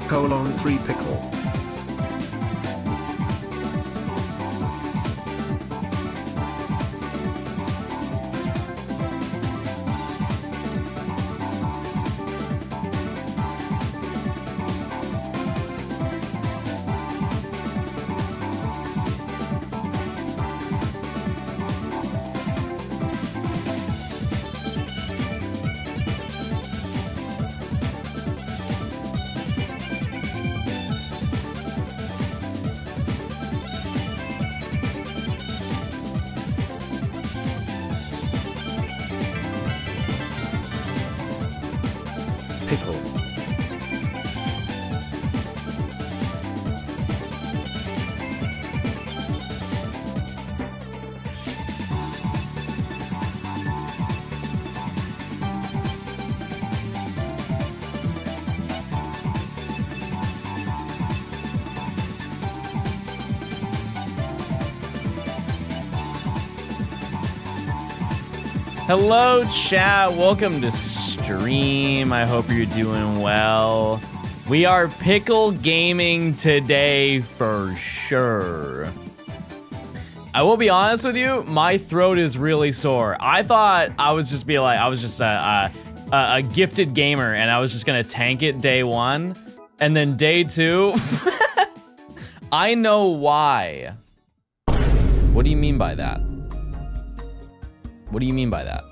3 pickle. Pickle. Hello, chat. Welcome to stream. I hope you're doing well. We are pickle gaming today for sure. I will be honest with you, my throat is really sore. I thought I was just a gifted gamer and I was just gonna tank it day one, and then day two, I know why. What do you mean by that? What do you mean by that?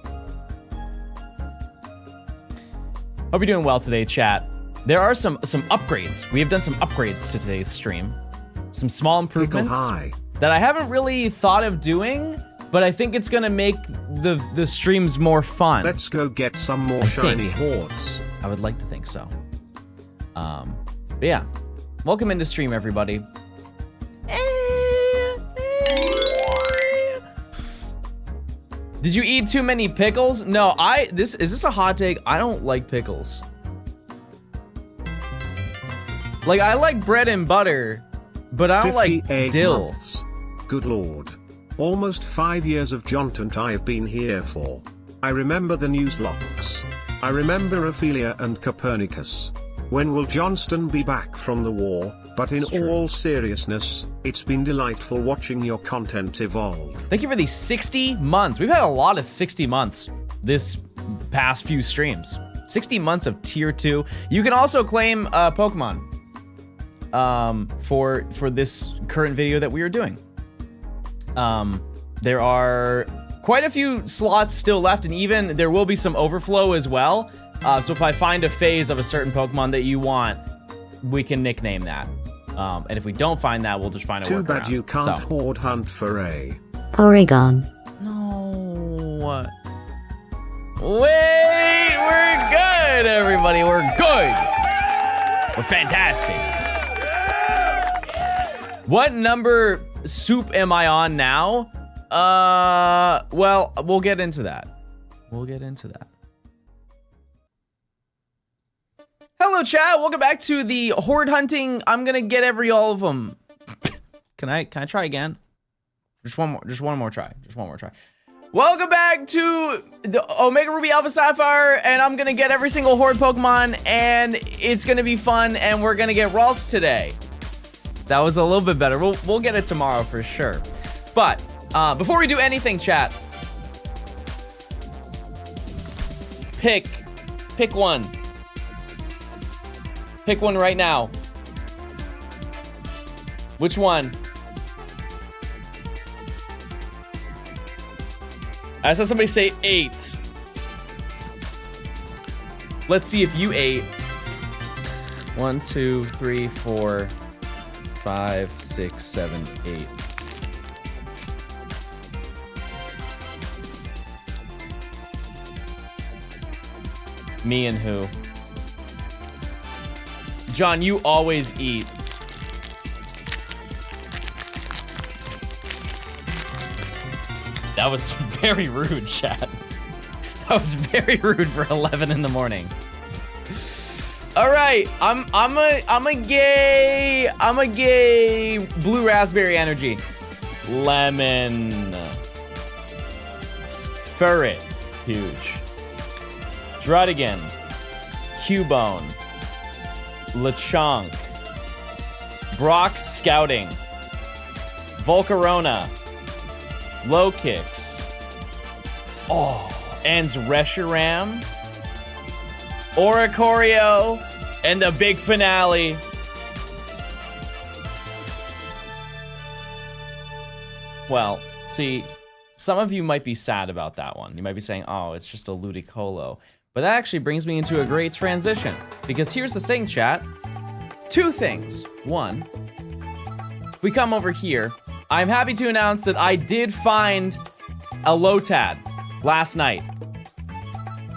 Hope you're doing well today, chat. There are some upgrades. We have done some upgrades to today's stream. Some small improvements that I haven't really thought of doing, but I think it's gonna make the streams more fun. Let's go get some more shiny hordes. I would like to think so. But yeah, welcome into stream, everybody. Did you eat too many pickles? No, is this a hot take? I don't like pickles. Like, I like bread and butter, but I don't like dill. Months. Good lord. Almost 5 years of Johnstone I have been here for. I remember the news locks. I remember Ophelia and Copernicus. When will Johnstone be back from the war? But in all seriousness, it's been delightful watching your content evolve. Thank you for these 60 months. We've had a lot of 60 months this past few streams. 60 months of tier 2. You can also claim Pokemon for this current video that we are doing. There are quite a few slots still left, and even there will be some overflow as well. So if I find a phase of a certain Pokemon that you want, we can nickname that. And if we don't find that, we'll just find a workaround. Too bad you can't horde hunt for a Oregon. No. Wait, we're good, everybody. We're good. We're fantastic. What number soup am I on now? Well, we'll get into that. Hello, chat. Welcome back to the horde hunting. I'm gonna get all of them. Can I try again? Just one more try. Welcome back to the Omega Ruby Alpha Sapphire, and I'm gonna get every single horde Pokemon, and it's gonna be fun, and we're gonna get RALTS today. That was a little bit better. We'll get it tomorrow for sure. But before we do anything, chat, pick one. Pick one right now. Which one? I saw somebody say 8. Let's see if you ate. 1, 2, 3, 4, 5, 6, 7, 8. Me and who? John, you always eat. That was very rude, chat. That was very rude for 11 in the morning. All right, I'm a gay blue raspberry energy. Lemon. Furret, huge. Druddigan. Cubone. Lechonk, Brock's Scouting, Volcarona, Low Kicks, Ends Reshiram, Oricorio, and the big finale. Well, see, some of you might be sad about that one. You might be saying, oh, it's just a Ludicolo. But that actually brings me into a great transition. Because here's the thing, chat. Two things. One, if we come over here, I'm happy to announce that I did find a Lotad last night.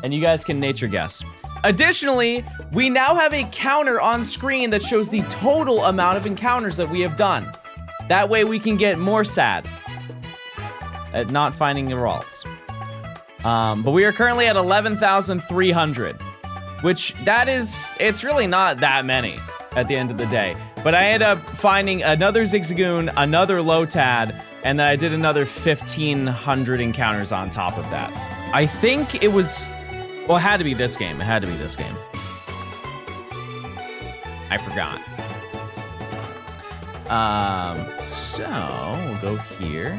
And you guys can nature guess. Additionally, we now have a counter on screen that shows the total amount of encounters that we have done. That way we can get more sad at not finding the RALTS. But we are currently at 11,300, which it's really not that many at the end of the day. But I ended up finding another Zigzagoon, another Lotad, and then I did another 1,500 encounters on top of that. I think it was, well, it had to be this game. It had to be this game. I forgot. So we'll go here.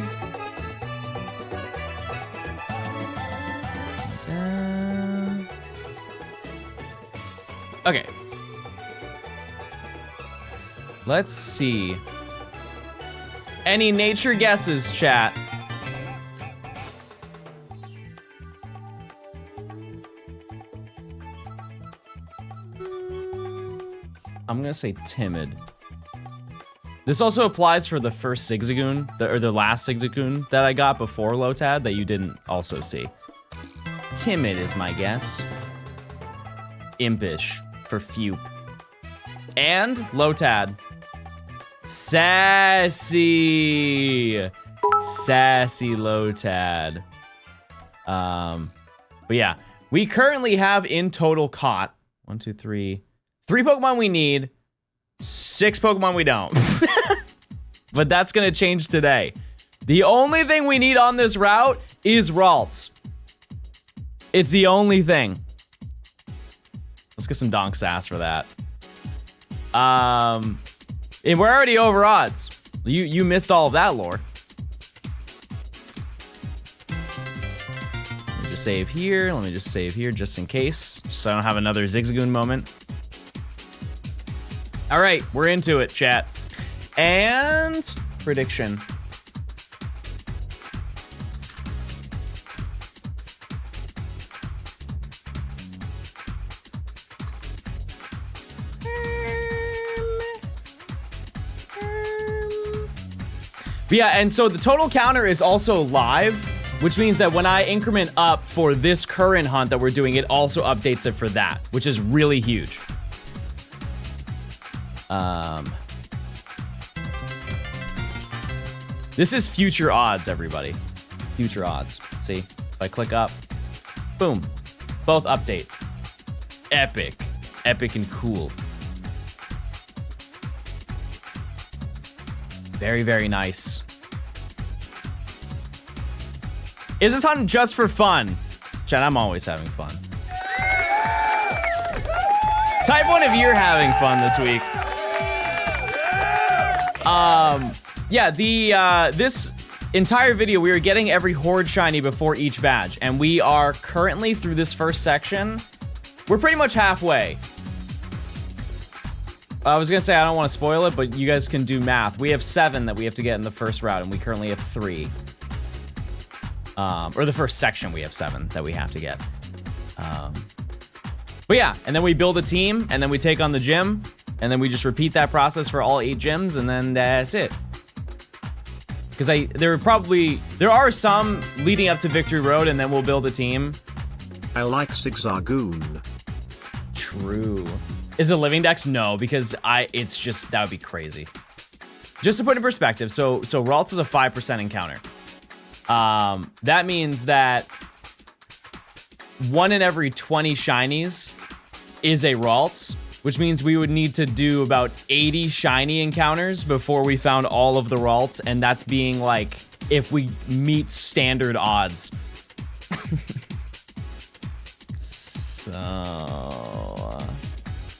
Okay. Let's see. Any nature guesses, chat? I'm gonna say timid. This also applies for the first Zigzagoon, or the last Zigzagoon that I got before Lotad that you didn't also see. Timid is my guess. Impish for Fupe. And Lotad. Sassy. Sassy Lotad. But yeah, we currently have in total caught 1, 2, 3 Pokemon we need, 6 Pokemon we don't. But that's gonna change today. The only thing we need on this route is RALTS. It's the only thing. Let's get some donk sass for that. And we're already over odds. You missed all of that lore. Let me just save here. Let me just save here just in case, so I don't have another Zigzagoon moment. All right, we're into it, chat. And prediction. But yeah, and so the total counter is also live, which means that when I increment up for this current hunt that we're doing, it also updates it for that, which is really huge. This is future odds, everybody. Future odds. See, if I click up, boom, both update. Epic. Epic and cool. Very, very nice. Is this hunt just for fun? Chat, I'm always having fun. Type 1 if you're having fun this week. Yeah, this entire video, we are getting every Horde shiny before each badge, and we are currently through this first section. We're pretty much halfway. I was gonna say I don't want to spoil it, but you guys can do math. We have 7 that we have to get in the first route, and we currently have 3. Or the first section, we have 7 that we have to get. But yeah, and then we build a team, and then we take on the gym, and then we just repeat that process for all 8 gyms, and then that's it. Because there are some leading up to Victory Road, and then we'll build a team. I like Zigzagoon. True. Is it Living Dex? No, because it's just, that would be crazy. Just to put in perspective, so RALTS is a 5% encounter. That means that 1 in every 20 shinies is a RALTS, which means we would need to do about 80 shiny encounters before we found all of the RALTS, and that's being like, if we meet standard odds. So,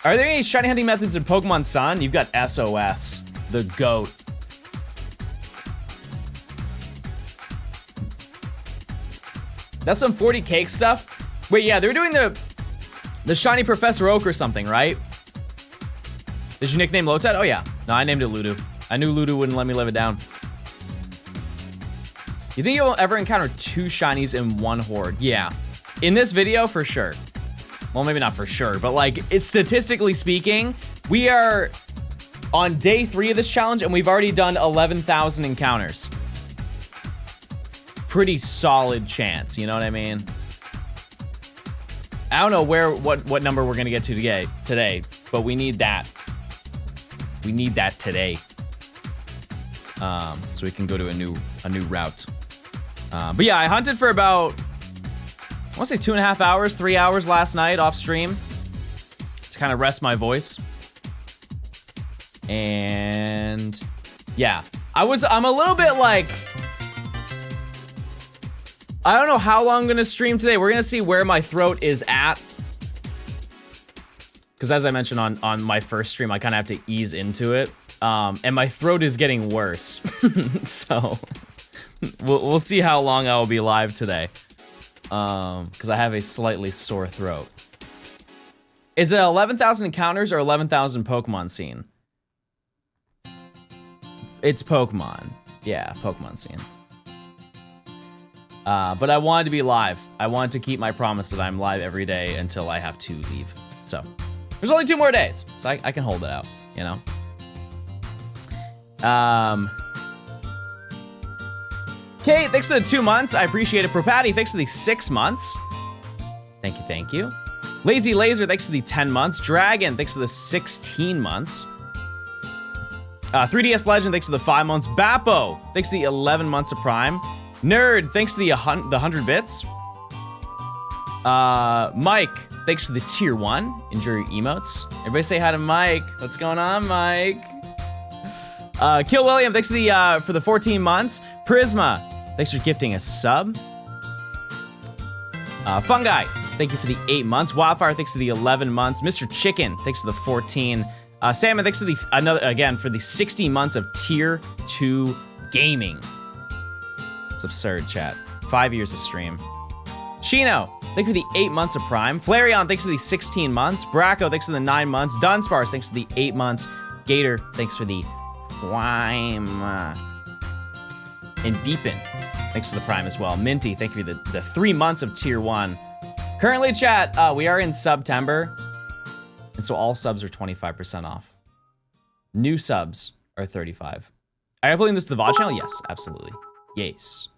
Are there any shiny hunting methods in Pokemon Sun? You've got SOS, the GOAT. That's some 40 cake stuff. Wait, yeah, they're doing the shiny Professor Oak or something, right? Is your nickname Lotad? Oh yeah. No, I named it Ludo. I knew Ludo wouldn't let me live it down. You think you'll ever encounter 2 shinies in one horde? Yeah. In this video, for sure. Well, maybe not for sure, but like, it's statistically speaking, we are on day 3 of this challenge and we've already done 11,000 encounters. Pretty solid chance, you know what I mean? I don't know what number we're gonna get to today, but we need that. We need that today. So we can go to a new route. But yeah, I hunted for about, I wanna say 2.5 hours, 3 hours last night off stream to kind of rest my voice. And yeah, I'm a little bit like, I don't know how long I'm gonna stream today. We're gonna see where my throat is at. Because as I mentioned on my first stream, I kind of have to ease into it. And my throat is getting worse. So we'll see how long I will be live today. Because I have a slightly sore throat. Is it 11,000 encounters or 11,000 Pokemon seen? It's Pokemon. Yeah, Pokemon scene. But I wanted to be live. I wanted to keep my promise that I'm live every day until I have to leave. So there's only 2 more days, so I can hold it out, you know? Kate, thanks for the 2 months. I appreciate it. Propatty, thanks for the 6 months. Thank you, thank you. Lazy Laser, thanks for the 10 months. Dragon, thanks for the 16 months. 3DS Legend, thanks for the 5 months. Bappo, thanks for the 11 months of Prime. Nerd, thanks to the 100 bits. Mike, thanks to the tier 1. Enjoy your emotes. Everybody say hi to Mike. What's going on, Mike? Kill William, thanks to the for the 14 months. Prisma, thanks for gifting a sub. Fungi, thank you for the 8 months. Wildfire, thanks to the 11 months. Mr. Chicken, thanks to the 14. Salmon, thanks to the for the 60 months of tier 2 gaming. It's absurd, chat. 5 years of stream. Shino, thanks for the 8 months of Prime. Flareon, thanks for the 16 months. Bracco, thanks for the 9 months. Dunsparce, thanks for the 8 months. Gator, thanks for the Prime. And Beepin, thanks for the Prime as well. Minty, thank you for the 3 months of tier 1. Currently, chat, we are in September, and so all subs are 25% off. New subs are 35. Are you uploading this to the VOD channel? Yes, absolutely. Yes.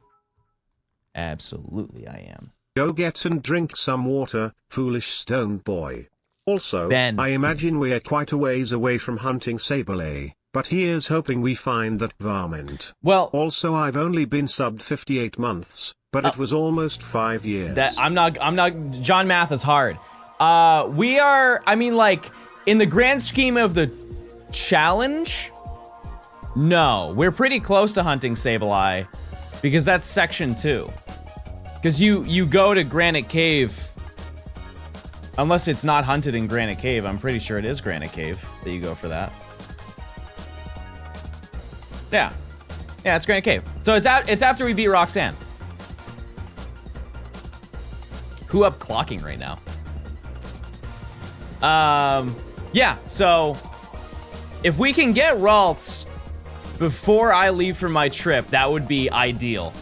Absolutely, I am. Go get and drink some water, foolish stone boy. Also, Ben. I imagine we are quite a ways away from hunting Sableye, but here's hoping we find that varmint. Well, also, I've only been subbed 58 months, but it was almost 5 years. I'm not, John Math is hard. We are, I mean, like, in the grand scheme of the challenge, no, we're pretty close to hunting Sableye, because that's section 2. Because you go to Granite Cave, unless it's not hunted in Granite Cave. I'm pretty sure it is Granite Cave that you go for that. Yeah, it's Granite Cave. So it's after we beat Roxanne. Who up clocking right now? Yeah, so if we can get RALTS before I leave for my trip, that would be ideal.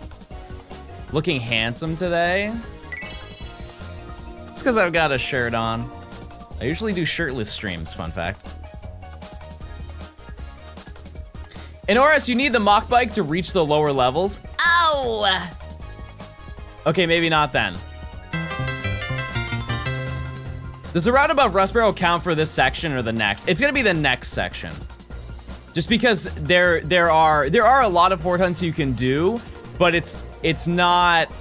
Looking handsome today. It's because I've got a shirt on. I usually do shirtless streams, fun fact. In Oris, you need the mock bike to reach the lower levels. Ow! Okay, maybe not then. Does the route above Rustboro count for this section or the next? It's gonna be the next section. Just because there are a lot of horde hunts you can do, but it's not,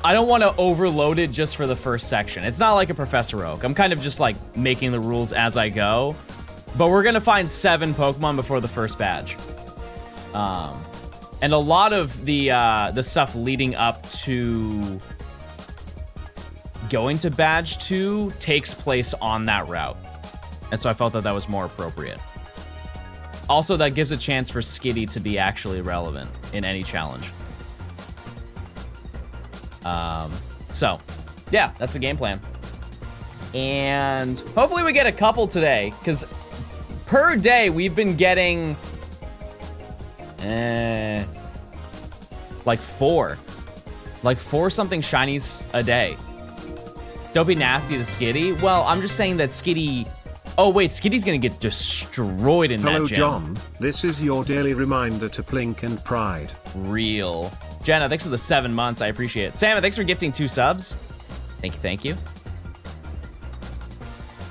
I don't want to overload it just for the first section. It's not like a Professor Oak. I'm kind of just like making the rules as I go. But we're gonna find 7 Pokemon before the first badge. And a lot of the stuff leading up to going to badge 2 takes place on that route. And so I felt that that was more appropriate. Also, that gives a chance for Skitty to be actually relevant in any challenge. So, yeah, that's the game plan. And hopefully we get a couple today, because per day we've been getting like four something shinies a day. Don't be nasty to Skitty. Well, I'm just saying that Skitty. Oh wait, Skitty's gonna get destroyed in that gym. Hello John, this is your daily reminder to Plink and Pride. Real. Jenna, thanks for the 7 months, I appreciate it. Sam, thanks for gifting 2 subs. Thank you, thank you.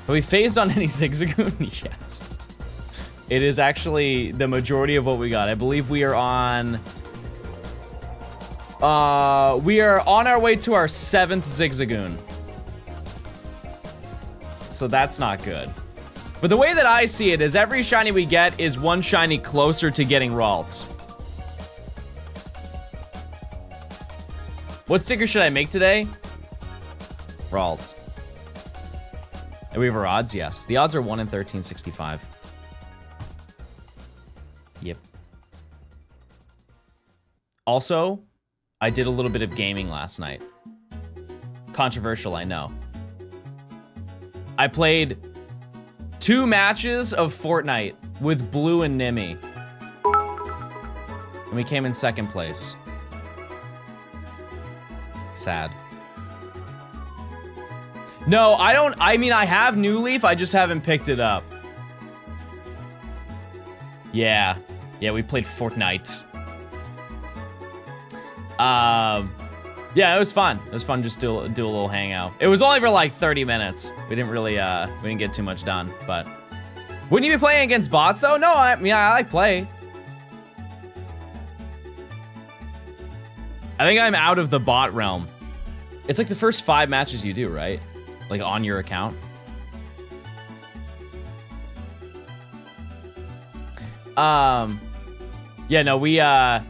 Have we phased on any Zigzagoon? Yes. It is actually the majority of what we got. I believe we are on our way to our 7th Zigzagoon. So that's not good. But the way that I see it is every shiny we get is one shiny closer to getting RALTS. What sticker should I make today? RALTS. And we have our odds, yes. The odds are 1 in 1365. Yep. Also, I did a little bit of gaming last night. Controversial, I know. I played 2 matches of Fortnite with Blue and Nimmy. And we came in 2nd place. Sad. No, I mean, I have New Leaf, I just haven't picked it up. Yeah, we played Fortnite. Yeah, it was fun. It was fun just do a little hangout. It was only for like 30 minutes. We didn't really, we didn't get too much done, but. Wouldn't you be playing against bots though? No, I mean, I like play. I think I'm out of the bot realm. It's like the first 5 matches you do, right? Like on your account. Yeah, no, we, the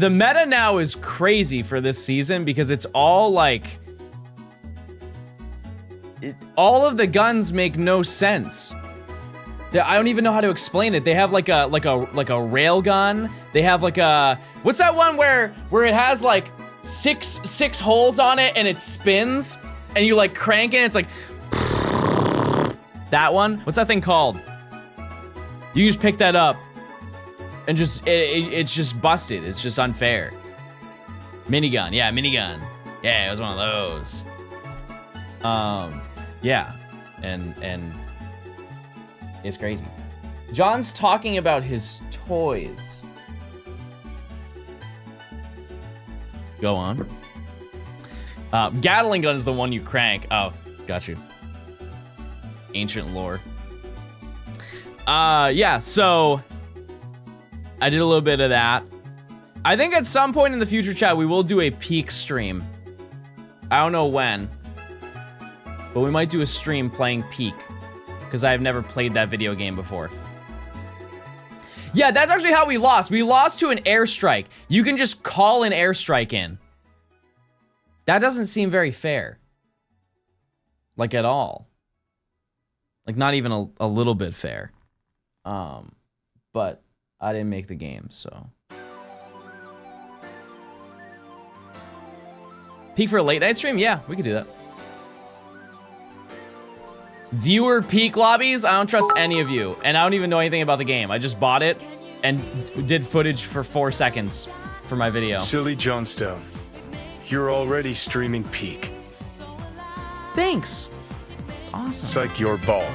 meta now is crazy for this season because it's all like, all of the guns make no sense. I don't even know how to explain it. They have like a rail gun. They have like a, what's that one where it has like six holes on it and it spins and you like crank it and it's like, that one? What's that thing called? You just pick that up and just, it's just busted. It's just unfair. Minigun, yeah, minigun. Yeah, it was one of those. Yeah, and it's crazy. John's talking about his toys. Go on. Gatling gun is the one you crank. Oh, got you. Ancient lore. Yeah, so I did a little bit of that. I think at some point in the future, chat, we will do a peak stream. I don't know when, but we might do a stream playing Peak, because I've never played that video game before. Yeah, that's actually how we lost. We lost to an airstrike. You can just call an airstrike in. That doesn't seem very fair. Like, at all. Like, not even a little bit fair. But I didn't make the game, so. Peak for a late night stream? Yeah, we could do that. Viewer peak lobbies? I don't trust any of you. And I don't even know anything about the game. I just bought it and did footage for 4 seconds for my video. Silly Johnstone. You're already streaming Peak. Thanks. It's awesome. Psych, you're bald.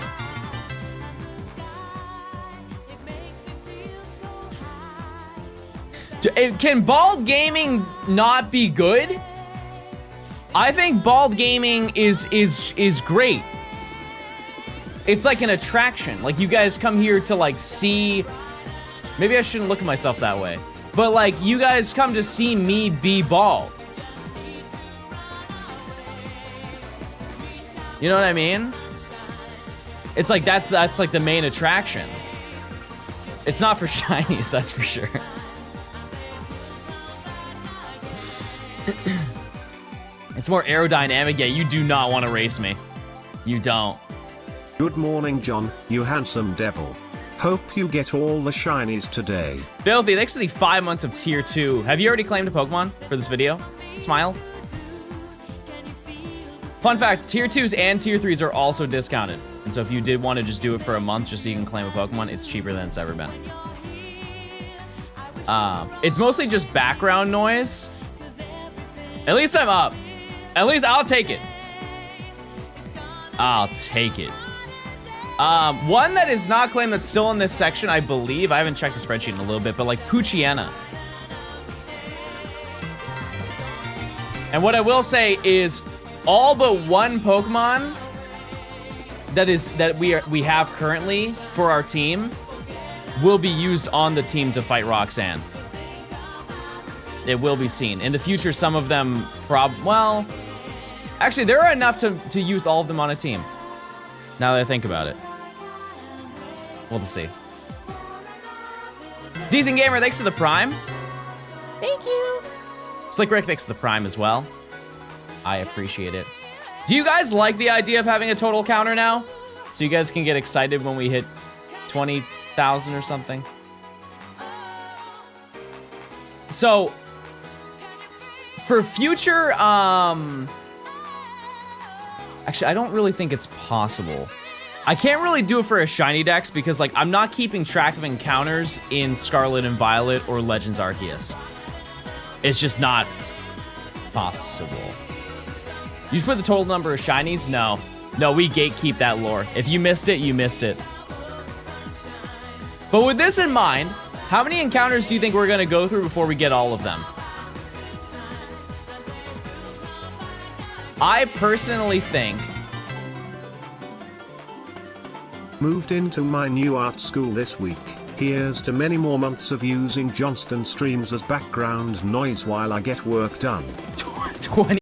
Can bald gaming not be good? I think bald gaming is great. It's like an attraction. Like, you guys come here to like see, maybe I shouldn't look at myself that way, but like, you guys come to see me be bald. You know what I mean? It's like, that's like the main attraction. It's not for shinies, that's for sure. It's more aerodynamic. Yeah, you do not want to race me. You don't. Good morning, John, you handsome devil. Hope you get all the shinies today. Filthy, thanks to the 5 months of tier 2. Have you already claimed a Pokemon for this video? Smile. Fun fact, tier 2s and tier 3s are also discounted. And so if you did want to just do it for a month just so you can claim a Pokemon, it's cheaper than it's ever been. It's mostly just background noise. At least I'm up. At least I'll take it. I'll take it. One that is not claimed that's still in this section, I believe. I haven't checked the spreadsheet in a little bit, but like Poochyena. And what I will say is all but one Pokemon that we have currently for our team will be used on the team to fight Roxanne. It will be seen. In the future, some of them well, actually, there are enough to use all of them on a team. Now that I think about it. We'll see. Decent Gamer, thanks for the Prime. Thank you. Slick Rick, thanks for the Prime as well. I appreciate it. Do you guys like the idea of having a total counter now? So you guys can get excited when we hit 20,000 or something? So, for future, actually, I don't really think it's possible. I can't really do it for a shiny dex because, like, I'm not keeping track of encounters in Scarlet and Violet or Legends Arceus. It's just not possible. You just put the total number of shinies? No. No, we gatekeep that lore. If you missed it, you missed it. But with this in mind, how many encounters do you think we're gonna go through before we get all of them? I personally think... Moved into my new art school this week. Here's to many more months of using Johnstone streams as background noise while I get work done. 20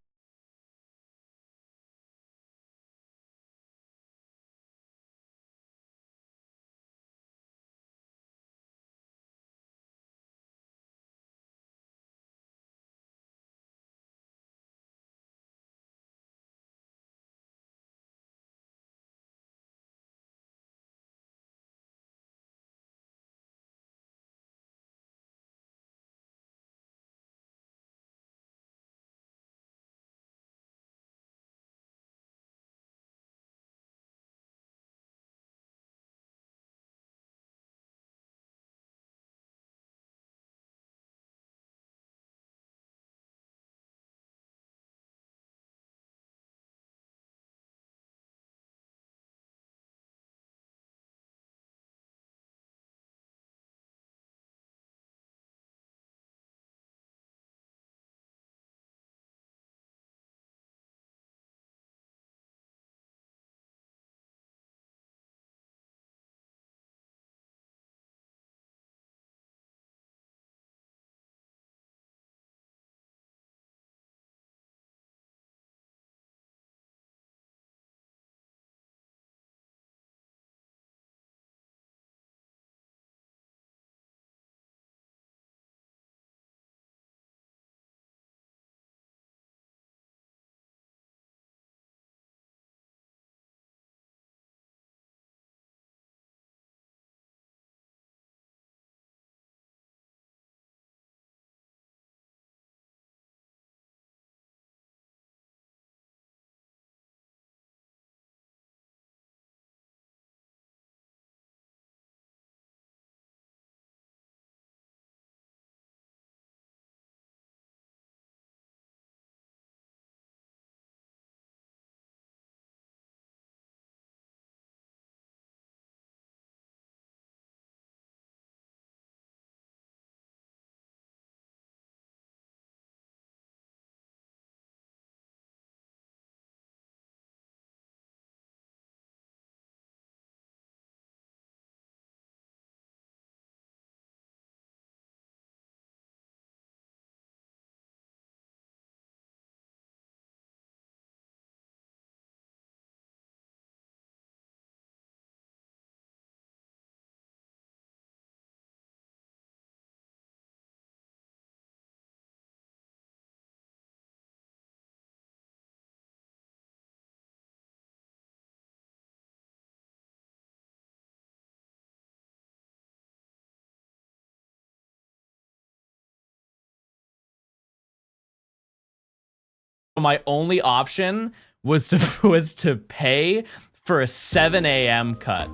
my only option was to pay for a 7 a.m. cut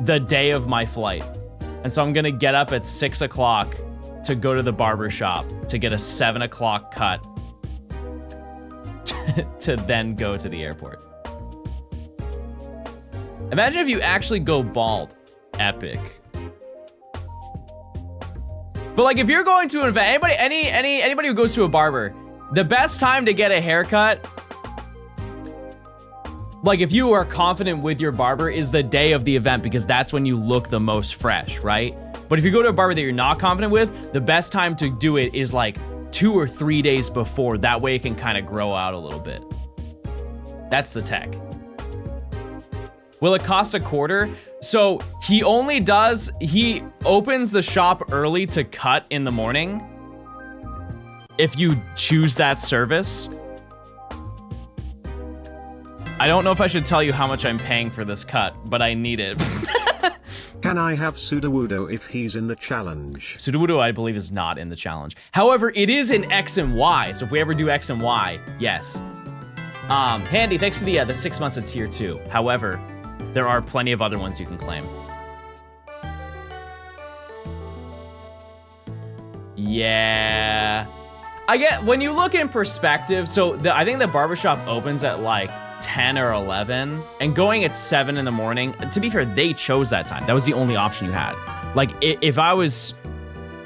the day of my flight. And so I'm gonna get up at 6 o'clock to go to the barber shop to get a 7 o'clock cut to then go to the airport. Imagine if you actually go bald. Epic. But like if you're going to an event, anybody who goes to a barber, the best time to get a haircut, like if you are confident with your barber, is the day of the event, because that's when you look the most fresh, right? But if you go to a barber that you're not confident with, the best time to do it is like 2 or 3 days before. That way it can kind of grow out a little bit. That's the tech. Will it cost $0.25? So he opens the shop early to cut in the morning. If you choose that service. I don't know if I should tell you how much I'm paying for this cut, but I need it. Can I have Sudowoodo if he's in the challenge? Sudowoodo, I believe, is not in the challenge. However, it is in X and Y, so if we ever do X and Y, yes. Handy, thanks to the 6 months of tier 2. However, there are plenty of other ones you can claim. Yeah. I get, when you look in perspective, so I think the barbershop opens at like 10 or 11, and going at 7 in the morning, to be fair, they chose that time. That was the only option you had. Like, if I was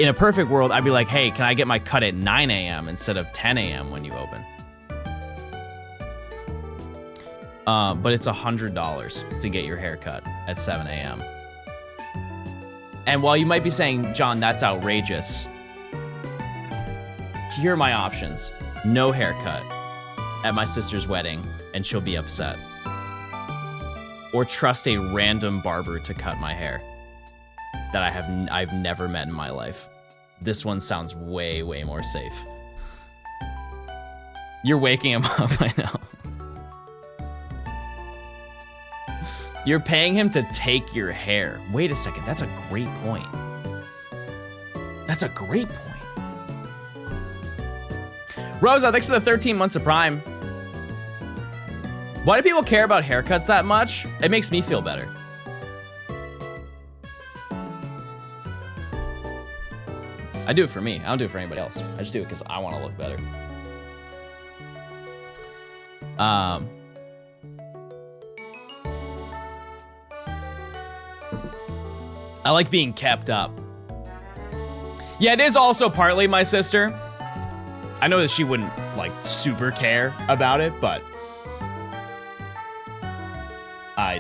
in a perfect world, I'd be like, hey, can I get my cut at 9 a.m. instead of 10 a.m. when you open? But it's $100 to get your hair cut at 7 a.m. And while you might be saying, John, that's outrageous, here are my options. No haircut at my sister's wedding, and she'll be upset. Or trust a random barber to cut my hair that I've never met in my life. This one sounds way, way more safe. You're waking him up, I know. You're paying him to take your hair. Wait a second, that's a great point. That's a great point. Rosa, thanks for the 13 months of Prime. Why do people care about haircuts that much? It makes me feel better. I do it for me. I don't do it for anybody else. I just do it because I want to look better. I like being kept up. Yeah, it is also partly my sister. I know that she wouldn't like super care about it, but I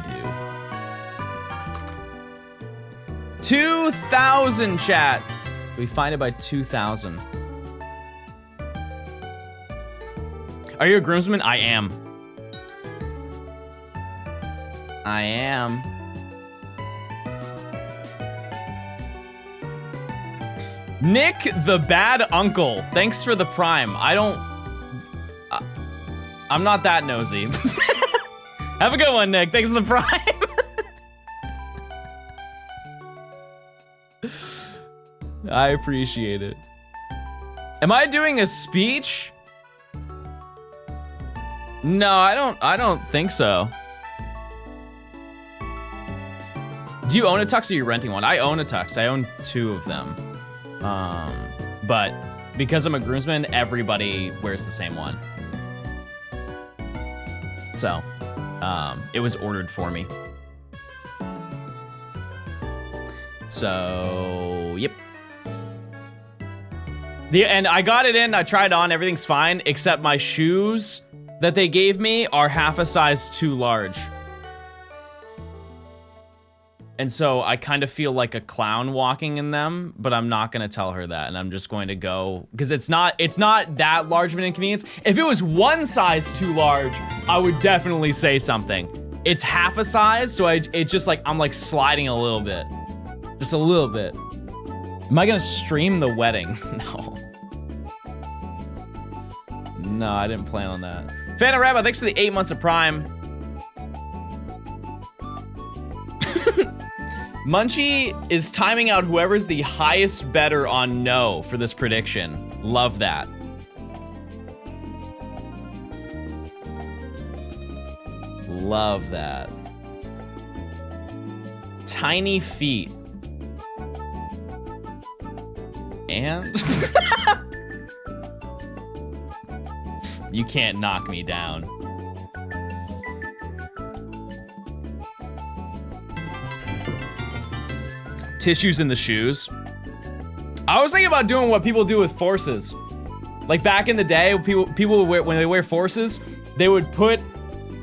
do. 2,000 chat. We find it by 2,000. Are you a groomsman? I am. I am. Nick the Bad Uncle, thanks for the Prime. I'm not that nosy. Have a good one, Nick. Thanks for the Prime. I appreciate it. Am I doing a speech? No, I don't think so. Do you own a tux or are you renting one? I own a tux. I own 2 of them. But because I'm a groomsman, everybody wears the same one. So, it was ordered for me. So, yep. And I got it in, I tried on, everything's fine, except my shoes that they gave me are half a size too large. And so I kind of feel like a clown walking in them, but I'm not gonna tell her that, and I'm just going to go, because it's not that large of an inconvenience. If it was 1 size too large, I would definitely say something. It's half a size, so it's just like, I'm like sliding a little bit. Just a little bit. Am I gonna stream the wedding? No. No, I didn't plan on that. Phantom Rabbit, thanks for the 8 months of Prime. Munchie is timing out whoever's the highest better on no for this prediction. Love that. Love that. Tiny feet. And? You can't knock me down. Tissues in the shoes. I was thinking about doing what people do with forces. Like back in the day, people would wear, when they wear forces, they would put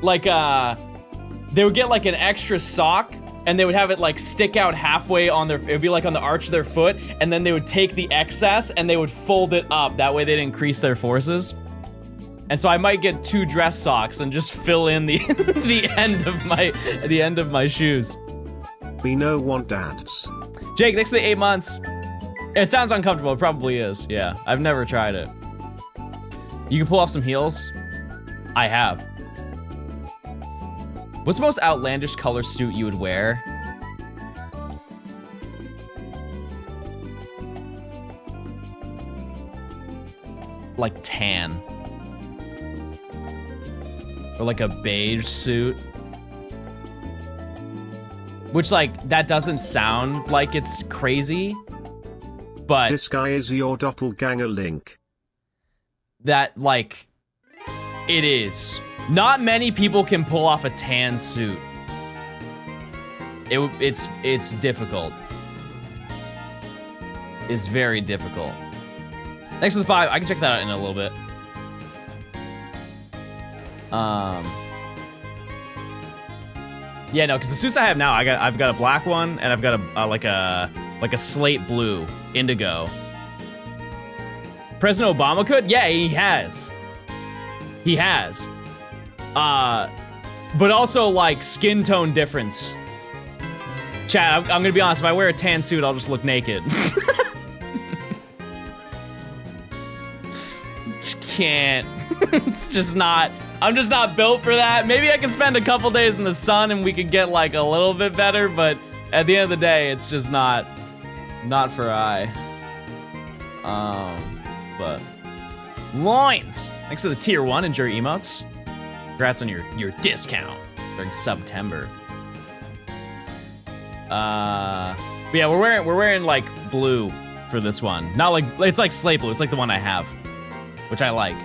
like they would get like an extra sock and they would have it like stick out halfway on their, it would be like on the arch of their foot, and then they would take the excess and they would fold it up. That way they'd increase their forces. And so I might get 2 dress socks and just fill in the the end of my shoes. We know want dads. Jake, thanks for the 8 months. It sounds uncomfortable, it probably is. Yeah, I've never tried it. You can pull off some heels? I have. What's the most outlandish color suit you would wear? Like tan. Or like a beige suit. Which, like, that doesn't sound like it's crazy, but this guy is your doppelganger, Link. That, like, it is. Not many people can pull off a tan suit. It's difficult. It's very difficult. Thanks for the 5. I can check that out in a little bit. Yeah, no, because the suits I have now, I've got a black one and I've got a like a slate blue indigo. President Obama could? Yeah, he has. He has. But also like skin tone difference. Chat, I'm gonna be honest, if I wear a tan suit, I'll just look naked. Just can't. It's just not. I'm just not built for that. Maybe I can spend a couple days in the sun and we could get like a little bit better, but at the end of the day, it's just not for I. But loins. Thanks to the tier 1 and your emotes. Congrats on your discount during September. But yeah, we're wearing like blue for this one. Not like, it's like slate blue. It's like the one I have, which I like.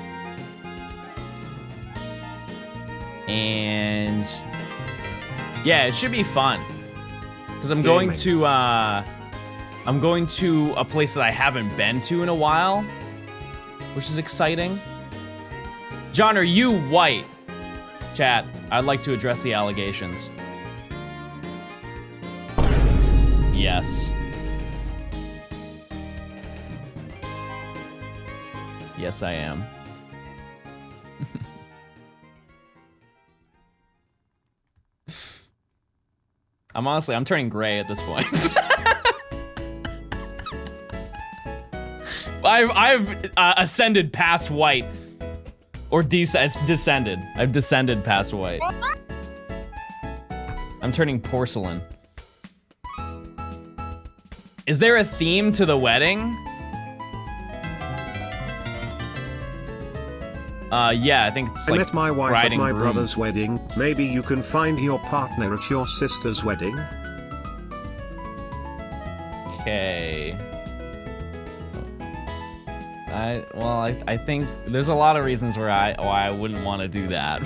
And yeah, it should be fun because I'm going to a place that I haven't been to in a while, which is exciting. John, are you white? Chat, I'd like to address the allegations. Yes. Yes, I am. I'm turning gray at this point. I've ascended past white. Or descended. I've descended past white. I'm turning porcelain. Is there a theme to the wedding? Yeah, I think it's like I met my wife bride at and my groom. brother's wedding. Maybe you can find your partner at your sister's wedding. Okay. I think there's a lot of reasons why I wouldn't want to do that.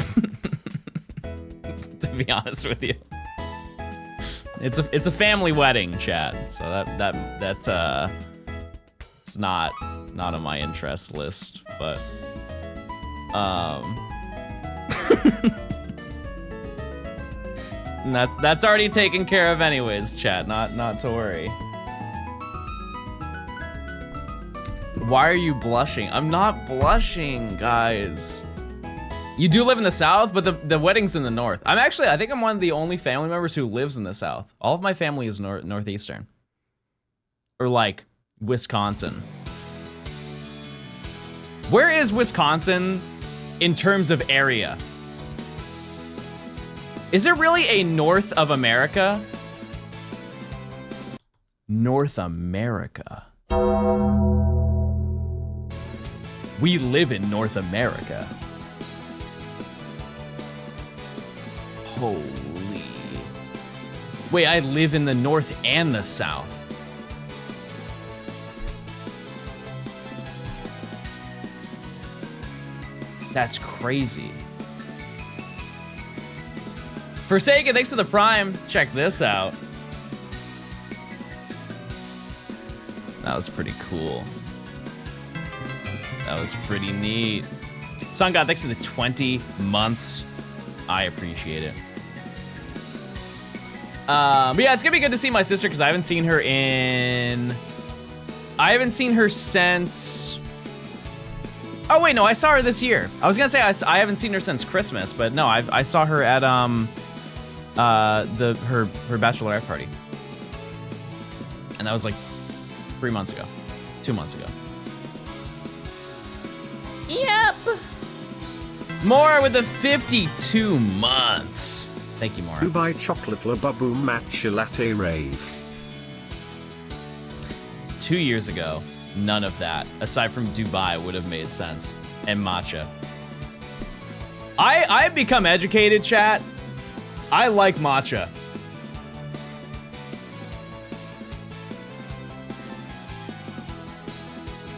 To be honest with you. It's a family wedding, chat. So that's it's not on my interest list, but and that's already taken care of anyways, chat. Not to worry. Why are you blushing? I'm not blushing, guys. You do live in the South, but the wedding's in the North. I think I'm one of the only family members who lives in the South. All of my family is Northeastern. Or like Wisconsin. Where is Wisconsin in terms of area? Is there really a North of America? North America. We live in North America. Holy. Wait, I live in the north and the south. That's crazy. Forsaken, thanks to the Prime. Check this out. That was pretty cool. That was pretty neat. Sun God, thanks to the 20 months. I appreciate it. But yeah, it's gonna be good to see my sister because I haven't seen her since. Oh wait, no, I saw her this year. I was gonna say I haven't seen her since Christmas, but no, I saw her at her bachelorette party, and that was like 3 months ago, 2 months ago. Yep. More with the 52 months. Thank you, Mora. Dubai chocolate la babu matcha latte rave. 2 years ago, none of that, aside from Dubai, would have made sense. And matcha. I've become educated, chat. I like matcha.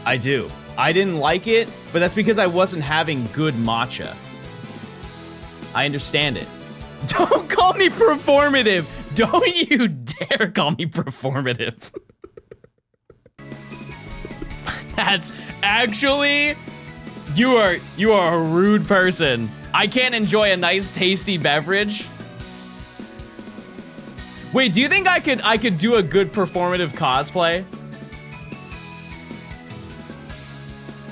I do. I didn't like it, but that's because I wasn't having good matcha. I understand it. Don't call me performative. Don't you dare call me performative. That's actually, you are a rude person. I can't enjoy a nice tasty beverage. Wait, do you think I could do a good performative cosplay?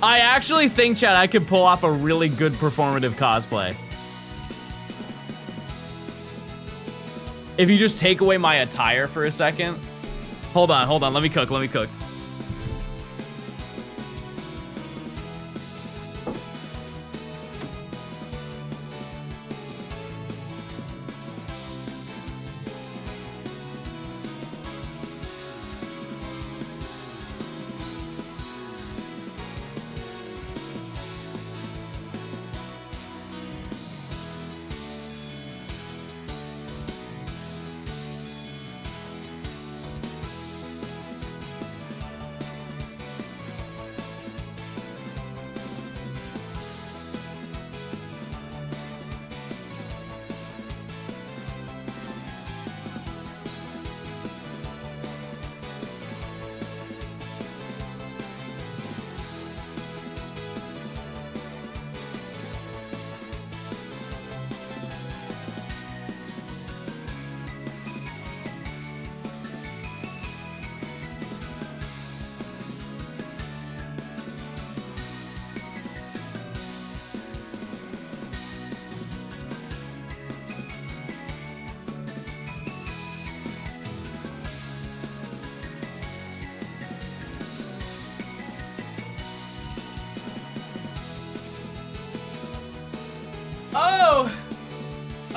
I actually think, chat, I could pull off a really good performative cosplay. If you just take away my attire for a second. Hold on, let me cook.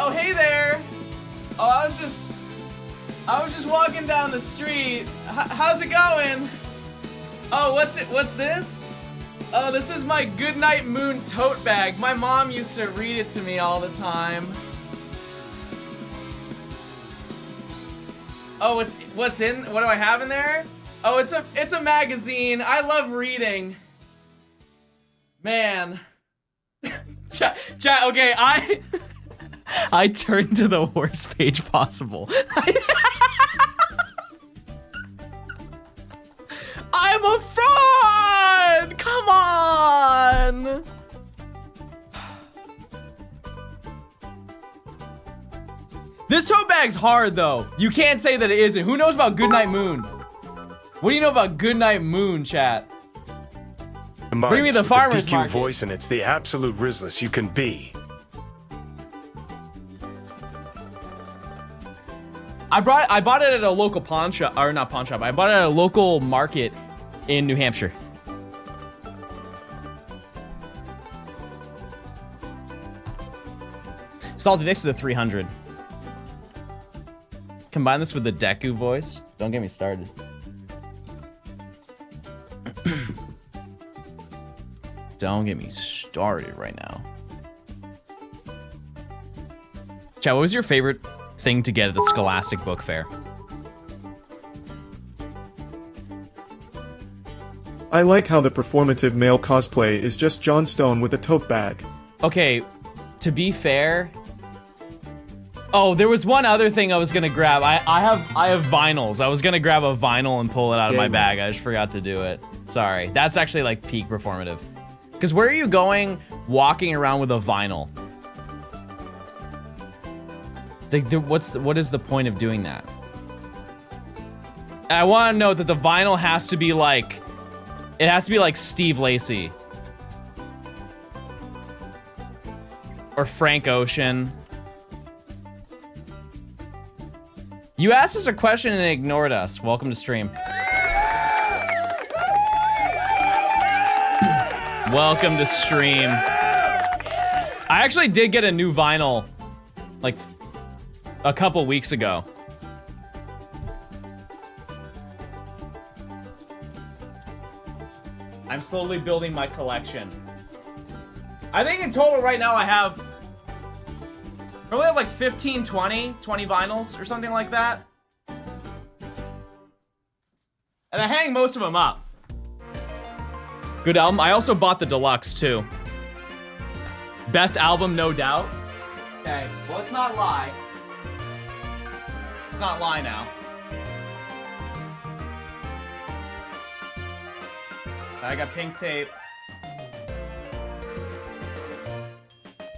Oh, hey there. Oh, I was just walking down the street. How's it going? Oh, what's this? Oh, this is my Goodnight Moon tote bag. My mom used to read it to me all the time. Oh, what do I have in there? Oh, it's a magazine. I love reading. Man. Chat, okay, I turned to the worst page possible. I'm a fraud! Come on! This tote bag's hard, though. You can't say that it isn't. Who knows about Goodnight Moon? What do you know about Goodnight Moon, chat? Bring me the farmer's DQ market. voice, and it's the absolute Rizless you can be. I bought it at a local pawn shop, or not pawn shop. I bought it at a local market in New Hampshire. Salty next to the 300. Combine this with the Deku voice. Don't get me started. Don't get me started right now. Chad, what was your favorite thing to get at the Scholastic Book Fair? I like how the performative male cosplay is just Johnstone with a tote bag. Okay, to be fair... Oh, there was one other thing I was gonna grab. I have vinyls. I was gonna grab a vinyl and pull it out of my bag. I just forgot to do it. Sorry. That's actually like peak performative. Because where are you going walking around with a vinyl? What is the point of doing that? I want to note that the vinyl has to be like... It has to be like Steve Lacy. Or Frank Ocean. You asked us a question and ignored us. Welcome to stream. Welcome to stream. I actually did get a new vinyl like a couple weeks ago. I'm slowly building my collection. I think in total right now I have probably have like 15, 20 vinyls or something like that. And I hang most of them up. Good album. I also bought the deluxe too. Best album, no doubt. Okay, well, let's not lie. Let's not lie now. I got Pink Tape.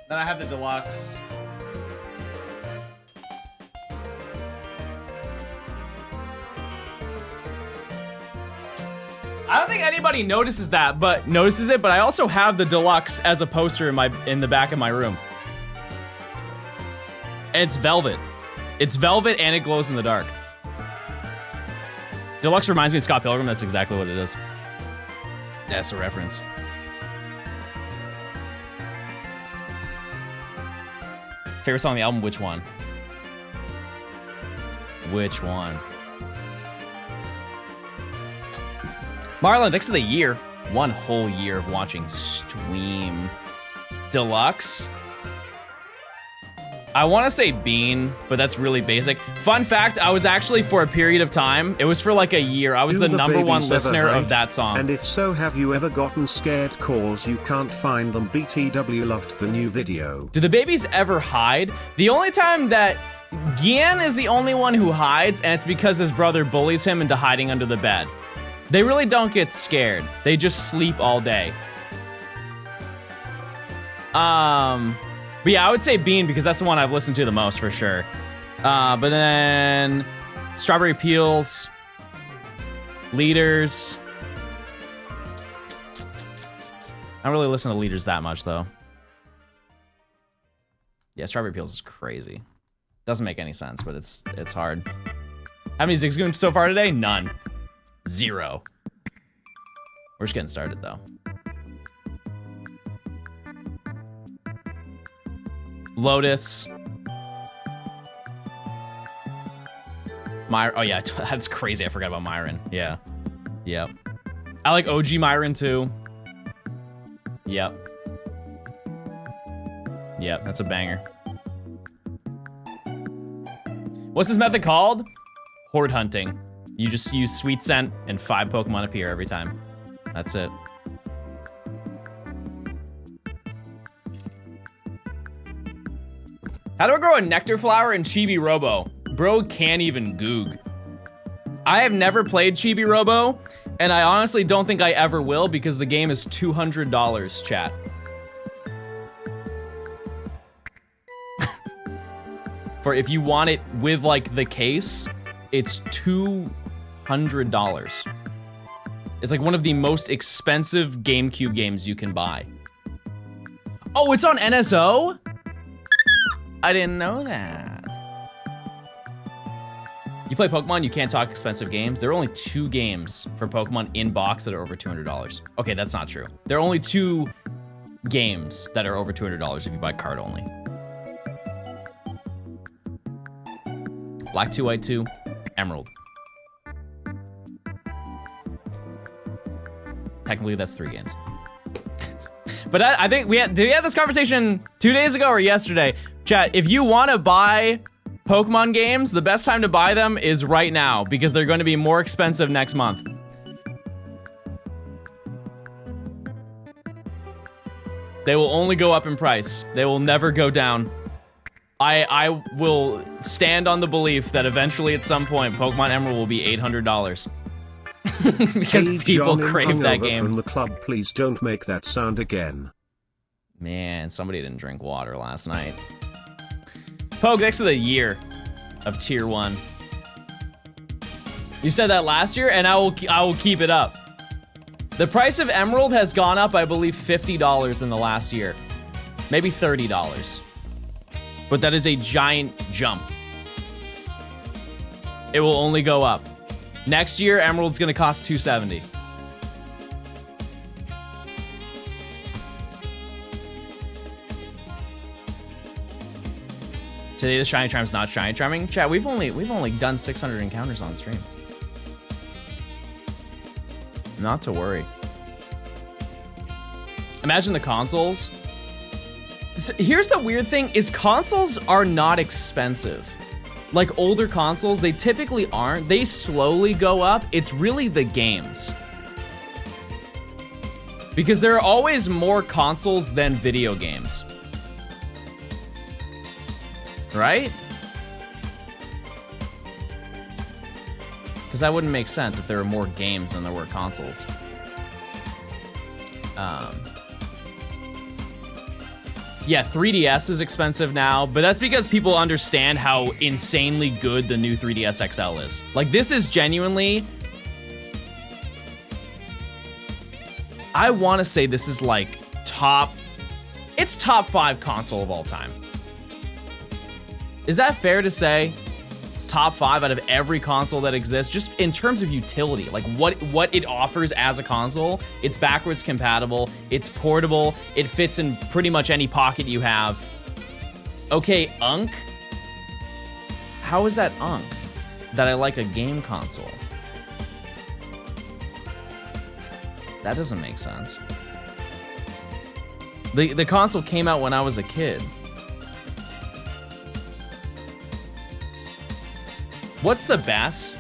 Then I have the deluxe. I don't think anybody notices it, but I also have the deluxe as a poster in the back of my room. And it's velvet. It's velvet and it glows in the dark. Deluxe reminds me of Scott Pilgrim. That's exactly what it is. That's a reference. Favorite song on the album? Which one? Which one? Marlon, thanks for the year. 1 whole year of watching stream. Deluxe? I want to say Bean, but that's really basic. Fun fact, I was actually for a period of time, it was for like a year, I was the #1 listener of that song. And if so, have you ever gotten scared cause you can't find them? BTW loved the new video. Do the babies ever hide? The only time that Gian is the only one who hides, and it's because his brother bullies him into hiding under the bed. They really don't get scared. They just sleep all day. But yeah, I would say Bean because that's the one I've listened to the most for sure. But then Strawberry Peels, Leaders. I don't really listen to Leaders that much though. Yeah, Strawberry Peels is crazy. Doesn't make any sense, but it's hard. How many Zigzagoons so far today? None. 0. We're just getting started though. Lotus. Oh yeah, that's crazy. I forgot about Myron. Yeah. Yep. I like OG Myron too. Yep. Yep, that's a banger. What's this method called? Horde hunting. You just use Sweet Scent and 5 Pokemon appear every time. That's it. How do I grow a nectar flower in Chibi Robo? Bro can't even goog. I have never played Chibi Robo, and I honestly don't think I ever will because the game is $200, chat. For if you want it with like the case, it's $200. It's like one of the most expensive GameCube games you can buy. Oh, it's on NSO? I didn't know that. You play Pokemon, you can't talk expensive games. There are only 2 games for Pokemon in box that are over $200. Okay, that's not true. There are only 2 games that are over $200 if you buy card only. Black 2, White 2, Emerald. Technically, that's 3 games. But I think did we have this conversation 2 days ago or yesterday? Chat, if you want to buy Pokemon games, the best time to buy them is right now because they're going to be more expensive next month. They will only go up in price. They will never go down. I will stand on the belief that eventually at some point Pokemon Emerald will be $800. Because hey, people John, crave that game. From the club, please don't make that sound again. Man, somebody didn't drink water last night. Poke, thanks for the year of tier 1. You said that last year, and I will keep it up. The price of Emerald has gone up, I believe, $50 in the last year. Maybe $30. But that is a giant jump. It will only go up. Next year, Emerald's gonna cost $270. Today the shiny charm's not shiny charming. Chat, we've only done 600 encounters on stream. Not to worry. Imagine the consoles. So here's the weird thing, is consoles are not expensive. Like older consoles, they typically aren't. They slowly go up. It's really the games. Because there are always more consoles than video games. Right? Because that wouldn't make sense if there were more games than there were consoles. Yeah, 3DS is expensive now, but that's because people understand how insanely good the new 3DS XL is. Like, this is genuinely... I want to say this is like it's top 5 console of all time. Is that fair to say? It's top 5 out of every console that exists, just in terms of utility, like what it offers as a console. It's backwards compatible, it's portable, it fits in pretty much any pocket you have. Okay, Unk? How is that Unk? That I like a game console? That doesn't make sense. The console came out when I was a kid. What's the best?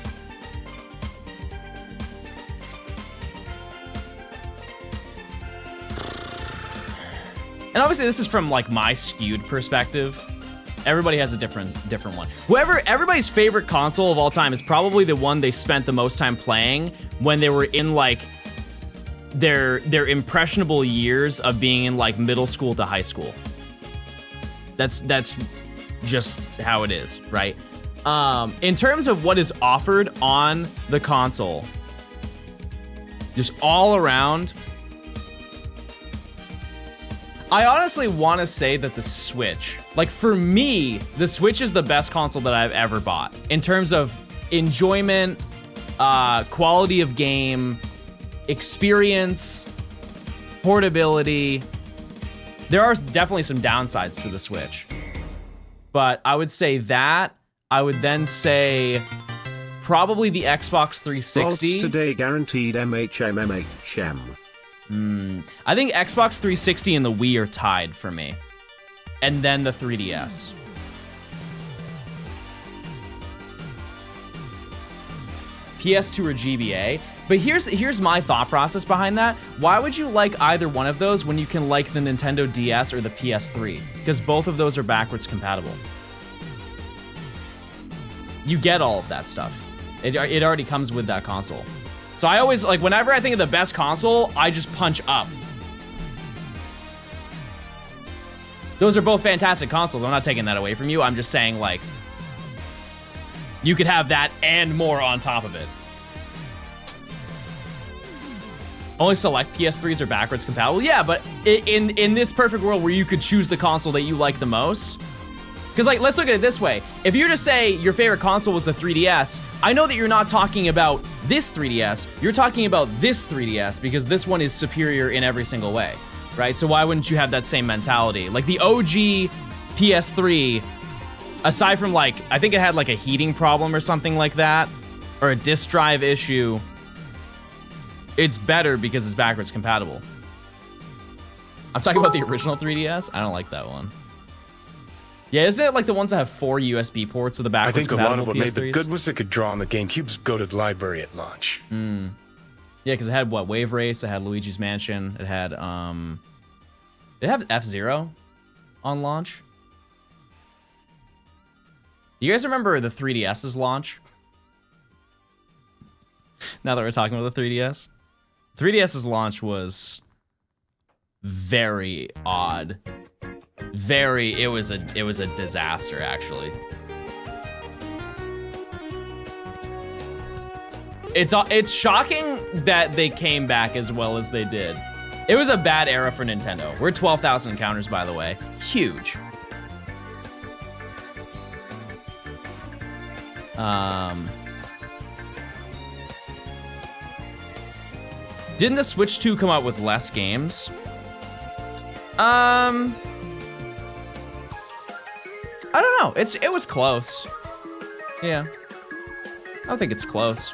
And obviously this is from like my skewed perspective. Everybody has a different one. Everybody's favorite console of all time is probably the one they spent the most time playing when they were in like their impressionable years of being in like middle school to high school. That's just how it is, right? In terms of what is offered on the console, just all around, I honestly want to say that the Switch, like for me, the Switch is the best console that I've ever bought in terms of enjoyment, quality of game, experience, portability. There are definitely some downsides to the Switch, but I would say that. I would then say probably the Xbox 360. RALTS today guaranteed MHM. I think Xbox 360 and the Wii are tied for me. And then the 3DS. PS2 or GBA. But here's my thought process behind that. Why would you like either one of those when you can like the Nintendo DS or the PS3? Because both of those are backwards compatible. You get all of that stuff. It already comes with that console. So I always, like, whenever I think of the best console, I just punch up. Those are both fantastic consoles. I'm not taking that away from you. I'm just saying, like, you could have that and more on top of it. Only select PS3s are backwards compatible. Yeah, but in this perfect world where you could choose the console that you like the most, because, like, let's look at it this way. If you just say your favorite console was the 3DS, I know that you're not talking about this 3DS. You're talking about this 3DS because this one is superior in every single way, right? So why wouldn't you have that same mentality? Like, the OG PS3, aside from, like, I think it had, like, a heating problem or something like that, or a disk drive issue, it's better because it's backwards compatible. I'm talking about the original 3DS. I don't like that one. Yeah, isn't it like the ones that have 4 USB ports so the I backwards think a lot of compatible what made PS3s? the good was it could draw on the GameCube's goated library at launch. Yeah, because it had what, Wave Race, it had Luigi's Mansion, it had did it have F-Zero on launch? Do you guys remember the 3DS's launch? Now that we're talking about the 3DS. 3DS's launch was very odd. It was a disaster, actually. It's shocking that they came back as well as they did. It was a bad era for Nintendo. We're 12,000 encounters, by the way. Huge. Didn't the Switch 2 come out with less games? I don't know. It was close. Yeah. I think it's close.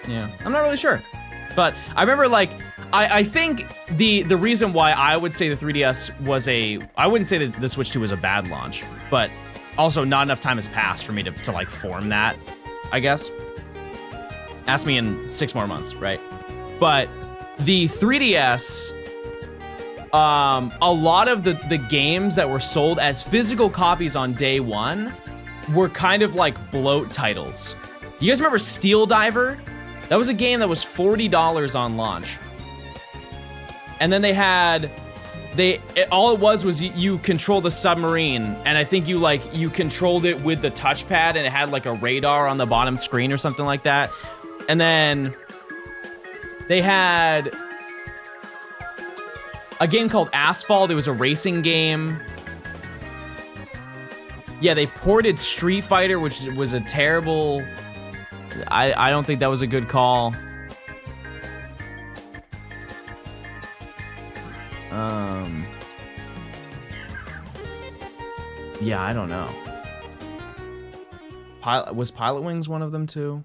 Yeah, I'm not really sure. But I remember, like, I think the reason why I would say the 3DS was I wouldn't say that the Switch 2 was a bad launch, but also not enough time has passed for me to like form that, I guess. Ask me in 6 more months, right? But the 3DS, a lot of the games that were sold as physical copies on day one were kind of like bloat titles. You guys remember Steel Diver? That was a game that was $40 on launch. And then all it was you control the submarine, and I think you controlled it with the touchpad, and it had like a radar on the bottom screen or something like that. And then they had a game called Asphalt. It was a racing game. Yeah, they ported Street Fighter, which was a terrible... I don't think that was a good call. Yeah, I don't know. Was Pilot Wings one of them too?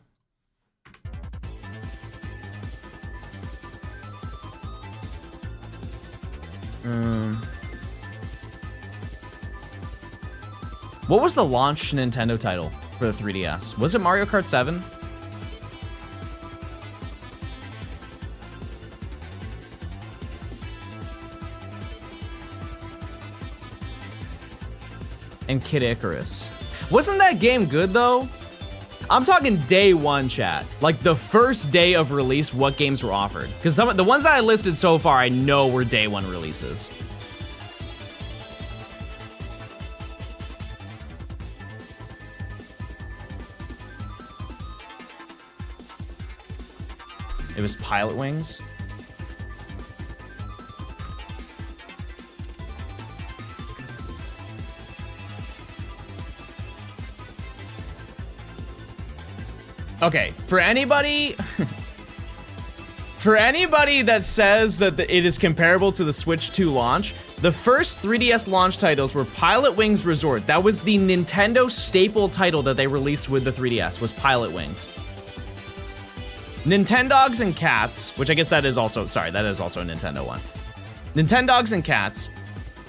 What was the launch Nintendo title for the 3DS? Was it Mario Kart 7? And Kid Icarus. Wasn't that game good though? I'm talking day one, chat. Like the first day of release, what games were offered? Because the ones that I listed so far, I know were day one releases. It was Pilot Wings. Okay, for anybody that says that it is comparable to the Switch 2 launch, the first 3DS launch titles were Pilot Wings Resort. That was the Nintendo staple title that they released with the 3DS, was Pilot Wings. Nintendogs and Cats, which I guess that is also a Nintendo one. Nintendogs and Cats,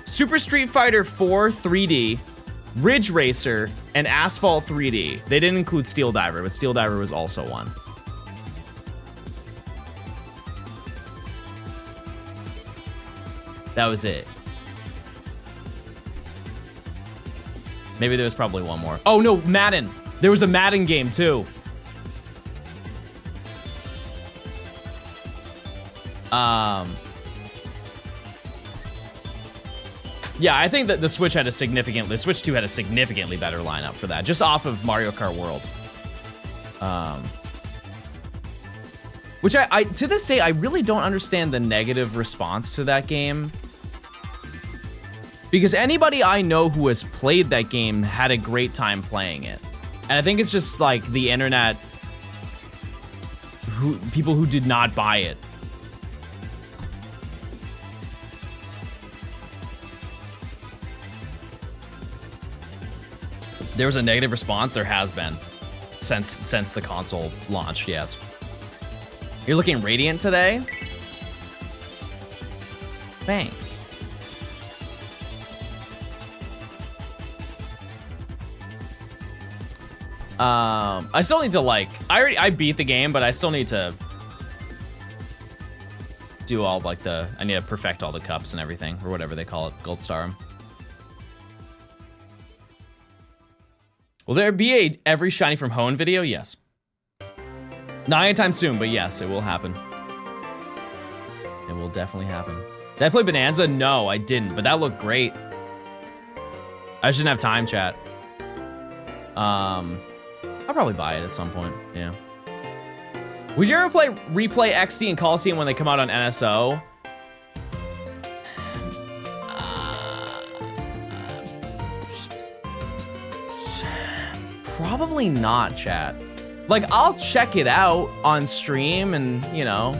Super Street Fighter 4 3D, Ridge Racer, and Asphalt 3D. They didn't include Steel Diver, but Steel Diver was also one. That was it. Maybe there was probably one more. Oh no, Madden. There was a Madden game too. Yeah, I think that the Switch 2 had a significantly better lineup for that, just off of Mario Kart World. Which I to this day, I really don't understand the negative response to that game. Because anybody I know who has played that game had a great time playing it. And I think it's just like the internet, people who did not buy it. There was a negative response, there has been. since the console launched, yes. You're looking radiant today? Thanks. I still need to like, I beat the game, but I still need to do all like I need to perfect all the cups and everything, or whatever they call it, gold star 'em. Will there be a every shiny from Hone video? Yes. Not anytime soon, but yes, it will happen. It will definitely happen. Did I play Bonanza? No, I didn't, but that looked great. I shouldn't have time, chat. I'll probably buy it at some point, yeah. Would you ever replay XD and Coliseum when they come out on NSO? Probably not, chat. Like, I'll check it out on stream and, you know,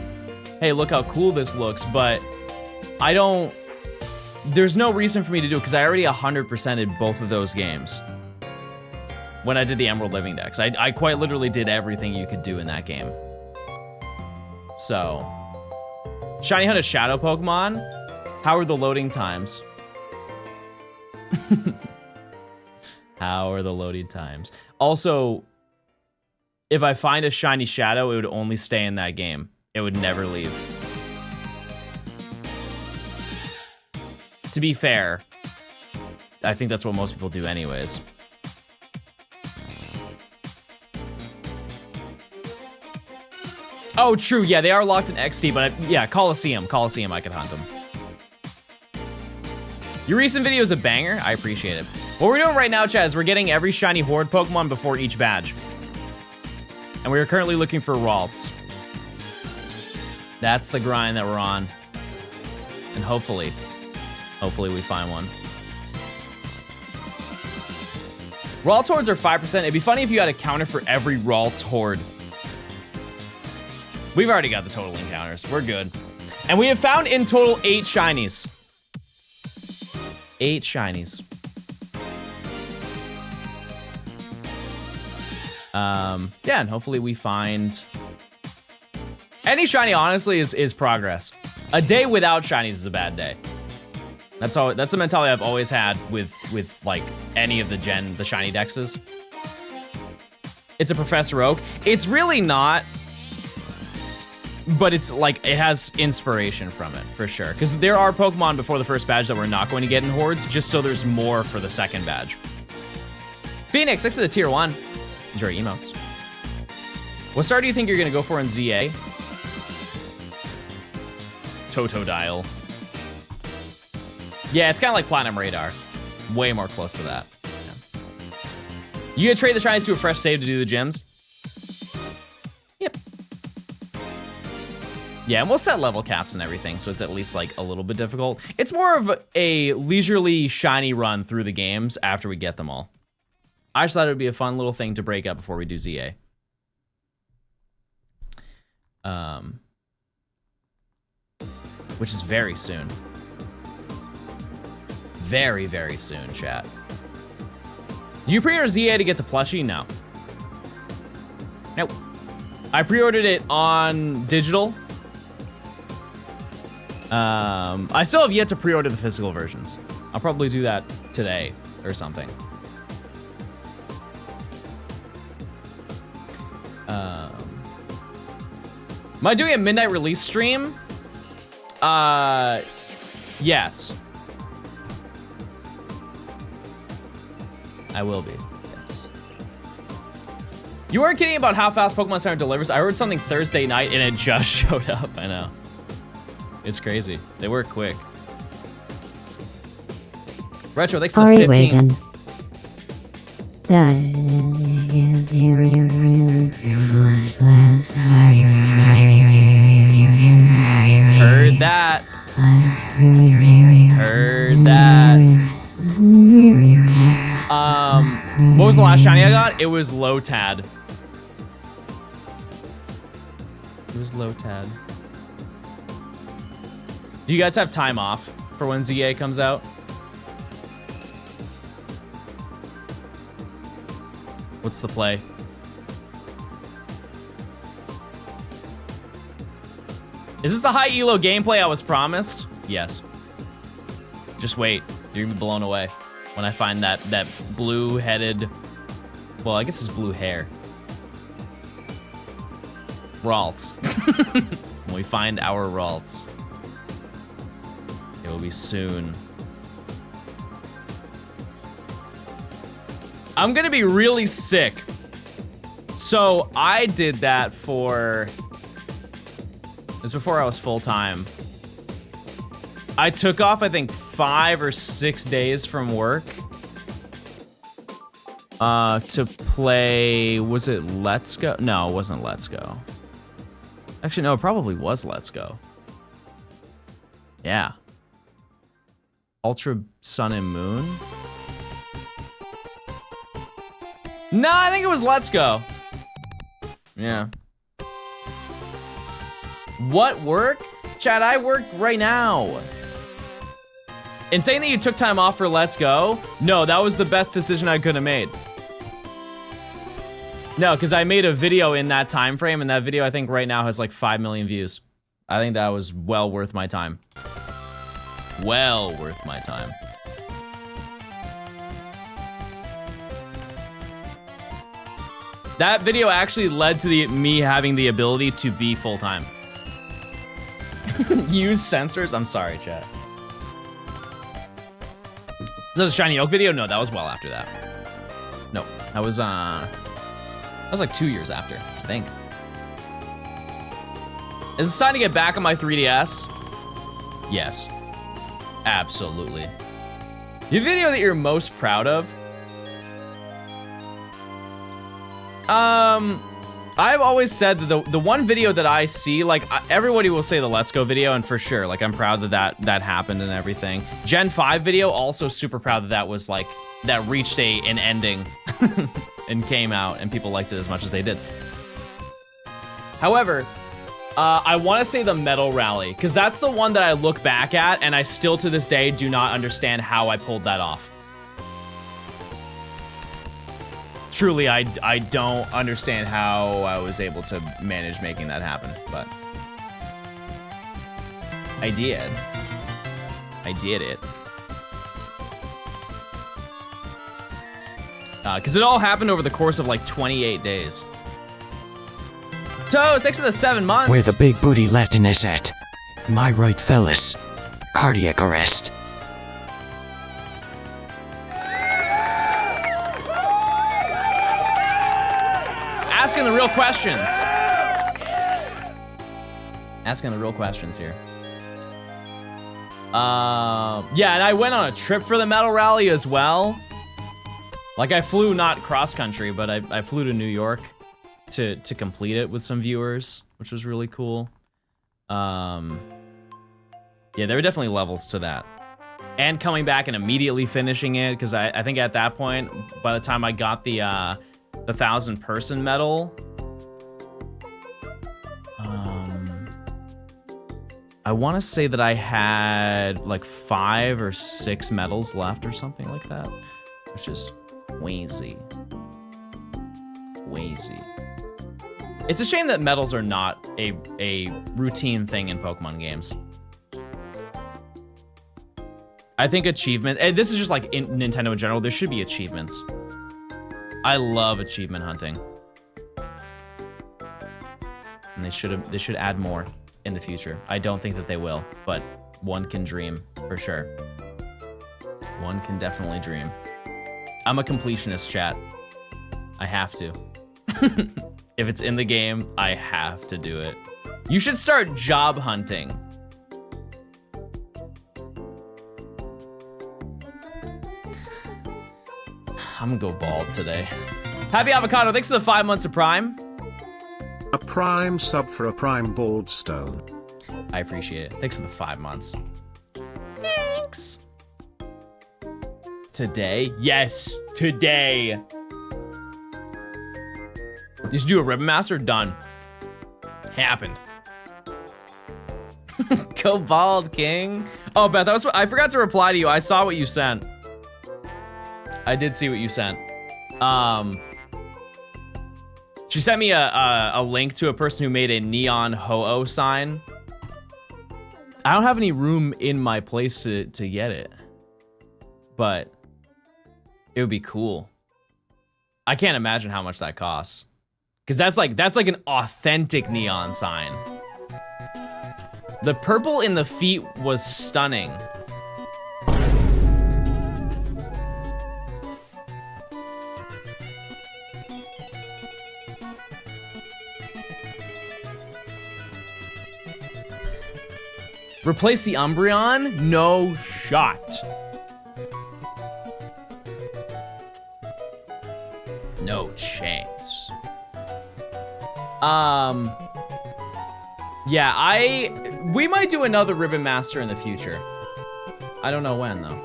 hey, look how cool this looks, but I don't, there's no reason for me to do it because I already 100%ed both of those games when I did the Emerald Living Dex. I quite literally did everything you could do in that game. So, Shiny Hunt a Shadow Pokemon? How are the loading times? How are the loading times? Also, if I find a shiny shadow, it would only stay in that game. It would never leave. To be fair, I think that's what most people do anyways. Oh, true, yeah, they are locked in XD, but yeah, Coliseum, I could hunt them. Your recent video is a banger, I appreciate it. What we're doing right now, Chad, is we're getting every shiny Horde Pokemon before each badge. And we are currently looking for RALTS. That's the grind that we're on. And hopefully we find one. RALTS Hordes are 5%. It'd be funny if you had a counter for every RALTS Horde. We've already got the total encounters. We're good. And we have found in total 8 shinies. 8 shinies. Yeah, and hopefully we find any shiny. Honestly, is progress. A day without shinies is a bad day. That's the mentality I've always had with like any of the shiny dexes. It's a Professor Oak. It's really not, but it's like it has inspiration from it for sure. Because there are Pokemon before the first badge that we're not going to get in Hordes, just so there's more for the second badge. Phoenix, next to the tier 1. Enjoy emotes. What star do you think you're gonna go for in ZA? Totodile. Yeah, it's kind of like Platinum Radar. Way more close to that. Yeah. You gonna trade the shinies to a fresh save to do the gyms? Yep. Yeah, and we'll set level caps and everything, so it's at least like a little bit difficult. It's more of a leisurely shiny run through the games after we get them all. I just thought it would be a fun little thing to break up before we do ZA. Which is very soon. Very, very soon, chat. Do you pre-order ZA to get the plushie? No. Nope. I pre-ordered it on digital. I still have yet to pre-order the physical versions. I'll probably do that today or something. Am I doing a midnight release stream? Yes. I will be, yes. You weren't kidding about how fast Pokemon Center delivers. I heard something Thursday night and it just showed up, I know. It's crazy, they work quick. Retro, thanks for the 15. Heard that. Heard that. What was the last shiny I got? It was Lotad. It was Lotad. Do you guys have time off for when ZA comes out? What's the play? Is this the high elo gameplay I was promised? Yes. Just wait. You're gonna be blown away when I find that blue-headed... Well, I guess it's blue hair. RALTS. When we find our RALTS. It will be soon. I'm gonna be really sick. So I did that for... This is before I was full-time. I took off, I think, 5 or 6 days from work to play, was it Let's Go? No, it wasn't Let's Go. Actually, no, it probably was Let's Go. Yeah. Ultra Sun and Moon? No, I think it was Let's Go. Yeah. What work? Chad, I work right now. And saying that you took time off for Let's Go? No, that was the best decision I could have made. No, because I made a video in that time frame, and that video I think right now has like 5 million views. I think that was well worth my time. Well worth my time. That video actually led to me having the ability to be full-time. Use sensors? I'm sorry, chat. Is this a Shiny Oak video? No, that was well after that. No, that was like 2 years after, I think. Is it time to get back on my 3DS? Yes. Absolutely. The video that you're most proud of? I've always said that the one video that I see, like, everybody will say the Let's Go video, and for sure, like, I'm proud that happened and everything. Gen 5 video, also super proud that was, like, that reached an ending and came out, and people liked it as much as they did. However, I want to say the Medal Rally, because that's the one that I look back at, and I still, to this day, do not understand how I pulled that off. Truly, I don't understand how I was able to manage making that happen, but I did. I did it. Because it all happened over the course of like 28 days. So, 6 of the 7 months. Where the big booty Latin is at. Am I right, fellas? Cardiac arrest. Asking the real questions. Asking the real questions here. Yeah, and I went on a trip for the Medal Rally as well. Like, I flew not cross country, but I flew to New York to complete it with some viewers, which was really cool. Yeah, there were definitely levels to that. And coming back and immediately finishing it, because I think at that point, by the time I got the 1,000-person medal, I want to say that I had like 5 or 6 medals left or something like that, which is crazy. Crazy. It's a shame that medals are not a routine thing in Pokemon games. I think achievement, and this is just like in Nintendo in general, there should be achievements. I love achievement hunting. And they should add more in the future. I don't think that they will, but one can dream for sure. One can definitely dream. I'm a completionist, chat. I have to. If it's in the game, I have to do it. You should start job hunting. I'm gonna go bald today. Happy Avocado, thanks for the 5 months of Prime. A Prime sub for a Prime Bald Stone. I appreciate it. Thanks for the 5 months. Thanks. Today? Yes, today. You should do a Ribbon Master? Done. Happened. Go bald, King. Oh, Beth, that was I forgot to reply to you. I saw what you sent. I did see what you sent. She sent me a link to a person who made a neon Ho-Oh sign I don't have any room in my place to get it, but it would be cool. I can't imagine how much that costs, because that's like an authentic neon sign. The purple in the feet was stunning. Replace the Umbreon? No shot. No chance. Yeah, we might do another Ribbon Master in the future. I don't know when though.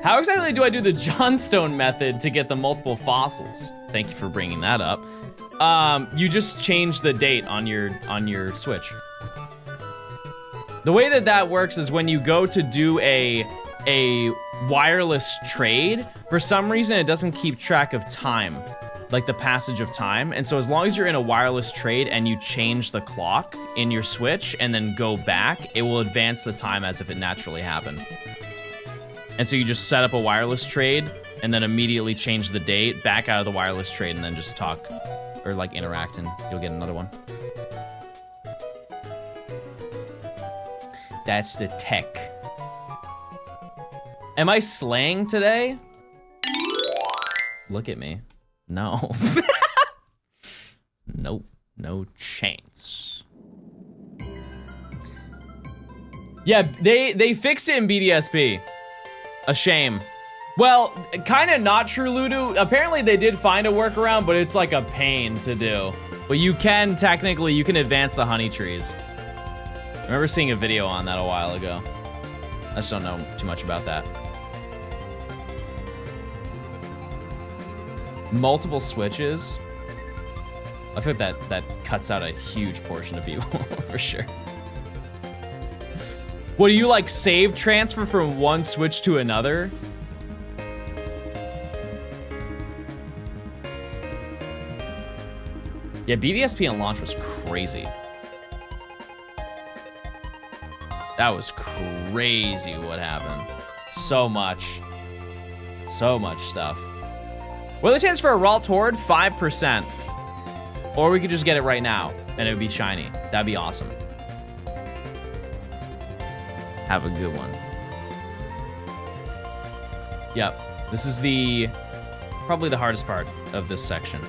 How exactly do I do the Johnstone method to get the multiple fossils? Thank you for bringing that up. You just change the date on your Switch. The way that works is when you go to do a wireless trade, for some reason it doesn't keep track of time, like the passage of time. And so as long as you're in a wireless trade and you change the clock in your Switch and then go back, it will advance the time as if it naturally happened. And so you just set up a wireless trade and then immediately change the date, back out of the wireless trade, and then just talk or like interact, and you'll get another one. That's the tech. Am I slaying today? Look at me. No. Nope, no chance. Yeah, they fixed it in BDSP. A shame. Well, kind of not true, Ludo. Apparently they did find a workaround, but it's like a pain to do. But you can, technically, you can advance the honey trees. I remember seeing a video on that a while ago. I just don't know too much about that. Multiple switches. I feel like that cuts out a huge portion of people, for sure. What, do you like save transfer from one switch to another? Yeah, BDSP on launch was crazy. That was crazy what happened. So much stuff. What are the chances for a RALTS HORDE? 5%. Or we could just get it right now and it would be shiny. That'd be awesome. Have a good one. Yep, this is probably the hardest part of this section,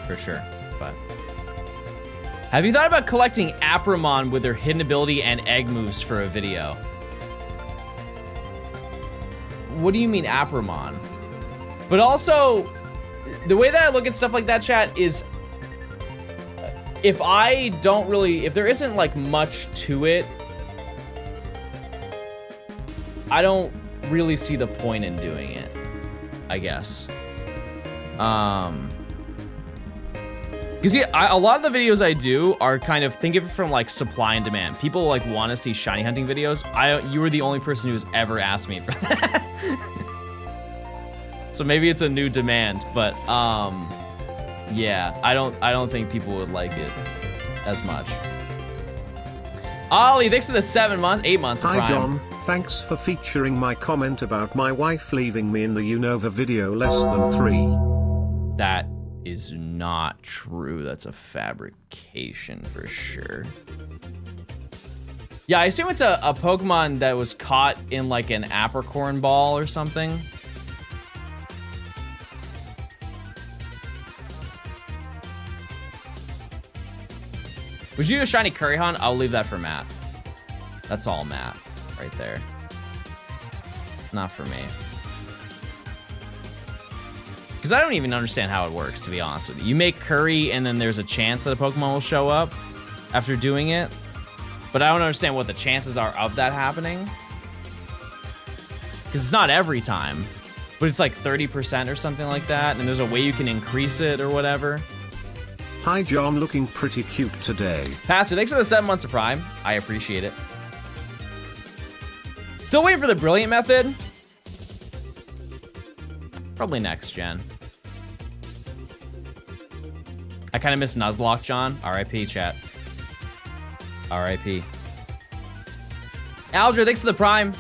for sure, but. Have you thought about collecting Apramon with their hidden ability and egg moves for a video? What do you mean Apramon? But also, the way that I look at stuff like that, chat, is if there isn't like much to it, I don't really see the point in doing it, I guess. Because yeah, a lot of the videos I do are kind of, think of it from like supply and demand. People like want to see shiny hunting videos. You were the only person who's ever asked me for that. So maybe it's a new demand, but yeah, I don't think people would like it as much. Ollie, thanks for the 8 months of Prime. Hi John, thanks for featuring my comment about my wife leaving me in the Unova video less than 3. That is not true. That's a fabrication for sure. Yeah, I assume it's a Pokemon that was caught in like an apricorn ball or something. Would you do a shiny Curry Hunt? I'll leave that for Matt. That's all Matt right there. Not for me. Because I don't even understand how it works, to be honest with you. You make curry and then there's a chance that a Pokemon will show up after doing it. But I don't understand what the chances are of that happening. Because it's not every time, but it's like 30% or something like that. And there's a way you can increase it or whatever. Hi John, looking pretty cute today. Pastor, thanks for the 7 months of Prime. I appreciate it. Still waiting for the Brilliant method. Probably next gen. I kind of miss Nuzlocke, John. RIP, chat. R.I.P. Aldra, thanks for the prime.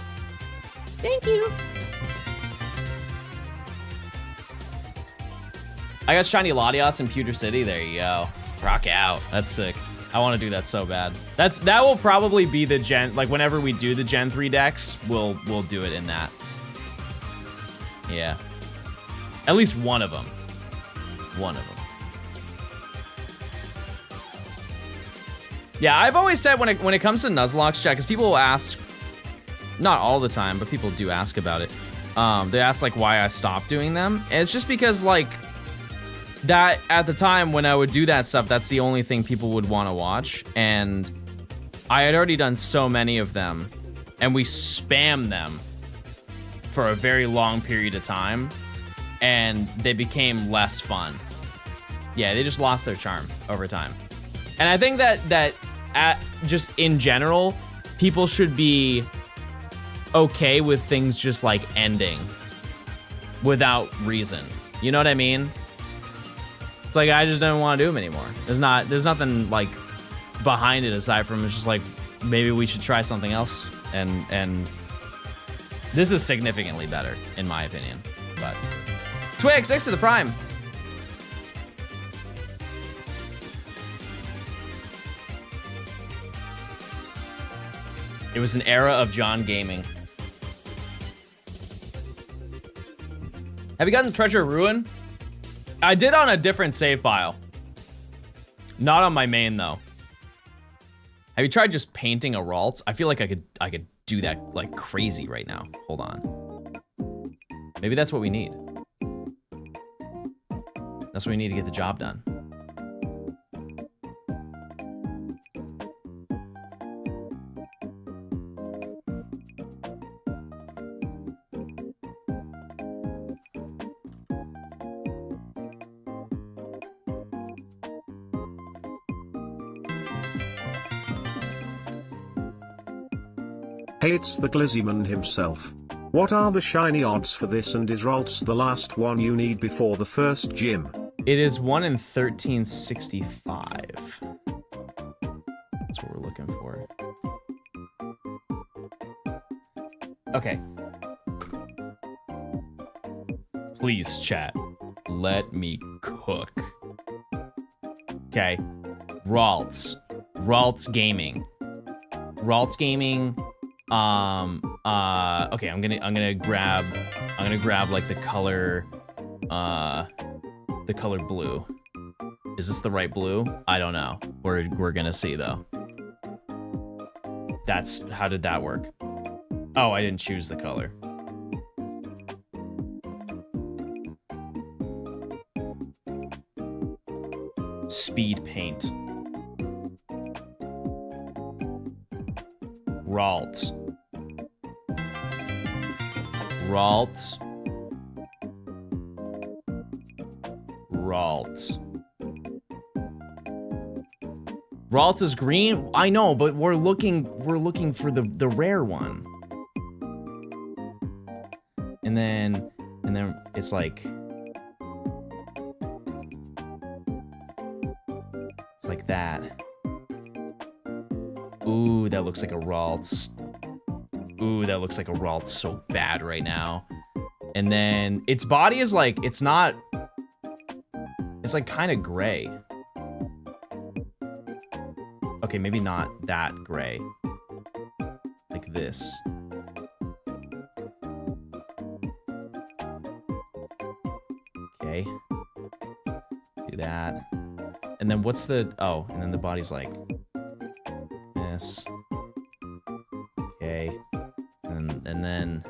Thank you. I got shiny Latias in Pewter City. There you go. Rock out. That's sick. I want to do that so bad. That will probably be the gen, like whenever we do the Gen 3 decks, we'll do it in that. Yeah. At least one of them. One of them. Yeah, I've always said when it comes to Nuzlocke chat, because people will ask, not all the time, but people do ask about it. They ask like why I stopped doing them. And it's just because like that at the time when I would do that stuff, that's the only thing people would want to watch. And I had already done so many of them and we spammed them for a very long period of time and they became less fun. Yeah, they just lost their charm over time. And I think that just in general, people should be okay with things just like ending without reason. You know what I mean? It's like, I just don't want to do them anymore. There's nothing like behind it aside from it's just like, maybe we should try something else. And this is significantly better in my opinion, but. Twix, thanks to the prime. It was an era of John gaming. Have you gotten the Treasure Ruin? I did on a different save file. Not on my main though. Have you tried just painting a RALTS? I feel like I could do that like crazy right now. Hold on. Maybe that's what we need. That's what we need to get the job done. Hey, it's the Glizzyman himself. What are the shiny odds for this, and is RALTS the last one you need before the first gym? It is 1 in 1365. That's what we're looking for. Okay. Please, chat. Let me cook. Okay. RALTS. RALTS Gaming. RALTS Gaming. Okay, I'm gonna grab like the color blue. Is this the right blue? I don't know. We're gonna see though. How did that work? Oh, I didn't choose the color. Speed paint. RALTS. RALTS. RALTS. RALTS is green? I know, but we're looking for the rare one. And then it's like that. Ooh, that looks like a RALTS. Ooh, that looks like a RALTS so bad right now. And then its body is like, it's like kind of gray. Okay, maybe not that gray. Like this. Okay. Do that. And then what's the, oh, and then the body's like this. Okay. And then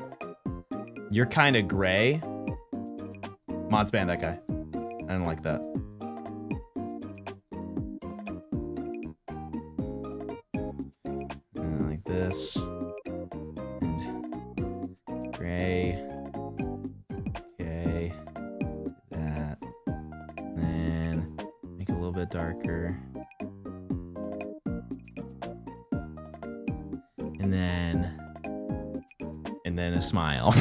you're kind of gray. Mods ban that guy. I don't like that. And like this. And gray. Okay. That. And then make it a little bit darker. And then a smile.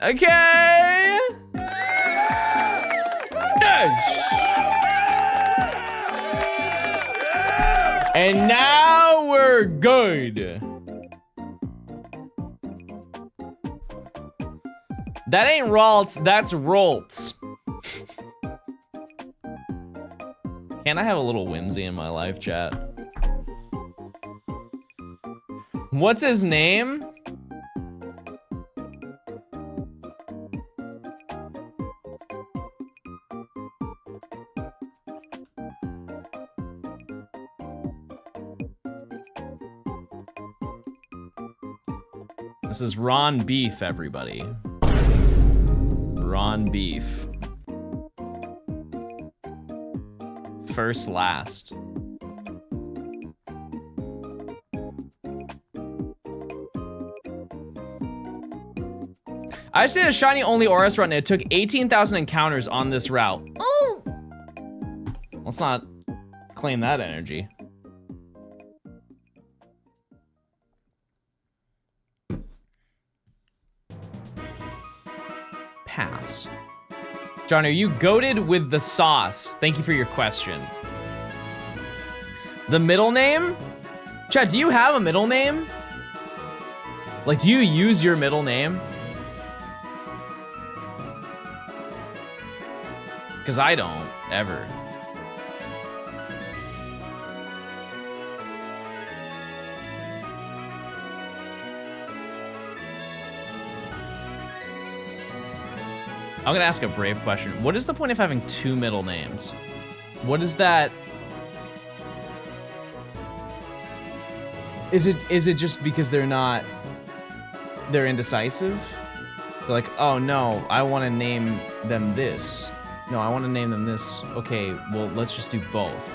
Okay. And now we're good. That ain't RALTS, that's ROLTS. Can I have a little whimsy in my life, chat? What's his name? This is Ron Beef, everybody. Ron Beef. First last. I just did a shiny only Oris run and it took 18,000 encounters on this route. Ooh! Let's not claim that energy. Pass. John, are you goated with the sauce? Thank you for your question. The middle name? Chat, do you have a middle name? Like, do you use your middle name? Because I don't, ever. I'm gonna ask a brave question. What is the point of having two middle names? What is that? Is it just because they're indecisive? They're like, oh no, I wanna name them this. No, I wanna name them this. Okay, well, let's just do both.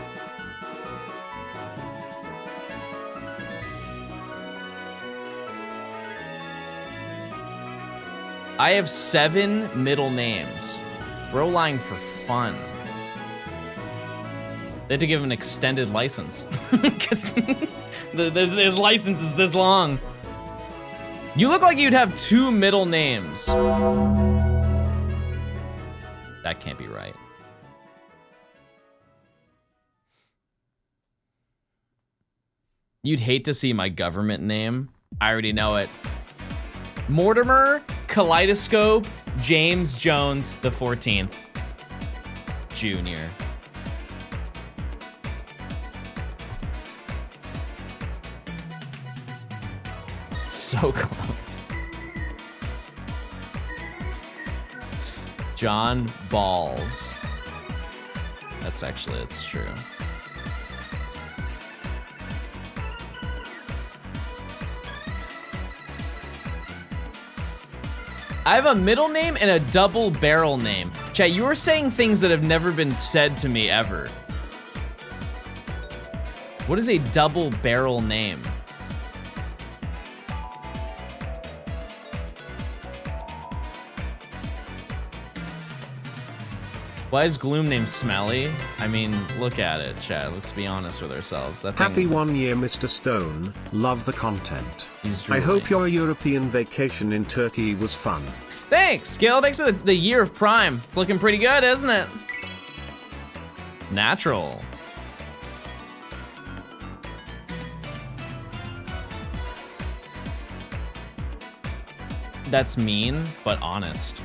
I have 7 middle names. Bro lying for fun. They had to give him an extended license. Because his license is this long. You look like you'd have 2 middle names. That can't be right. You'd hate to see my government name. I already know it. Mortimer Kaleidoscope James Jones the 14th Jr. So close. John Balls. It's true. I have a middle name and a double barrel name. Chat, you are saying things that have never been said to me ever. What is a double barrel name? Why is Gloom named Smelly? I mean, look at it, chat. Let's be honest with ourselves. That thing... Happy 1 year, Mr. Stone. Love the content. I hope your European vacation in Turkey was fun. Thanks, Gil. Thanks for the year of Prime. It's looking pretty good, isn't it? Natural. That's mean, but honest.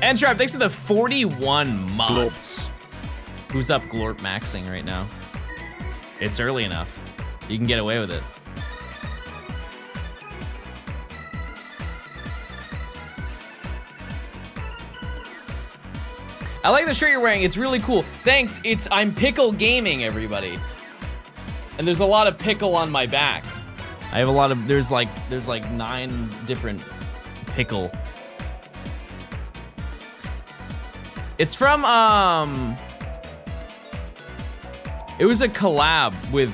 And Trap, thanks for the 41 months. Glorp. Who's up Glorp maxing right now? It's early enough. You can get away with it. I like the shirt you're wearing. It's really cool. Thanks. I'm Pickle Gaming, everybody. And there's a lot of pickle on my back. I have a lot of, there's like 9 different pickle. It's from, it was a collab with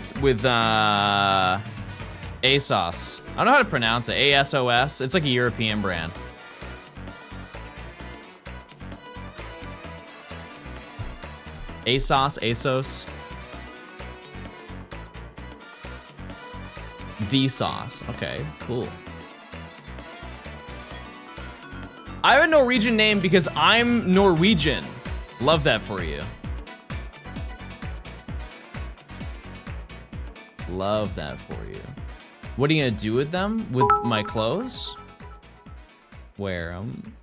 ASOS. I don't know how to pronounce it, ASOS. It's like a European brand. ASOS. Vsauce. Okay, cool. I have a Norwegian name because I'm Norwegian. Love that for you. Love that for you. What are you gonna do with them? With my clothes? Wear them.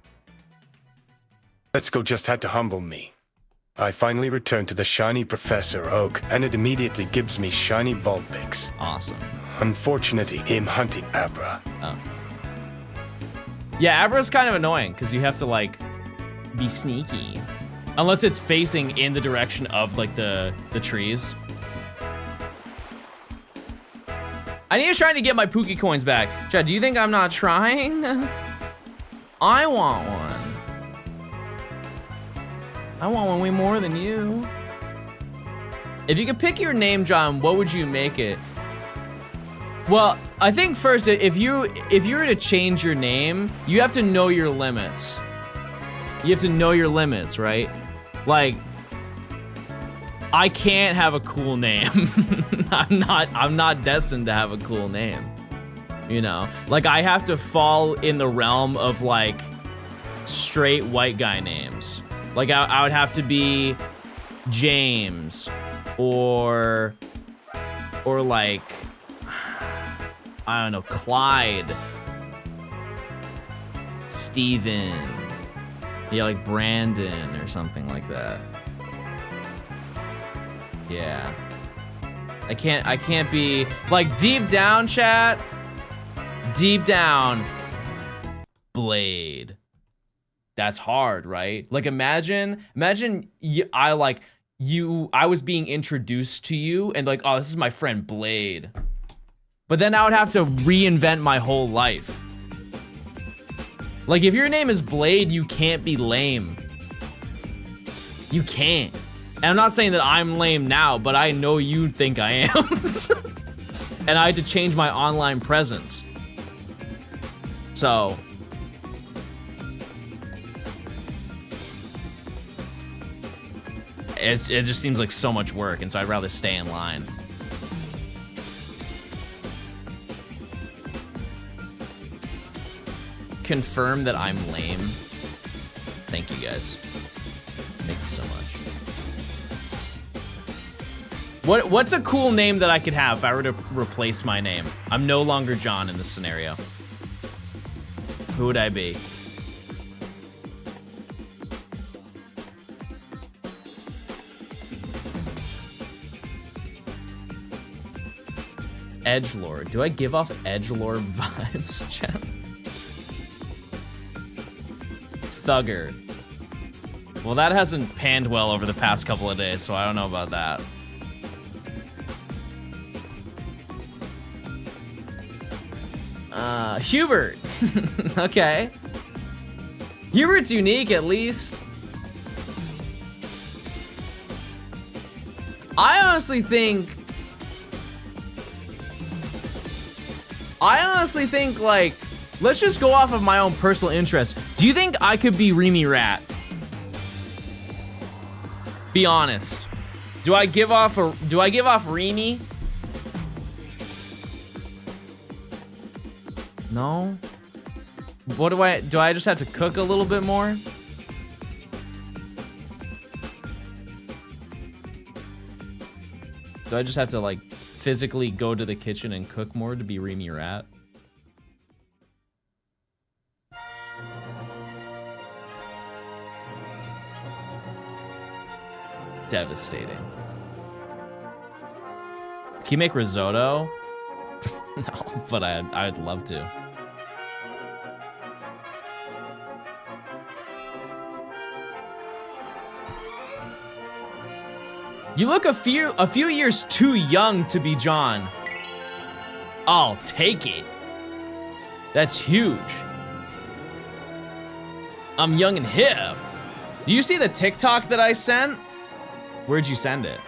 Let's go just had to humble me. I finally returned to the shiny Professor Oak, and it immediately gives me shiny vault picks. Awesome. Unfortunately, I'm hunting Abra. Oh. Yeah, Abra's kind of annoying because you have to like be sneaky. Unless it's facing in the direction of like the trees. I need to try to get my Pookie coins back. Chad, do you think I'm not trying? I want one. I want one way more than you. If you could pick your name, John, what would you make it? Well, I think first, if you were to change your name, you have to know your limits. You have to know your limits, right? Like, I can't have a cool name. I'm not destined to have a cool name. You know? Like, I have to fall in the realm of like straight white guy names. Like I would have to be James or like, I don't know, Clyde, Steven, yeah, like Brandon or something like that. Yeah. I can't be, like, deep down, chat, deep down, Blade. That's hard, right? Like, imagine I was being introduced to you and like, oh, this is my friend Blade. But then I would have to reinvent my whole life. Like, if your name is Blade, you can't be lame. You can't. And I'm not saying that I'm lame now, but I know you think I am. And I had to change my online presence. So. It just seems like so much work, and so I'd rather stay in line. Confirm that I'm lame. Thank you guys. Thank you so much. What's a cool name that I could have if I were to replace my name? I'm no longer John in this scenario. Who would I be? Edgelord. Do I give off Edgelord vibes, chat? Thugger. Well, that hasn't panned well over the past couple of days, so I don't know about that. Hubert. Okay. Hubert's unique, at least. I honestly think, like, let's just go off of my own personal interest. Do you think I could be Remy Rat? Be honest. Do I give off Remy? No? What do I just have to cook a little bit more? Do I just have to, like, physically go to the kitchen and cook more to be Remy Rat? Devastating. Can you make risotto? No, but I'd love to. You look a few years too young to be John. I'll take it. That's huge. I'm young and hip. Do you see the TikTok that I sent? Where'd you send it?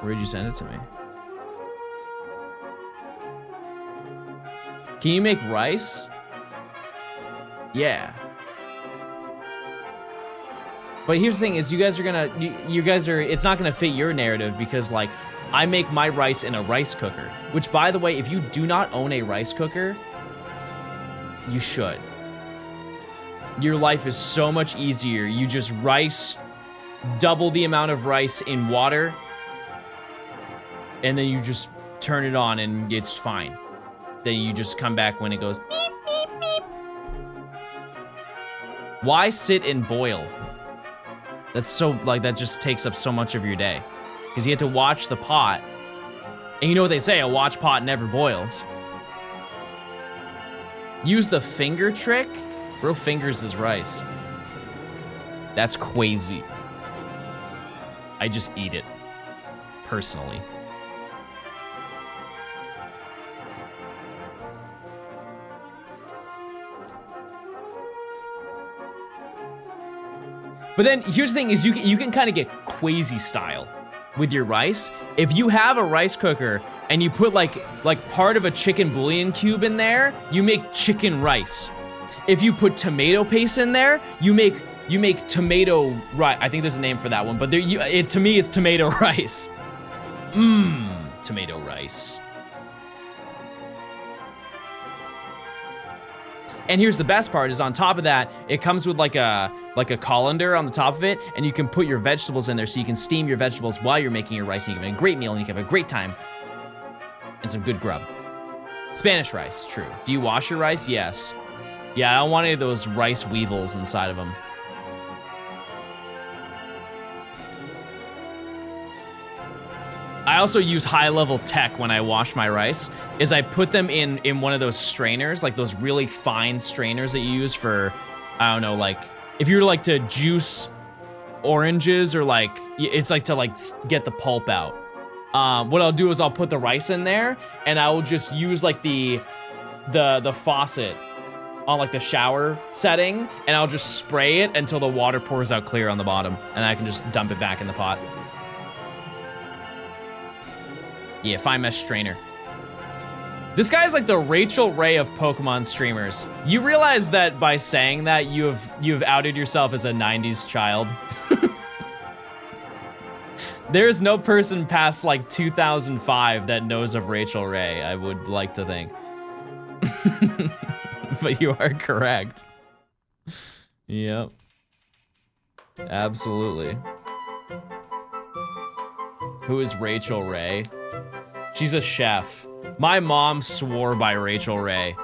Where'd you send it to me? Can you make rice? Yeah. But here's the thing is you guys are, it's not gonna fit your narrative because like, I make my rice in a rice cooker, which by the way, if you do not own a rice cooker, you should. Your life is so much easier. You just double the amount of rice in water, and then you just turn it on and it's fine. Then you just come back when it goes beep, beep, beep. Why sit and boil? That's so, like, that just takes up so much of your day. Because you have to watch the pot. And you know what they say, a watch pot never boils. Use the finger trick? Bro fingers his rice. That's crazy. I just eat it. Personally. But then here's the thing is you can kind of get quasi style with your rice. If you have a rice cooker and you put like part of a chicken bouillon cube in there, you make chicken rice. If you put tomato paste in there, you make tomato rice. I think there's a name for that one, but to me it's tomato rice. Tomato rice. And here's the best part is on top of that, it comes with like a colander on the top of it, and you can put your vegetables in there so you can steam your vegetables while you're making your rice, and you can have a great meal, and you can have a great time. And some good grub. Spanish rice, true. Do you wash your rice? Yes. Yeah, I don't want any of those rice weevils inside of them. I also use high-level tech when I wash my rice, is I put them in one of those strainers, like those really fine strainers that you use for, I don't know, like, if you were like to juice oranges or like, it's like to like get the pulp out. What I'll do is I'll put the rice in there and I will just use like the faucet on like the shower setting, and I'll just spray it until the water pours out clear on the bottom, and I can just dump it back in the pot. Yeah, fine mesh strainer. This guy's like the Rachel Ray of Pokemon streamers. You realize that by saying that you've outed yourself as a 90s child? There's no person past like 2005 that knows of Rachel Ray, I would like to think. But you are correct. Yep. Absolutely. Who is Rachel Ray? She's a chef. My mom swore by Rachel Ray.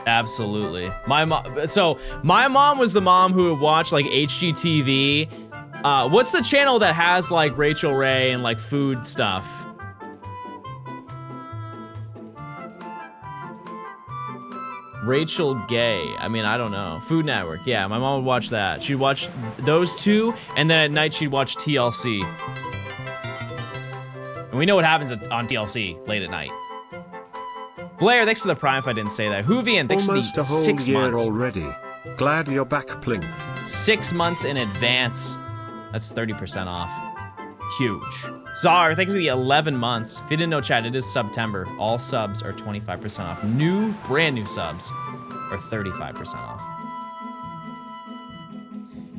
Absolutely. My mom was the mom who would watch like HGTV. What's the channel that has like Rachel Ray and like food stuff? Rachel Gay. I mean, I don't know. Food Network. Yeah, my mom would watch that. She'd watch those two, and then at night she'd watch TLC. And we know what happens on TLC late at night. Blair, thanks for the prime if I didn't say that. Hoovian, thanks for the 6 months. Almost a whole year already. Glad you're back, Plink. 6 months in advance. That's 30% off. Huge. Czar, thanks for the 11 months. If you didn't know, chat, it is September. All subs are 25% off. Brand new subs are 35% off.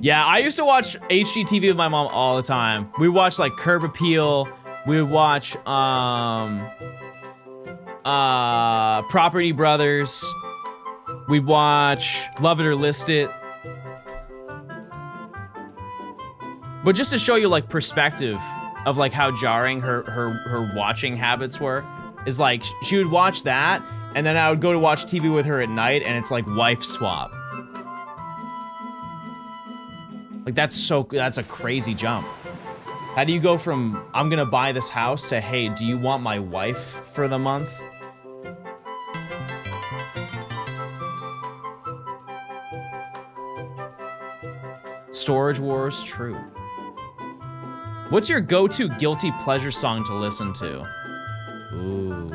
Yeah, I used to watch HGTV with my mom all the time. We watched like Curb Appeal. We would watch Property Brothers. We'd watch Love It or List It. But just to show you like perspective of like how jarring her watching habits were, is like she would watch that, and then I would go to watch TV with her at night, and it's like wife swap. Like that's a crazy jump. How do you go from I'm gonna buy this house to hey, do you want my wife for the month? Storage Wars, true. What's your go-to guilty pleasure song to listen to? Ooh.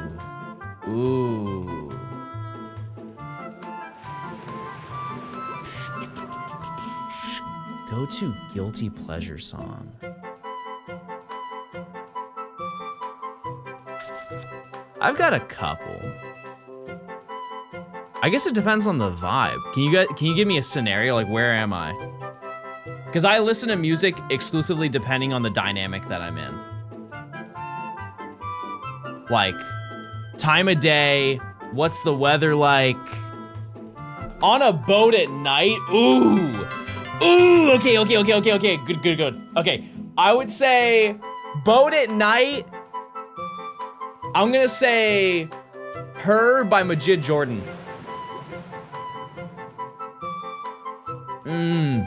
Go-to guilty pleasure song. I've got a couple. I guess it depends on the vibe. Can you give me a scenario? Like, where am I? Because I listen to music exclusively depending on the dynamic that I'm in. Like, time of day, what's the weather like? On a boat at night? Ooh. Ooh, okay. Good. Okay, I would say boat at night. I'm gonna say Her by Majid Jordan.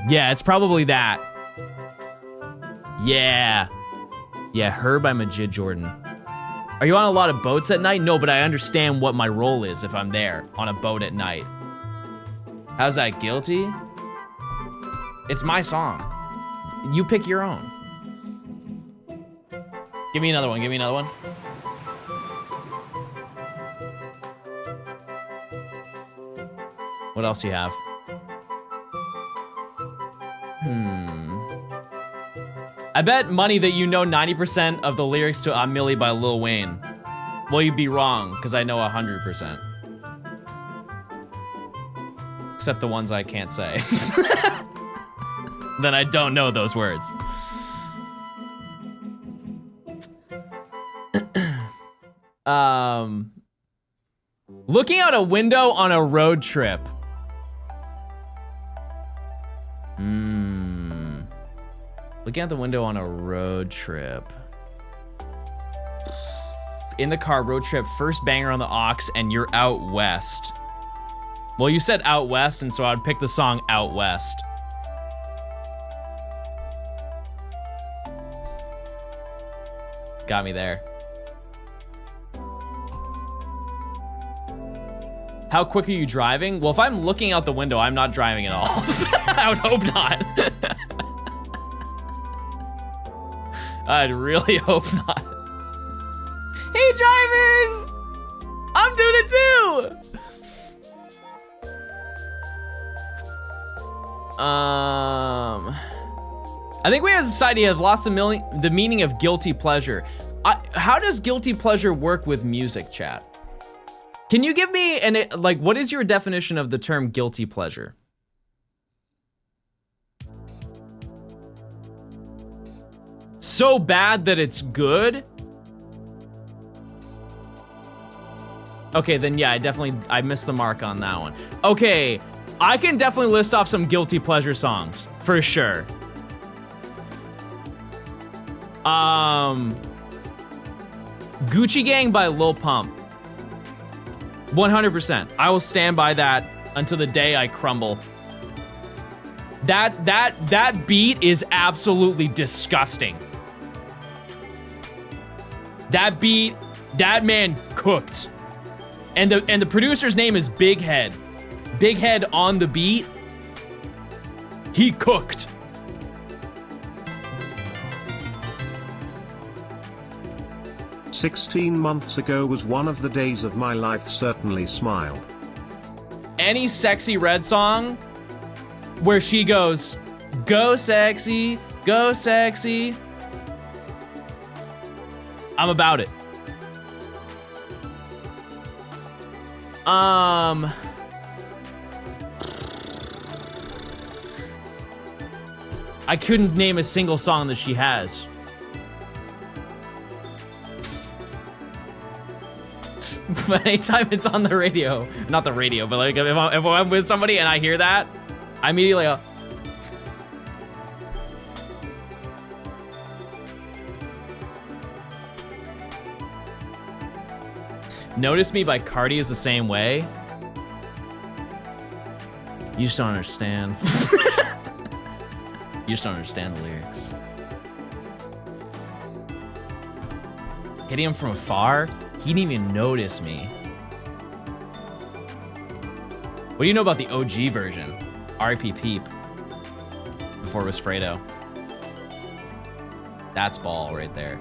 Yeah, it's probably that. Yeah, Her by Majid Jordan. Are you on a lot of boats at night? No, but I understand what my role is if I'm there on a boat at night. How's that, guilty? It's my song. You pick your own. Give me another one, What else do you have? I bet money that you know 90% of the lyrics to I'm Millie by Lil Wayne. Well, you'd be wrong, because I know 100%. Except the ones I can't say. Then I don't know those words. Looking out a window on a road trip. Looking out the window on a road trip. In the car, road trip, first banger on the aux, and you're out west. Well, you said out west, and so I would pick the song Out West. Got me there. How quick are you driving? Well, if I'm looking out the window, I'm not driving at all. I would hope not. I'd really hope not. Hey, drivers! I'm doing it too! I think we as a society have lost the meaning of guilty pleasure. How does guilty pleasure work with music, chat? Can you give me what is your definition of the term guilty pleasure? So bad that it's good? Okay, then yeah, I missed the mark on that one. Okay, I can definitely list off some guilty pleasure songs, for sure. Gucci Gang by Lil Pump. 100%. I will stand by that until the day I crumble. That beat is absolutely disgusting. That beat, that man cooked. And the producer's name is Big Head. Big Head on the beat. He cooked. "16 months ago was one of the days of my life, certainly smiled." Any Sexy Red song where she goes, go sexy, I'm about it. I couldn't name a single song that she has. But anytime it's on the radio, not the radio, but like if I'm with somebody and I hear that, I immediately go. Notice Me by Cardi is the same way. You just don't understand. You just don't understand the lyrics. Hitting him from afar? He didn't even notice me. What do you know about the OG version? R.I.P. Peep. Before it was Fredo. That's ball right there.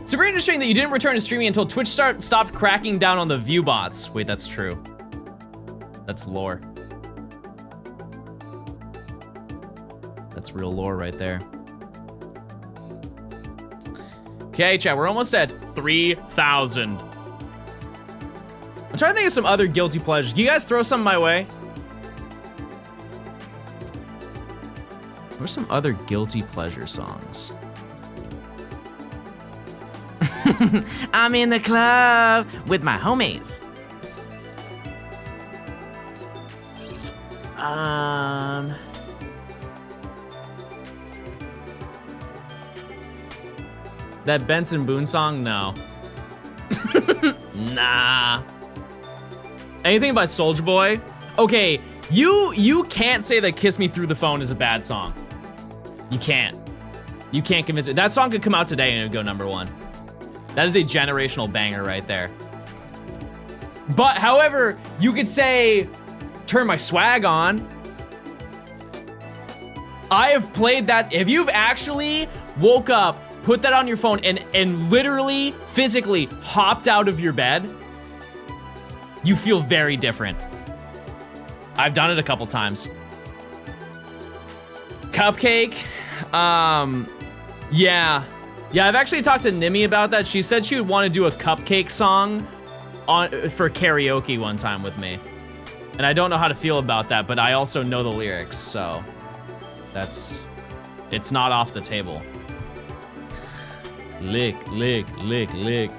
Super interesting that you didn't return to streaming until Twitch stopped cracking down on the view bots. Wait, that's true. That's lore. That's real lore right there. Okay, chat, we're almost at 3,000. I'm trying to think of some other guilty pleasures. Can you guys throw some my way? What are some other guilty pleasure songs? I'm in the club with my homies. That Benson Boone song? No. Nah. Anything by Soulja Boy? Okay, you can't say that Kiss Me Through the Phone is a bad song. You can't. You can't convince me. That song could come out today and it would go #1. That is a generational banger right there. But however, you could say, Turn My Swag On. I have played that. If you've actually woke up, put that on your phone and literally, physically hopped out of your bed, you feel very different. I've done it a couple times. Cupcake, yeah. Yeah, I've actually talked to Nimi about that. She said she would want to do a Cupcake song for karaoke one time with me. And I don't know how to feel about that, but I also know the lyrics, so it's not off the table. Lick, lick, lick, lick.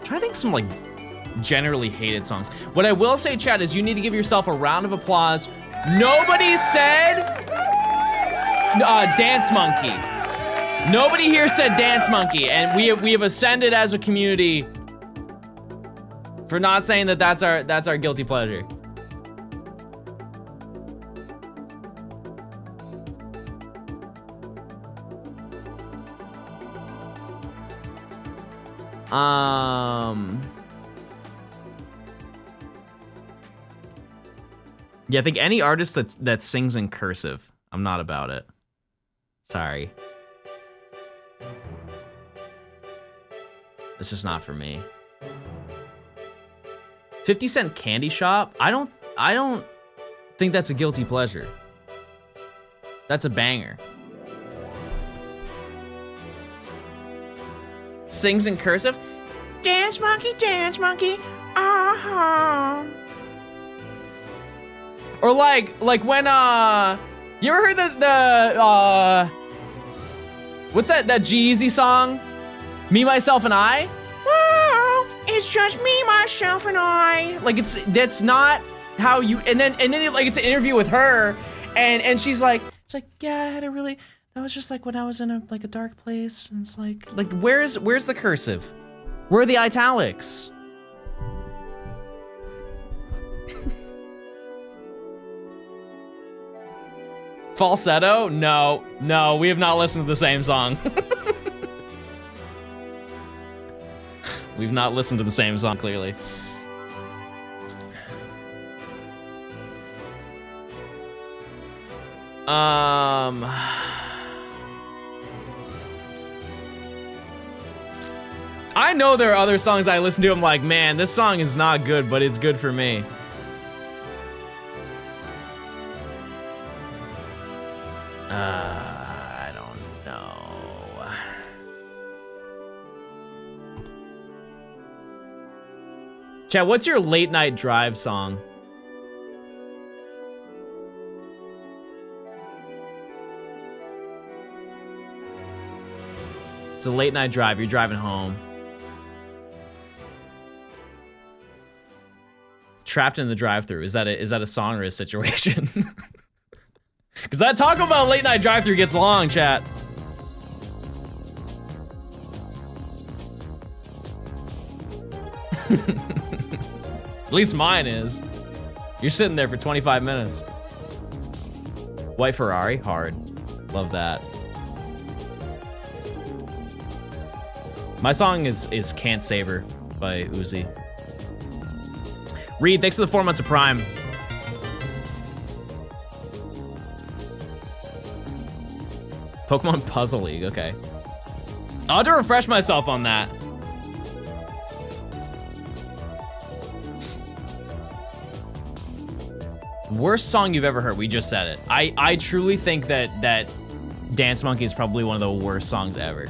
Trying to think some like generally hated songs. What I will say, chat, is you need to give yourself a round of applause. Nobody said Dance Monkey. Nobody here said Dance Monkey, and we have ascended as a community for not saying that that's our guilty pleasure. Yeah, I think any artist that sings in cursive, I'm not about it. Sorry. It's just not for me. 50 Cent Candy Shop? I don't think that's a guilty pleasure. That's a banger. Sings in cursive? Dance monkey, uh-huh. Or like when you ever heard the what's that G-Eazy song? Me, Myself, and I? Whoa, it's just me, myself, and I. Like that's not how you, and then like it's an interview with her, and she's like, yeah, I had a really, that was just like when I was in a dark place, and it's like where's the cursive? Where are the italics? Falsetto? No, we have not listened to the same song. We've not listened to the same song, clearly. I know there are other songs I listen to, I'm like, man, this song is not good, but it's good for me. I don't know. Chat, what's your late night drive song? It's a late night drive, you're driving home. Trapped in the drive-thru, is that a song or a situation? Cause that Taco Bell late night drive-thru gets long, chat. At least mine is. You're sitting there for 25 minutes. White Ferrari, hard. Love that. My song is Can't Save Her by Uzi. Reed, thanks for the 4 months of Prime. Pokemon Puzzle League, okay. I'll have to refresh myself on that. Worst song you've ever heard. We just said it. I truly think that Dance Monkey is probably one of the worst songs ever.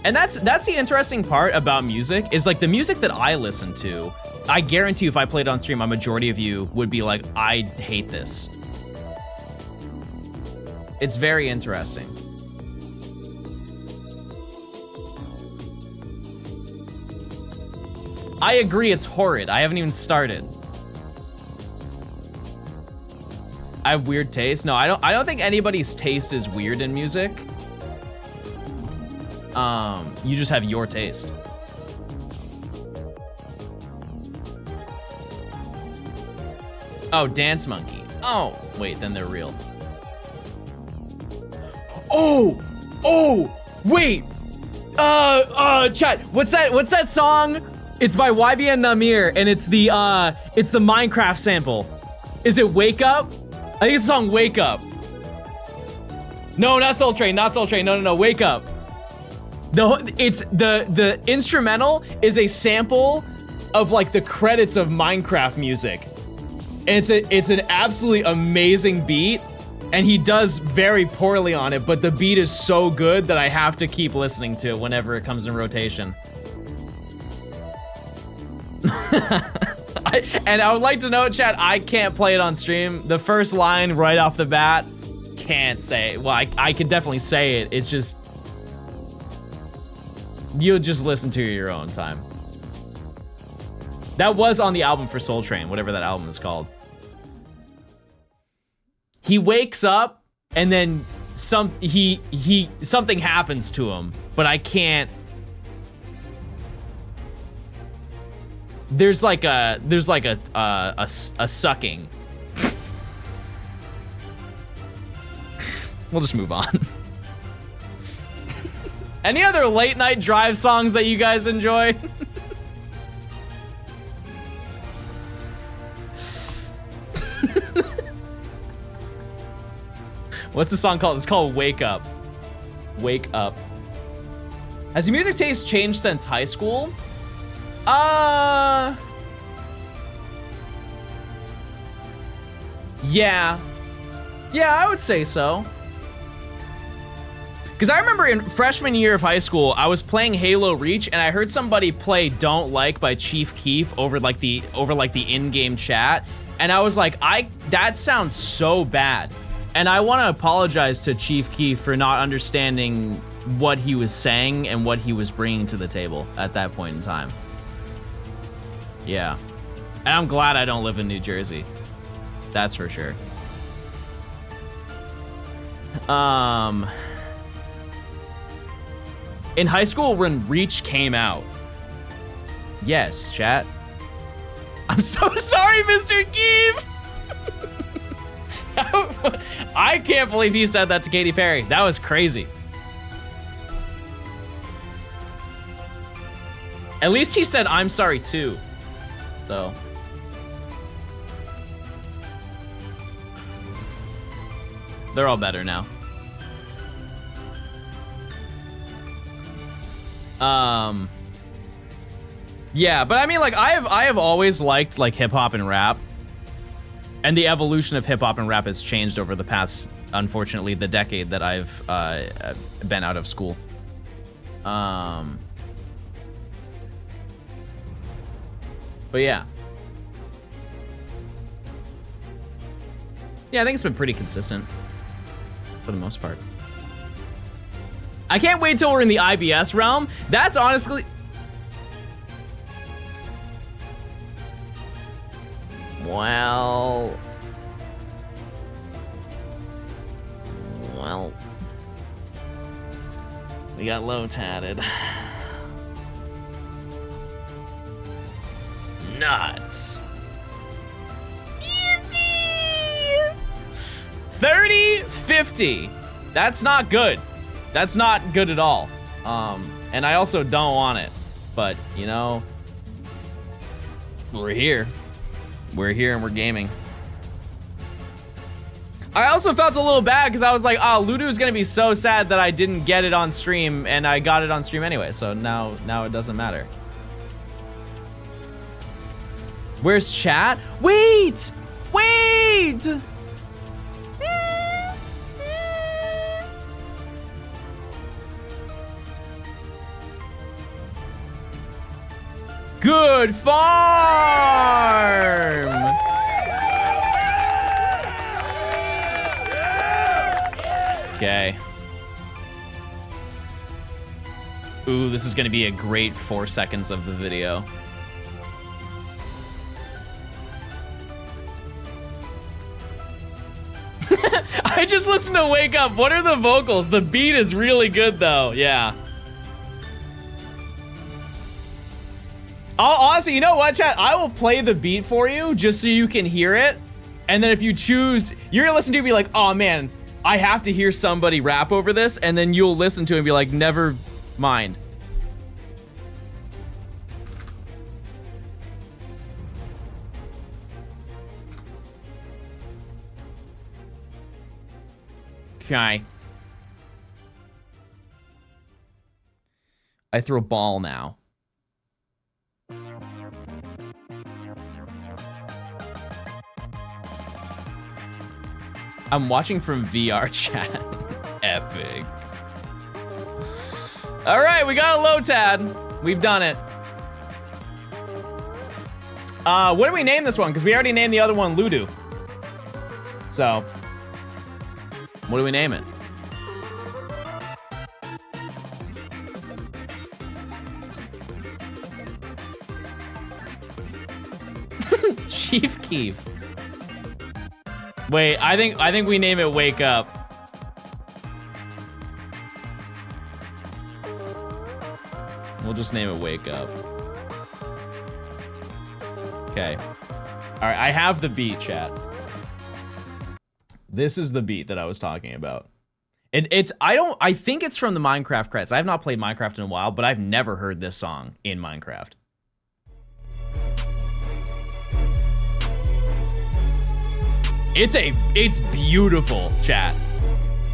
And that's the interesting part about music, is like the music that I listen to, I guarantee you if I played on stream, a majority of you would be like, I hate this. It's very interesting. I agree, it's horrid. I haven't even started. I have weird taste. No, I don't think anybody's taste is weird in music. You just have your taste. Oh, Dance Monkey. Oh, wait, then they're real. Oh, wait. Chat, what's that song? It's by YBN Namir, and it's the Minecraft sample. Is it Wake Up? I think it's the song Wake Up. No, not Soul Train, not Soul Train. No, Wake Up. The instrumental is a sample of like the credits of Minecraft music. And it's an absolutely amazing beat, and he does very poorly on it, but the beat is so good that I have to keep listening to it whenever it comes in rotation. And I would like to know, chat, I can't play it on stream. The first line right off the bat, can't say it. Well, I could definitely say it. It's just, you'll just listen to it at your own time. That was on the album for Soul Train, whatever that album is called. He wakes up and then something happens to him, but I can't. There's like a sucking. We'll just move on. Any other late night drive songs that you guys enjoy? What's the song called? It's called Wake Up. Wake Up. Has your music taste changed since high school? Yeah. Yeah, I would say so. Because I remember in freshman year of high school, I was playing Halo Reach, and I heard somebody play "Don't Like" by Chief Keef over the in-game chat, and I was like, that sounds so bad. And I want to apologize to Chief Keef for not understanding what he was saying and what he was bringing to the table at that point in time. Yeah. And I'm glad I don't live in New Jersey. That's for sure. In high school when Reach came out. Yes, chat. I'm so sorry, Mr. Keef. I can't believe he said that to Katy Perry. That was crazy. At least he said, I'm sorry too. So. They're all better now. Yeah, but I mean, like, I have always liked like hip hop and rap. And the evolution of hip hop and rap has changed over the past, unfortunately, the decade that I've been out of school. But yeah. Yeah, I think it's been pretty consistent for the most part. I can't wait till we're in the IBS realm. That's honestly... Well, we got low tatted. Nuts. Yippee! 30-50. That's not good. That's not good at all. And I also don't want it. But, you know, we're here. We're here and we're gaming. I also felt a little bad because I was like, oh, Ludo's gonna be so sad that I didn't get it on stream, and I got it on stream anyway, so now it doesn't matter. Where's chat? Wait! beat! Good farm! Okay. Ooh, this is gonna be a great 4 seconds of the video. I just listened to Wake Up. What are the vocals? The beat is really good though, yeah. Honestly, you know what, chat? I will play the beat for you just so you can hear it. And then if you choose, you're gonna listen to it and be like, oh man, I have to hear somebody rap over this. And then you'll listen to it and be like, never mind. Okay. I throw ball now. I'm watching from VR chat. Epic. All right, we got a low tad. We've done it. What do we name this one? Because we already named the other one Ludo. So, what do we name it? Chief Keef. Wait, I think we name it Wake Up. We'll just name it Wake Up. Okay. All right, I have the beat, chat. This is the beat that I was talking about. I think it's from the Minecraft credits. I have not played Minecraft in a while, but I've never heard this song in Minecraft. It's beautiful, chat.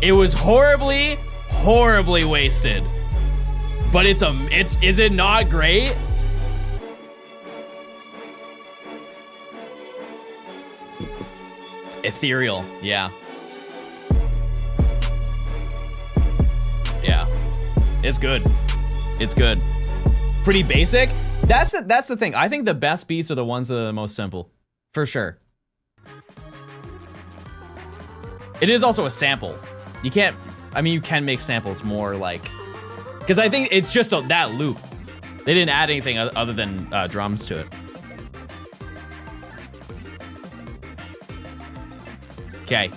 It was horribly wasted. But is it not great? Ethereal, yeah. Yeah, it's good. It's good. Pretty basic. That's the thing. I think the best beats are the ones that are the most simple, for sure. It is also a sample. You can't, I mean, you can make samples more like, because I think it's just that loop. They didn't add anything other than drums to it. Okay.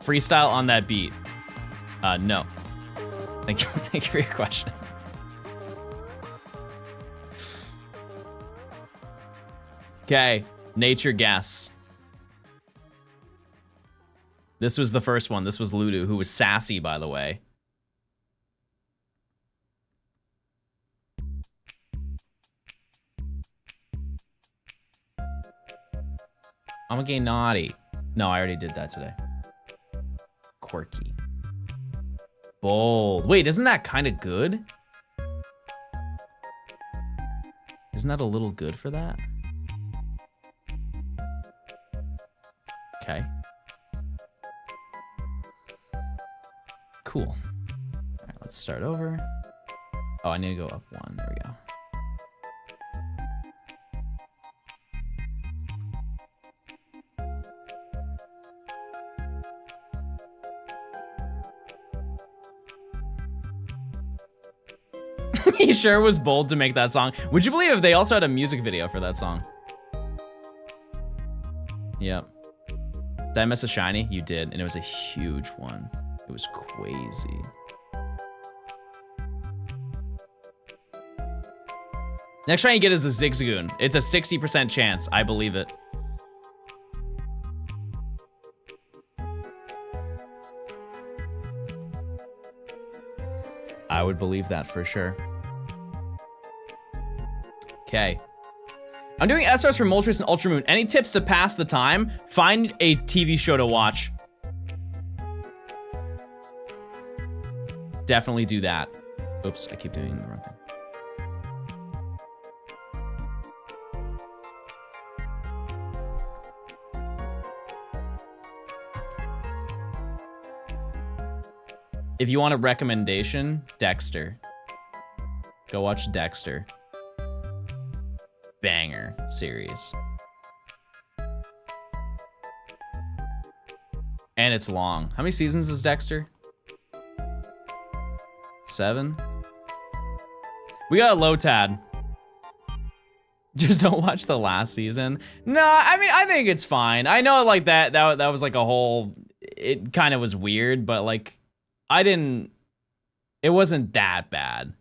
Freestyle on that beat. No. Thank you for your question. Okay, nature guess. This was the first one. This was Ludo, who was sassy, by the way. I'm gonna get naughty. No, I already did that today. Quirky. Bold. Wait, isn't that kind of good? Isn't that a little good for that? Okay. Cool. All right, let's start over. Oh, I need to go up one. There we go. He sure was bold to make that song. Would you believe if they also had a music video for that song? Yep. Did I miss a shiny? You did, and it was a huge one. It was crazy. Next shiny you get is a Zigzagoon. It's a 60% chance. I believe it. I would believe that for sure. Okay. I'm doing SRs for Moltres and Ultramoon. Any tips to pass the time? Find a TV show to watch. Definitely do that. Oops, I keep doing the wrong thing. If you want a recommendation, Dexter. Go watch Dexter. Banger series. And it's long. How many seasons is Dexter? 7? We got a low tad. Just don't watch the last season. No, I mean, I think it's fine. I know like that was like a whole, it kind of was weird, but like, it wasn't that bad.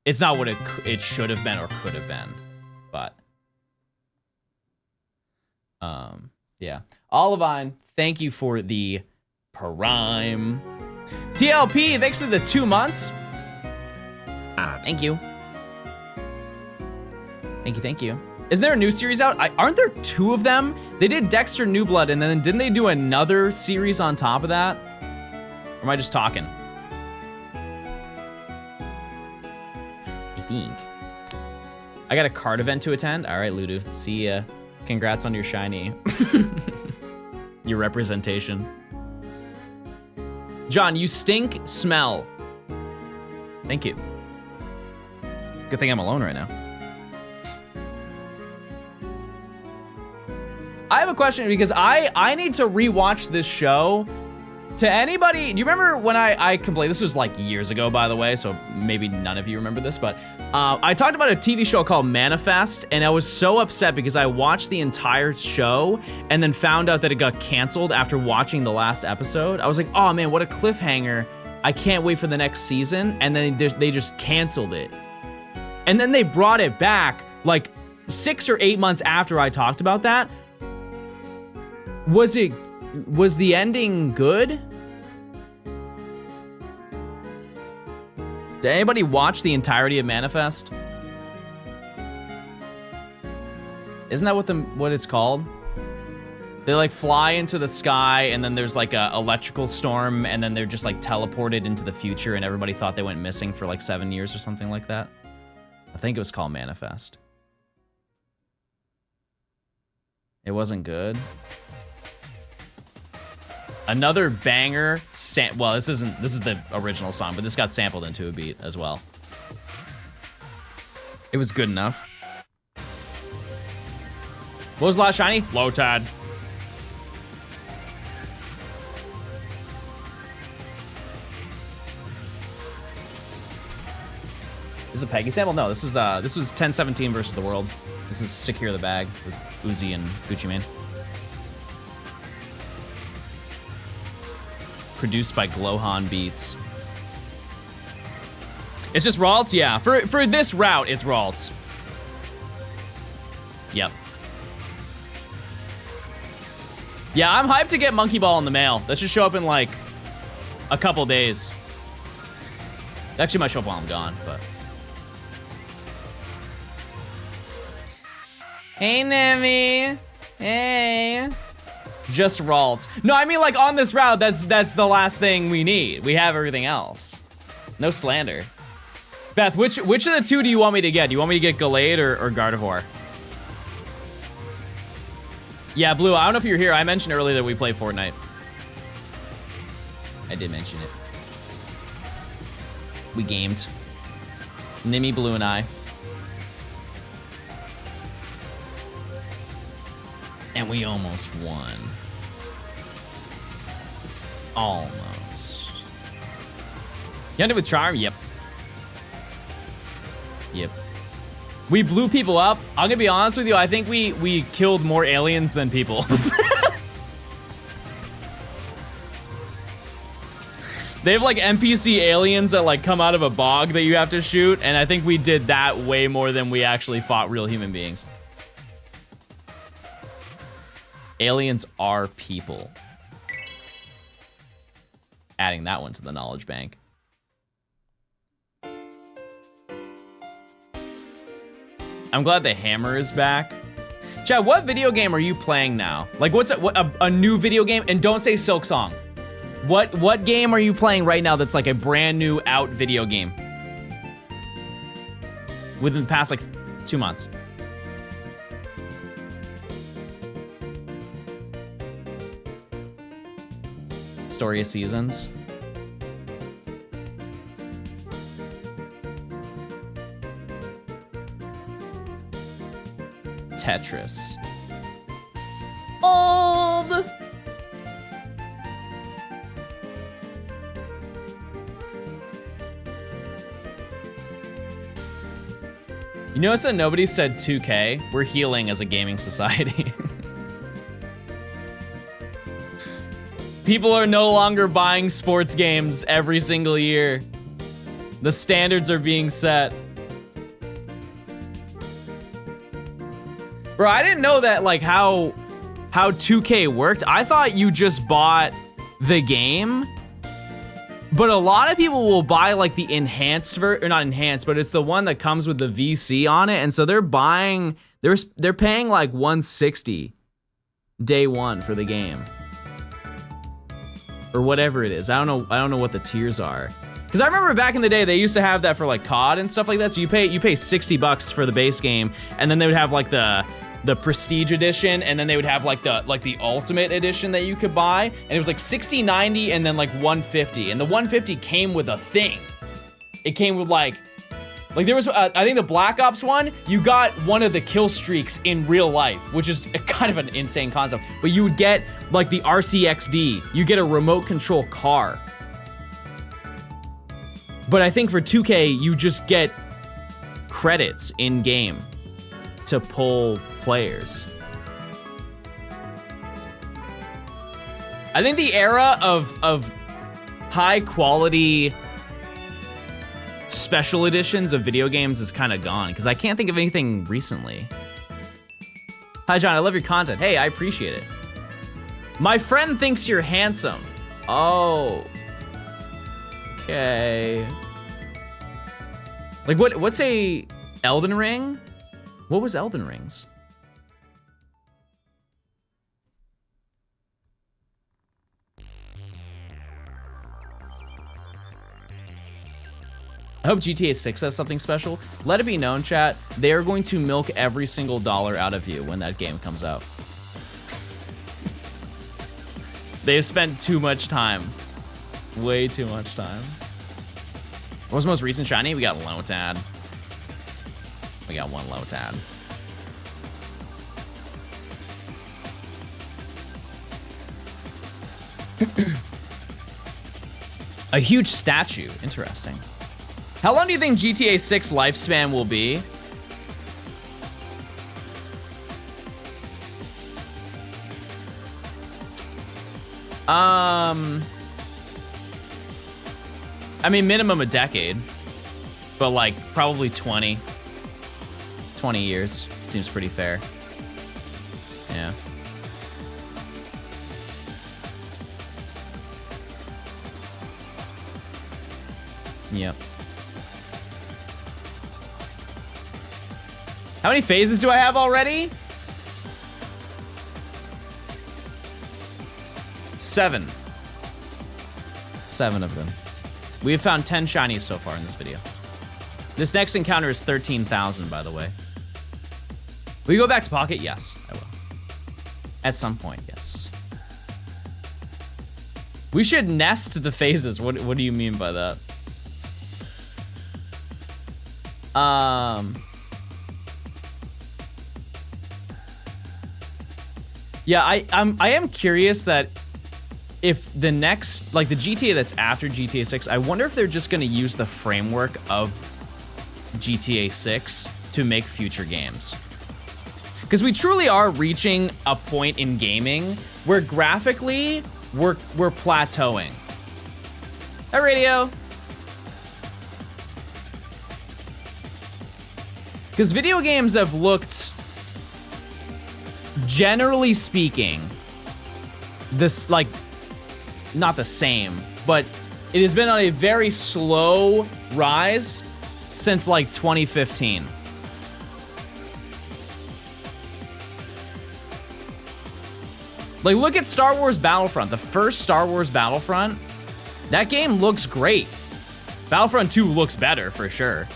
It's not what it should have been or could have been, but. Yeah. Olivine, thank you for the prime. TLP, thanks for the 2 months. Thank you. Thank you. Is there a new series out? Aren't there 2 of them? They did Dexter New Blood, and then didn't they do another series on top of that? Or am I just talking? I think. I got a card event to attend. All right, Ludu. See ya. Congrats on your shiny. Your representation. John, you stink smell. Thank you. Good thing I'm alone right now. I have a question because I need to rewatch this show. To anybody, do you remember when I complained? This was like years ago, by the way, so maybe none of you remember this, but I talked about a TV show called Manifest, and I was so upset because I watched the entire show and then found out that it got canceled after watching the last episode. I was like, oh man, what a cliffhanger. I can't wait for the next season, and then they just canceled it. And then they brought it back like 6 or 8 months after I talked about that. Was the ending good? Did anybody watch the entirety of Manifest? Isn't that what it's called? They like fly into the sky and then there's like a electrical storm and then they're just like teleported into the future and everybody thought they went missing for like 7 years or something like that. I think it was called Manifest. It wasn't good. Another banger, well, this is the original song, but this got sampled into a beat as well. It was good enough. What was the last shiny? Low Tide. Is it a Peggy sample? No, this was 1017 versus the world. This is Secure the Bag with Uzi and Gucci Mane. Produced by Glowhan Beats. It's just RALTS? Yeah, for this route, it's RALTS. Yep. Yeah, I'm hyped to get Monkey Ball in the mail. That should show up in like a couple days. It actually might show up while I'm gone, but. Hey, Nemi. Hey. Just RALTS. No, I mean like on this route, that's the last thing we need. We have everything else. No slander. Beth, which of the two do you want me to get? Do you want me to get Gallade or Gardevoir? Yeah, Blue, I don't know if you're here. I mentioned earlier that we play Fortnite. I did mention it. We gamed. Nimi, Blue, and I. And we almost won. Almost. You ended with Charm? Yep. Yep. We blew people up. I'm gonna be honest with you, I think we killed more aliens than people. They have like NPC aliens that like come out of a bog that you have to shoot, and I think we did that way more than we actually fought real human beings. Aliens are people. Adding that one to the knowledge bank. I'm glad the hammer is back. Chad, what video game are you playing now? Like, what's a new video game? And don't say Silk Song. What game are you playing right now that's like a brand new out video game? Within the past like 2 months. Story of Seasons. Tetris. Old. You notice that nobody said 2K? We're healing as a gaming society. People are no longer buying sports games every single year. The standards are being set. Bro, I didn't know that, like, how 2K worked. I thought you just bought the game. But a lot of people will buy like the enhanced or not enhanced, but it's the one that comes with the VC on it, and so they're paying like $160 day one for the game, or whatever it is. I don't know what the tiers are, because I remember back in the day they used to have that for like COD and stuff like that. So you pay $60 for the base game, and then they would have like the prestige edition, and then they would have like the ultimate edition that you could buy, and it was like 60, 90, and then like 150, and the 150 came with a thing. It came with like there was I think the Black Ops one, you got one of the kill streaks in real life, which is kind of an insane concept, but you would get like the RCXD, you get a remote control car. But I think for 2K you just get credits in game to pull players. I think the era of high quality special editions of video games is kind of gone, because I can't think of anything recently. Hi John, I love your content. Hey, I appreciate it. My friend thinks you're handsome. Oh. Okay. Like what's a Elden Ring? What was Elden Ring's? I hope GTA 6 has something special. Let it be known, chat, they are going to milk every single dollar out of you when that game comes out. They have spent too much time. Way too much time. What was the most recent shiny? We got Lotad. We got one Lotad. A huge statue. Interesting. How long do you think GTA 6 lifespan will be? I mean, minimum a decade, but like probably 20 years seems pretty fair. Yeah. Yep. How many phases do I have already? 7. 7 of them. We have found 10 shinies so far in this video. This next encounter is 13,000, by the way. Will you go back to Pocket? Yes, I will. At some point, yes. We should nest the phases. What do you mean by that? Yeah, I am curious that if the next, like the GTA that's after GTA 6, I wonder if they're just gonna use the framework of GTA 6 to make future games. Because we truly are reaching a point in gaming where graphically we're plateauing. Hi, Radio. Because video games have looked, generally speaking, this, like, not the same, but it has been on a very slow rise since like 2015. Like, look at Star Wars Battlefront, the first Star Wars Battlefront. That game looks great. Battlefront 2 looks better for sure.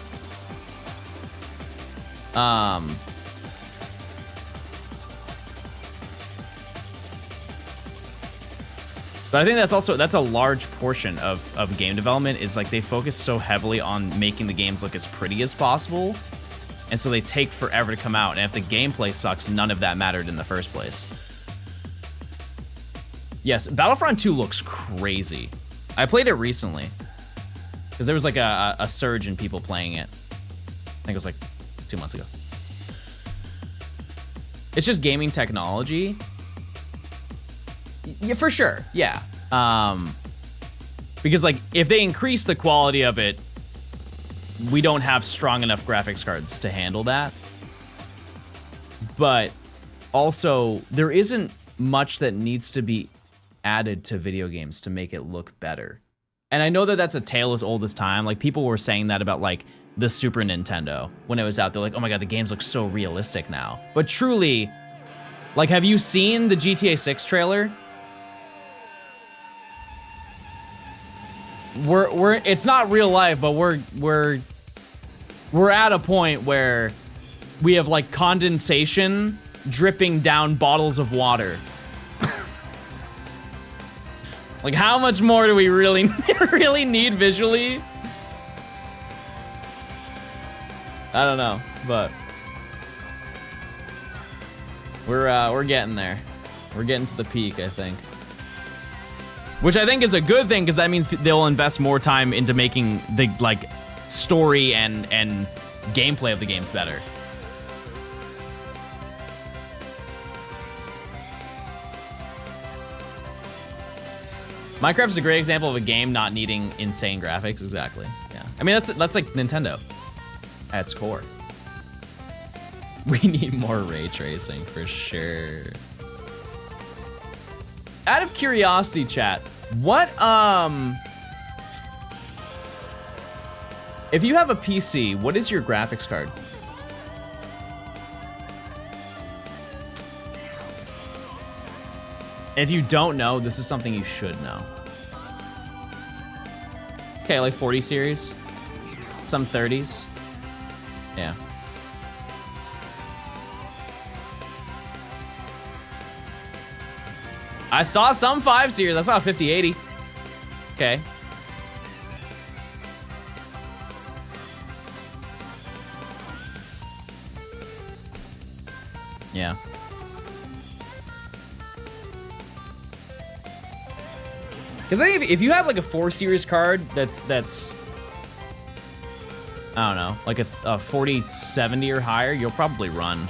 But I think that's a large portion of game development, is like they focus so heavily on making the games look as pretty as possible. and so they take forever to come out. And if the gameplay sucks, none of that mattered in the first place. Yes, Battlefront 2 looks crazy. I played it recently because there was like a surge in people playing it. I think it was like 2 months ago. It's just gaming technology. Yeah, for sure. Yeah. Because like if they increase the quality of it, we don't have strong enough graphics cards to handle that. But also there isn't much that needs to be added to video games to make it look better. And I know that that's a tale as old as time. Like people were saying that about like the Super Nintendo when it was out. They're like, oh my God, the games look so realistic now. But truly, like, have you seen the GTA 6 trailer? It's not real life, but we're at a point where we have like condensation dripping down bottles of water. Like, how much more do we really need visually? I don't know, but we're getting there. We're getting to the peak, I think. Which I think is a good thing, because that means they'll invest more time into making the like story and gameplay of the games better. Minecraft is a great example of a game not needing insane graphics. Exactly. Yeah. I mean, that's like Nintendo at its core. We need more ray tracing for sure. Out of curiosity, chat, what if you have a PC, what is your graphics card? If you don't know, this is something you should know. Okay, like 40 series, some 30s. Yeah. I saw some 5 series. I saw a 5080. Okay. Yeah. Because I think if you have like a 4 series card that's I don't know, like a 4070 or higher, you'll probably run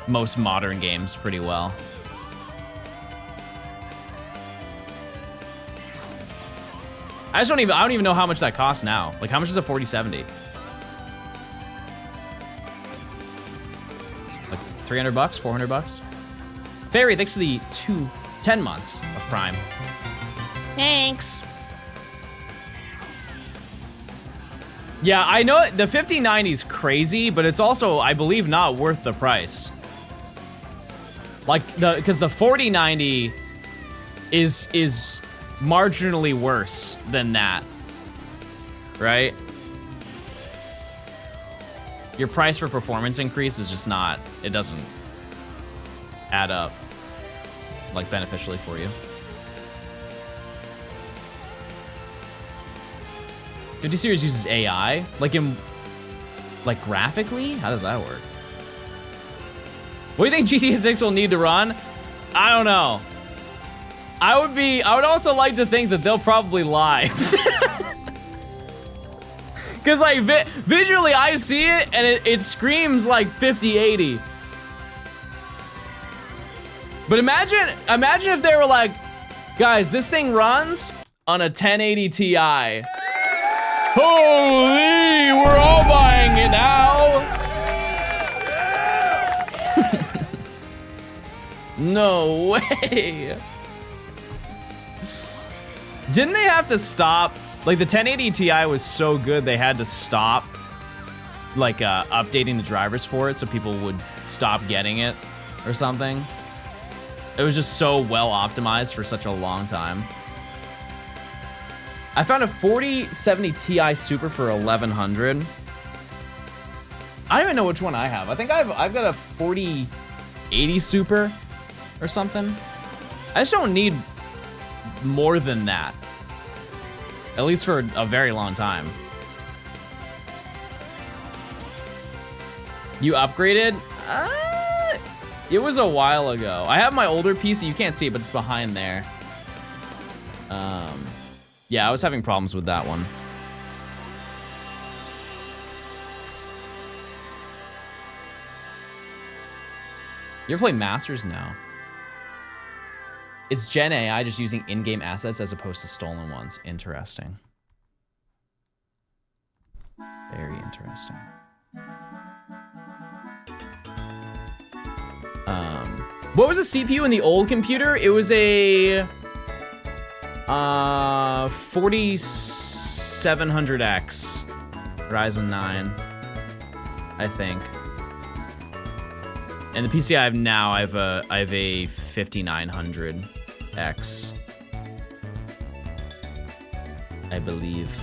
most modern games pretty well. I don't even know how much that costs now. Like, how much is a 4070? Like 300 bucks, 400 bucks? Fairy, thanks for the 10 months of Prime. Thanks. Yeah, I know the 5090 is crazy, but it's also, I believe, not worth the price. Like, because the 4090 is marginally worse than that, right? Your price for performance increase is just not, it doesn't add up like beneficially for you. 50 series uses AI, like graphically? How does that work? What do you think GTA 6 will need to run? I don't know. I would also like to think that they'll probably lie. Cause like visually I see it and it screams like 5080. But imagine if they were like, guys, this thing runs on a 1080 Ti. Holy, we're all buying it now. No way. Didn't they have to stop? Like the 1080 Ti was so good they had to stop like updating the drivers for it so people would stop getting it or something. It was just so well optimized for such a long time. I found a 4070 Ti Super for 1100. I don't even know which one I have. I think I've got a 4080 Super or something. I just don't need more than that. At least for a very long time. You upgraded? It was a while ago. I have my older PC. You can't see it, but it's behind there. Yeah, I was having problems with that one. You ever play Masters? No. It's Gen AI just using in-game assets as opposed to stolen ones. Interesting. Very interesting. What was the CPU in the old computer? It was a 4700X Ryzen 9, I think. And the PC I have now, I have a 5900X, I believe.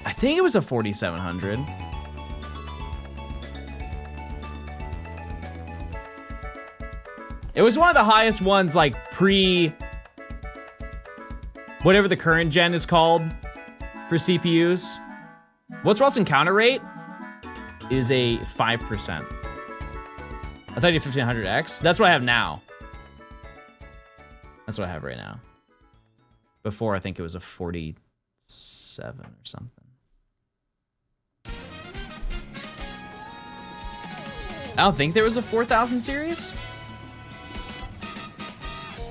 I think it was a 4700. It was one of the highest ones, like pre whatever the current gen is called for CPUs. What's RALTS encounter rate is a 5%. I thought you had 1500X. That's what I have now. That's what I have right now. Before, I think it was a 47 or something. I don't think there was a 4000 series.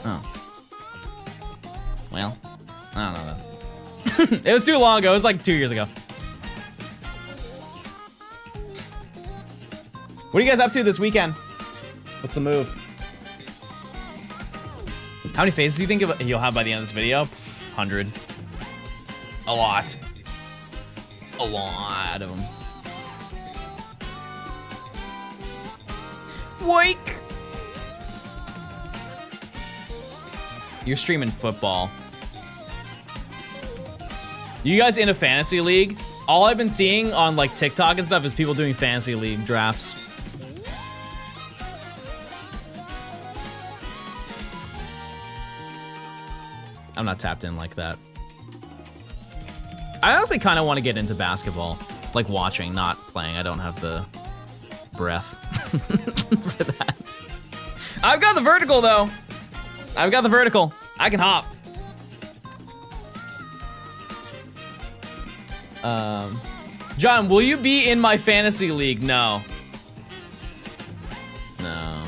Oh. Well, I don't know then. It was too long ago. It was like 2 years ago. What are you guys up to this weekend? What's the move? How many phases do you think you'll have by the end of this video? 100. A lot. A lot of them. Wake! You're streaming football. You guys in a fantasy league? All I've been seeing on like TikTok and stuff is people doing fantasy league drafts. I'm not tapped in like that. I honestly kind of want to get into basketball. Like watching, not playing. I don't have the breath for that. I've got the vertical though. I've got the vertical. I can hop. John, will you be in my fantasy league? No. No.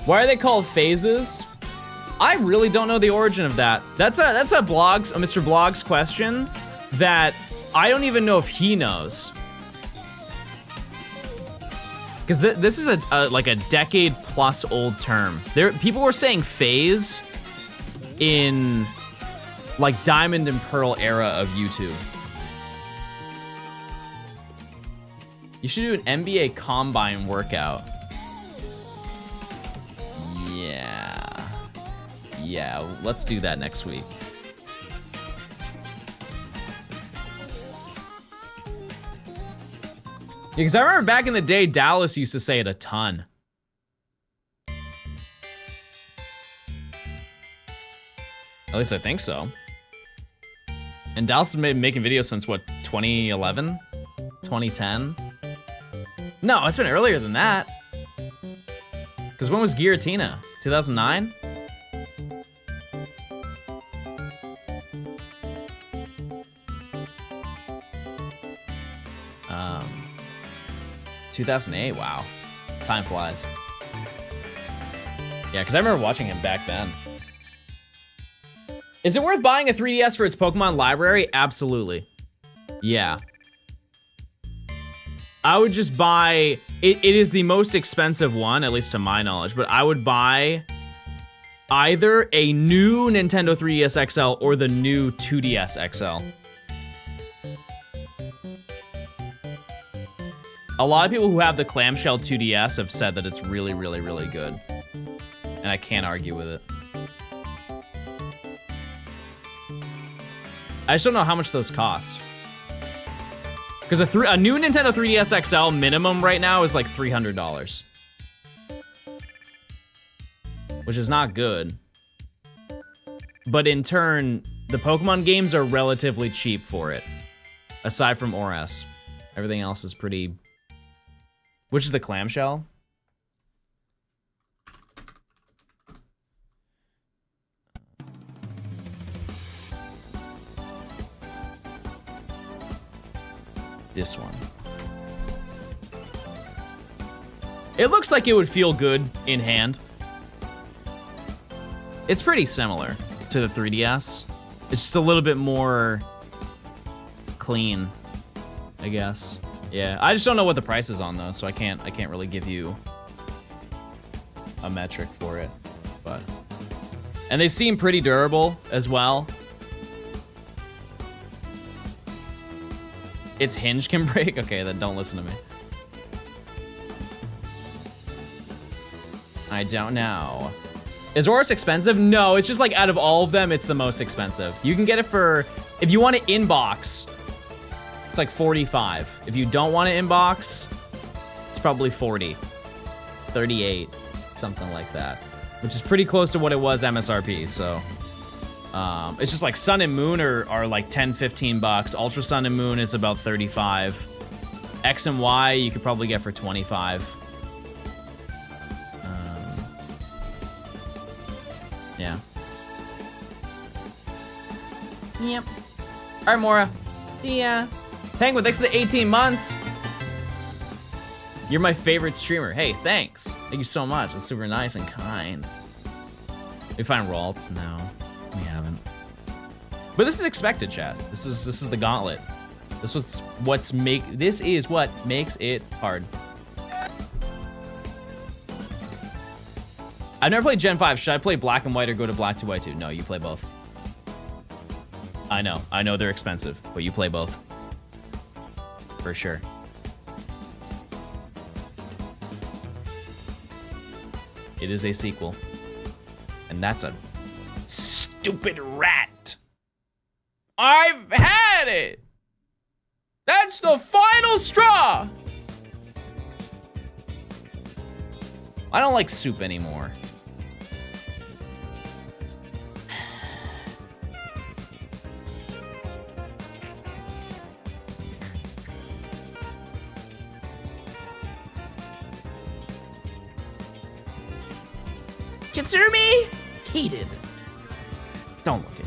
Why are they called phases? I really don't know the origin of that. That's a Mr. Blogs question that I don't even know if he knows. Because this is like a decade plus old term. People were saying phase in like Diamond and Pearl era of YouTube. You should do an NBA Combine workout. Yeah, let's do that next week. Because I remember back in the day, Dallas used to say it a ton. At least I think so. And Dallas has been making videos since what, 2011? 2010? No, it's been earlier than that. Because when was Giratina? 2009? 2008, wow. Time flies. Yeah, because I remember watching him back then. Is it worth buying a 3DS for its Pokemon library? Absolutely. Yeah. I would just buy, it is the most expensive one, at least to my knowledge, but I would buy either a new Nintendo 3DS XL or the new 2DS XL. A lot of people who have the clamshell 2DS have said that it's really, really, really good. And I can't argue with it. I just don't know how much those cost. Because a new Nintendo 3DS XL minimum right now is like $300. Which is not good. But in turn, the Pokemon games are relatively cheap for it. Aside from ORS. Everything else is pretty... Which is the clamshell? This one. It looks like it would feel good in hand. It's pretty similar to the 3DS. It's just a little bit more clean, I guess. Yeah, I just don't know what the price is on those, so I can't really give you a metric for it. But and they seem pretty durable as well. Its hinge can break? Okay, then don't listen to me. I don't know. Is ORS expensive? No, it's just like out of all of them, it's the most expensive. You can get it for, if you want it inbox, it's like 45. If you don't want it inbox, it's probably 40, 38, something like that. Which is pretty close to what it was MSRP, so. It's just like Sun and Moon are like 10, 15 bucks. Ultra Sun and Moon is about 35. X and Y you could probably get for 25. Yeah. Yep. All right, Mora. Yeah. Penguin, thanks for the 18 months. You're my favorite streamer. Hey, thanks. Thank you so much. That's super nice and kind. We find RALTS? No, we haven't. But this is expected, chat. This is the gauntlet. This is what makes it hard. I've never played Gen 5. Should I play Black and White or go to Black 2 White 2? No, you play both. I know they're expensive, but you play both. For sure. It is a sequel. And that's a stupid rat. I've had it. That's the final straw. I don't like soup anymore. Consider me heated. Don't look at me.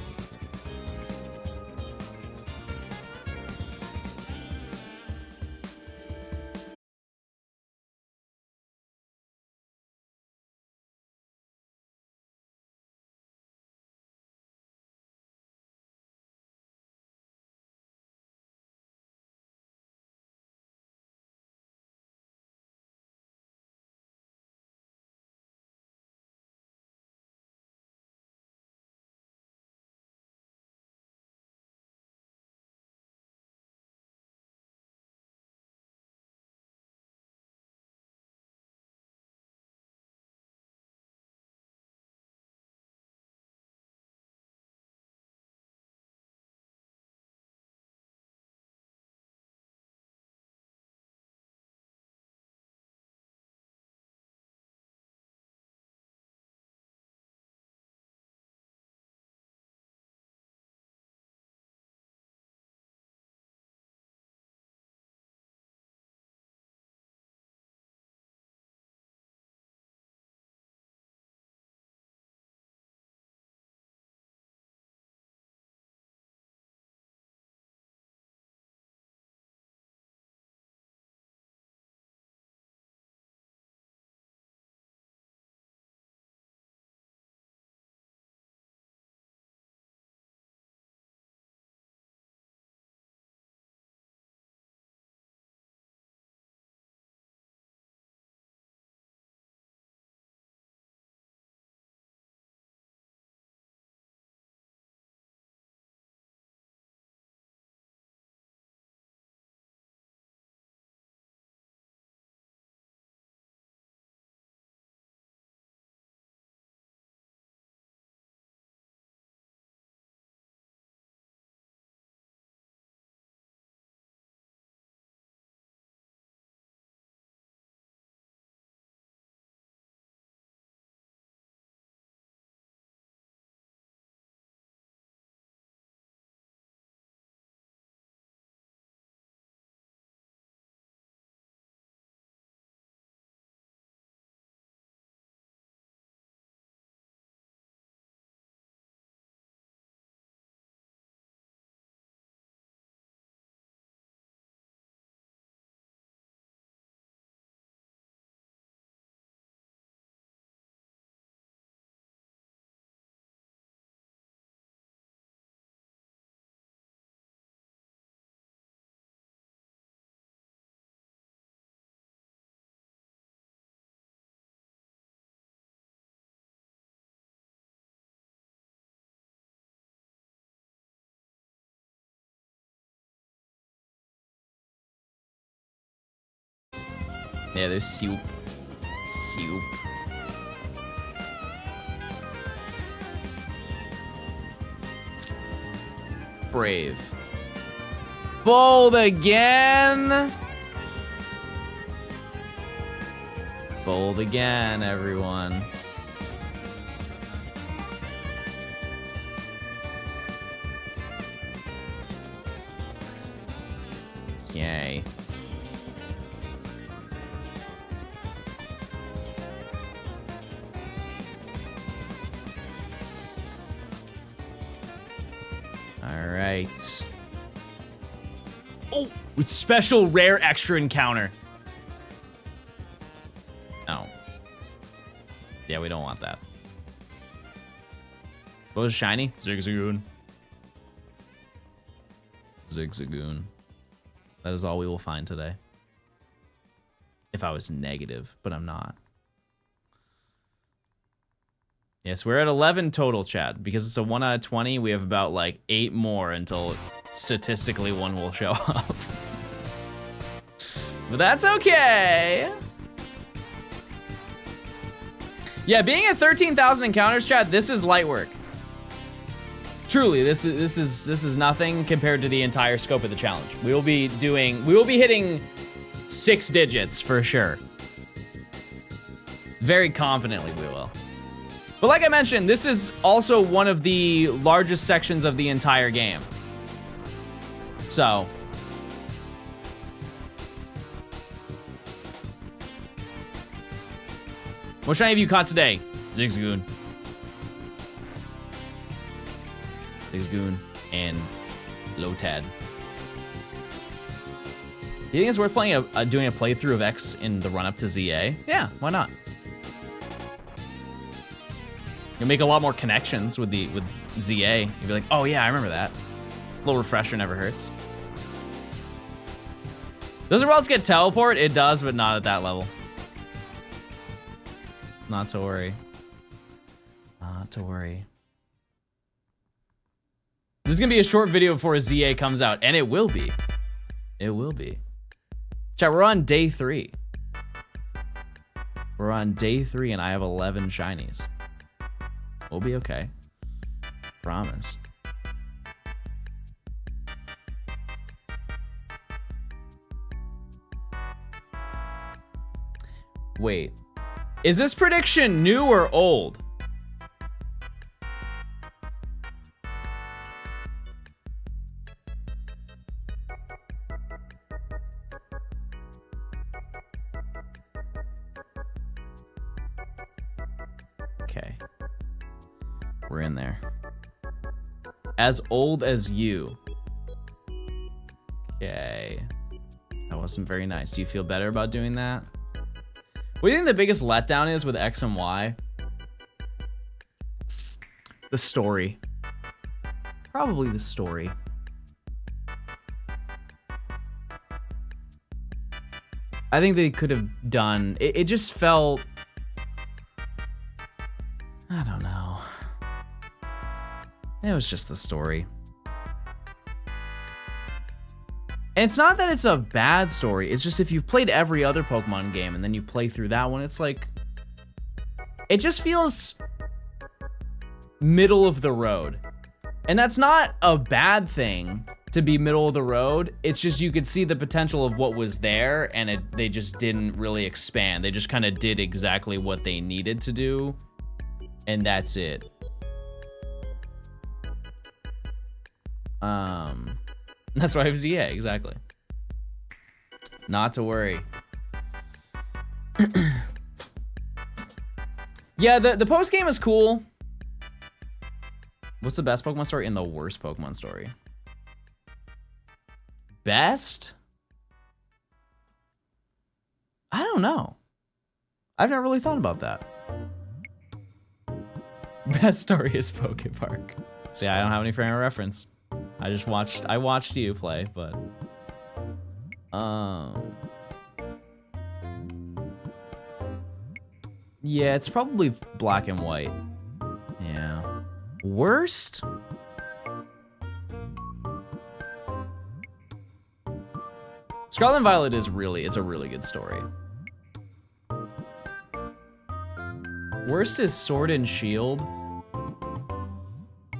Yeah, there's soup. Soup. Brave. Bold again. Bold again, everyone. Yay. All right. Oh, with special rare extra encounter. No. Yeah, we don't want that. What was shiny? Zigzagoon. Zigzagoon. That is all we will find today. If I was negative, but I'm not. Yes, we're at 11 total, chat. Because it's a 1 out of 20, we have about like 8 more until statistically one will show up. But that's okay. Yeah, being at 13,000 encounters, chat, this is light work. Truly, this is nothing compared to the entire scope of the challenge. We will be hitting 6 digits for sure. Very confidently we will. But like I mentioned, this is also one of the largest sections of the entire game. So. What shiny have you caught today? Zigzagoon. Zigzagoon and Lotad. Do you think it's worth playing doing a playthrough of X in the run-up to ZA? Yeah, why not? You'll make a lot more connections with ZA. You'll be like, oh yeah, I remember that. A little refresher never hurts. Does the RALTS get teleport? It does, but not at that level. Not to worry. Not to worry. This is gonna be a short video before ZA comes out, and it will be. It will be. Chat, we're on day 3. We're on day 3, and I have 11 shinies. We'll be okay. Promise. Wait. Is this prediction new or old? Okay. We're in there. As old as you. Okay. That wasn't very nice. Do you feel better about doing that? What do you think the biggest letdown is with X and Y? The story. Probably the story. I think they could have done... It just felt... I don't know. It was just the story. And it's not that it's a bad story, it's just if you've played every other Pokemon game and then you play through that one, it's like... It just feels middle of the road. And that's not a bad thing to be middle of the road, it's just you could see the potential of what was there and they just didn't really expand. They just kind of did exactly what they needed to do, and that's it. That's why I have ZA, exactly. Not to worry. Yeah, the post game is cool. What's the best Pokemon story and the worst Pokemon story? Best? I don't know. I've never really thought about that. Best story is Pokepark. See, I don't have any frame of reference. I watched you play, but yeah, it's probably Black and White. Yeah. Worst? Scarlet and Violet is it's a really good story. Worst is Sword and Shield.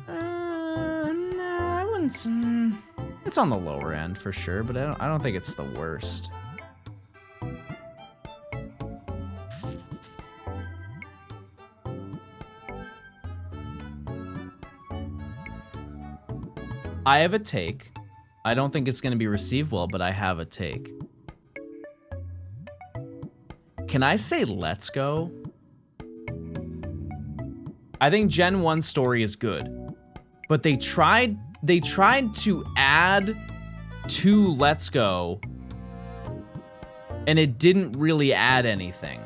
Nah, I wouldn't. It's on the lower end for sure, but I don't think it's the worst. I have a take. I don't think it's gonna be received well, but I have a take. Can I say Let's Go? I think Gen 1 story is good, but they tried to add to Let's Go, and it didn't really add anything.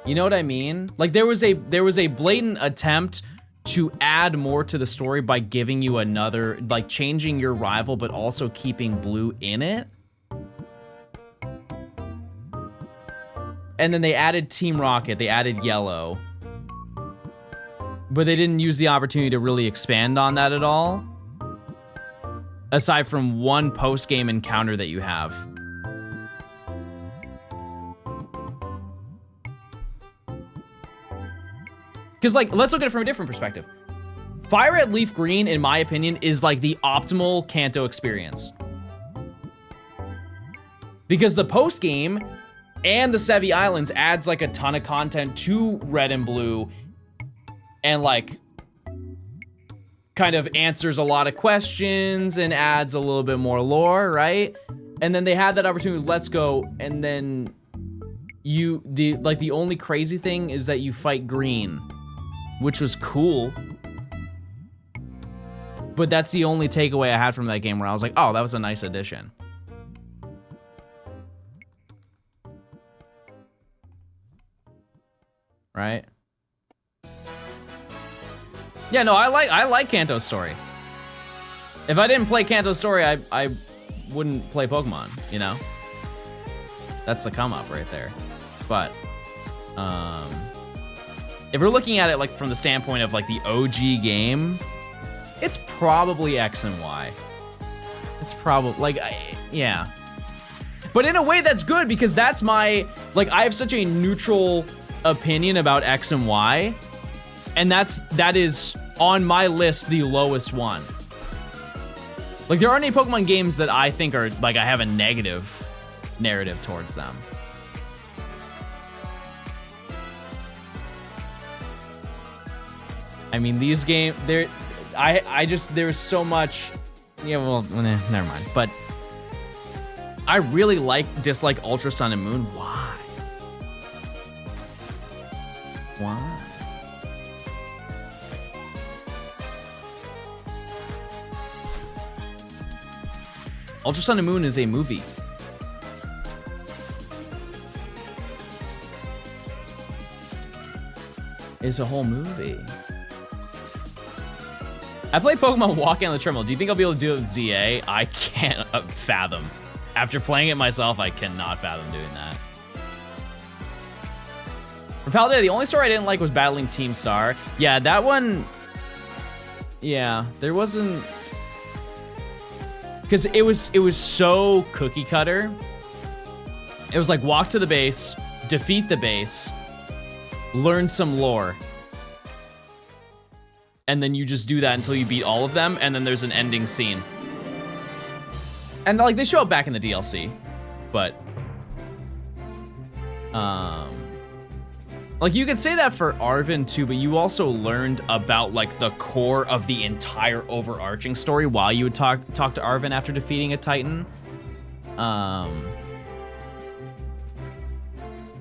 You know what I mean? Like there was a blatant attempt to add more to the story by giving you another, like changing your rival, but also keeping blue in it. And then they added Team Rocket, they added yellow. But they didn't use the opportunity to really expand on that at all. Aside from one post-game encounter that you have. Because, like, let's look at it from a different perspective. Fire at Leaf Green, in my opinion, is like the optimal Kanto experience. Because the post-game and the Sevi Islands adds like a ton of content to Red and Blue, and like kind of answers a lot of questions and adds a little bit more lore, right? And then they had that opportunity with Let's Go, and then the only crazy thing is that you fight Green, which was cool. But that's the only takeaway I had from that game, where I was like, oh, that was a nice addition. Right? Yeah, no, I like Kanto's story. If I didn't play Kanto's story, I wouldn't play Pokemon, you know? That's the come up right there. But if we're looking at it like from the standpoint of like the OG game, it's probably X and Y. It's probably like yeah. But in a way that's good, because that's my, like, I have such a neutral opinion about X and Y, and that is on my list the lowest one. Like, there aren't any Pokemon games that I think are like I have a negative narrative towards them. I mean, these games, there's so much, yeah, well, never mind. But I really dislike Ultra Sun and Moon. Why? Why? Ultra Sun and Moon is a movie. It's a whole movie. I play Pokemon walking on the treadmill. Do you think I'll be able to do it with ZA? I can't fathom. After playing it myself, I cannot fathom doing that. For Paldea, the only story I didn't like was battling Team Star. Yeah, that one... Yeah, there wasn't... Because it was so cookie cutter. It was like, walk to the base, defeat the base, learn some lore. And then you just do that until you beat all of them, and then there's an ending scene. And like, they show up back in the DLC, but like, you could say that for Arven too, but you also learned about like the core of the entire overarching story while you would talk to Arven after defeating a Titan.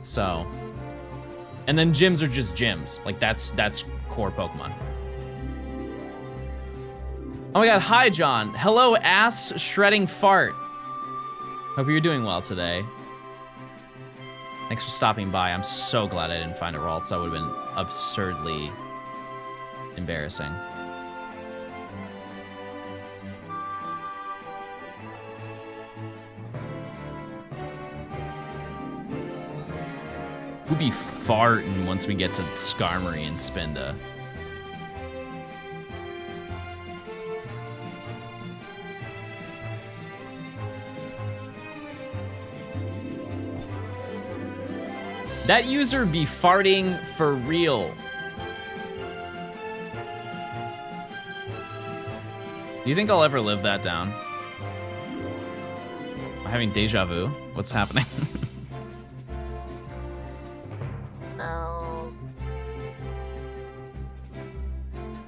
So, and then gyms are just gyms. Like, that's core Pokemon. Oh my god, hi John. Hello, ass shredding fart. Hope you're doing well today. Thanks for stopping by. I'm so glad I didn't find a RALTS. That would have been absurdly embarrassing. We'll be farting once we get to Skarmory and Spinda. That user be farting for real. Do you think I'll ever live that down? I'm having deja vu. What's happening? No.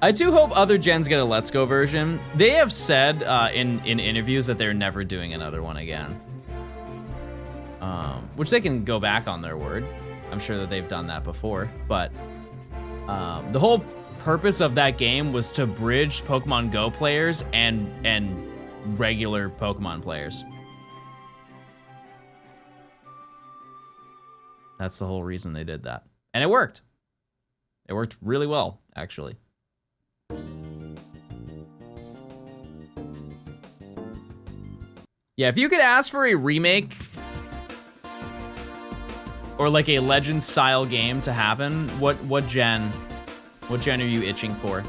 I do hope other gens get a Let's Go version. They have said in interviews that they're never doing another one again. Which they can go back on their word. I'm sure that they've done that before, but the whole purpose of that game was to bridge Pokemon Go players and regular Pokemon players. That's the whole reason they did that. And it worked. It worked really well, actually. Yeah, if you could ask for a remake or like a Legends style game to happen, what gen are you itching for?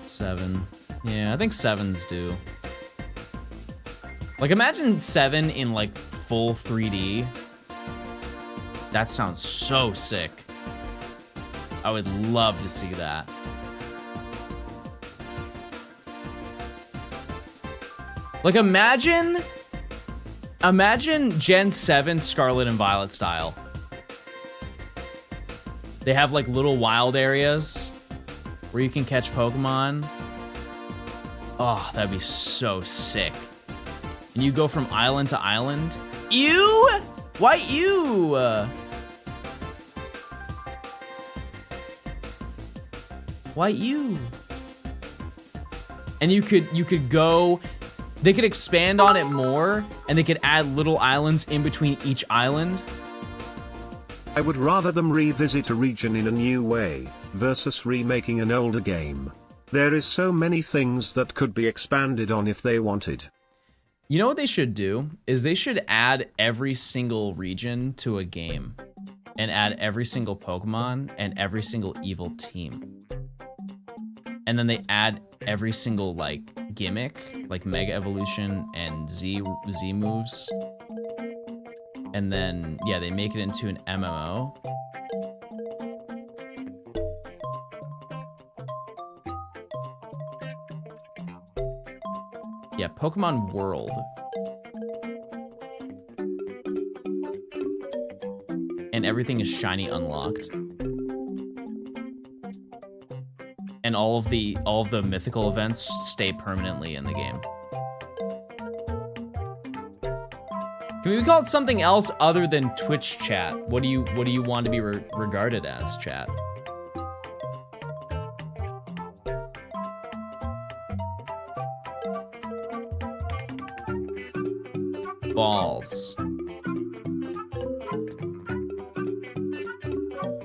Seven. Yeah, I think 7's due. Like imagine 7 in like full 3D. That sounds so sick. I would love to see that. Like imagine Gen 7 Scarlet and Violet style. They have like little wild areas where you can catch Pokemon. Oh, that'd be so sick. And you go from island to island. Ew! Why ew? Why ew? And you could go. They could expand on it more, and they could add little islands in between each island. I would rather them revisit a region in a new way, versus remaking an older game. There is so many things that could be expanded on if they wanted. You know what they should do? Is they should add every single region to a game. And add every single Pokemon and every single evil team. And then they add every single like gimmick, like Mega Evolution and Z moves. And then, yeah, they make it into an MMO. Yeah, Pokemon World. And everything is shiny unlocked. And all of the mythical events stay permanently in the game. Can we call it something else other than Twitch chat? What do you want to be regarded as, chat? Balls.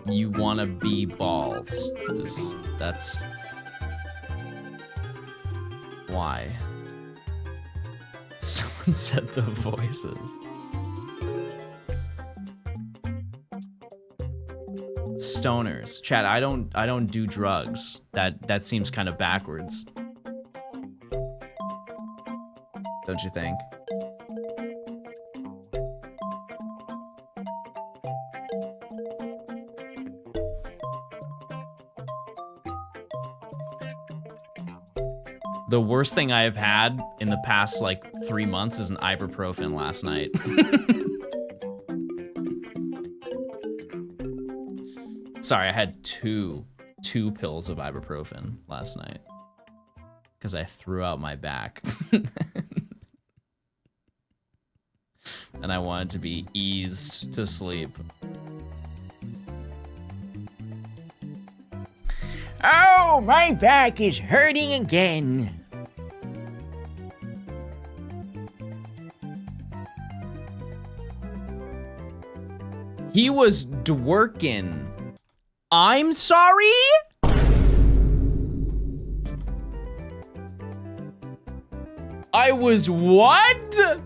You wanna be balls. That's why. Someone said the voices. Stoners. Chat, I don't do drugs. That seems kind of backwards. Don't you think? The worst thing I have had in the past like 3 months is an ibuprofen last night. Sorry, I had two pills of ibuprofen last night because I threw out my back. And I wanted to be eased to sleep. Oh, my back is hurting again. He was dworkin'. I'm sorry? I was what?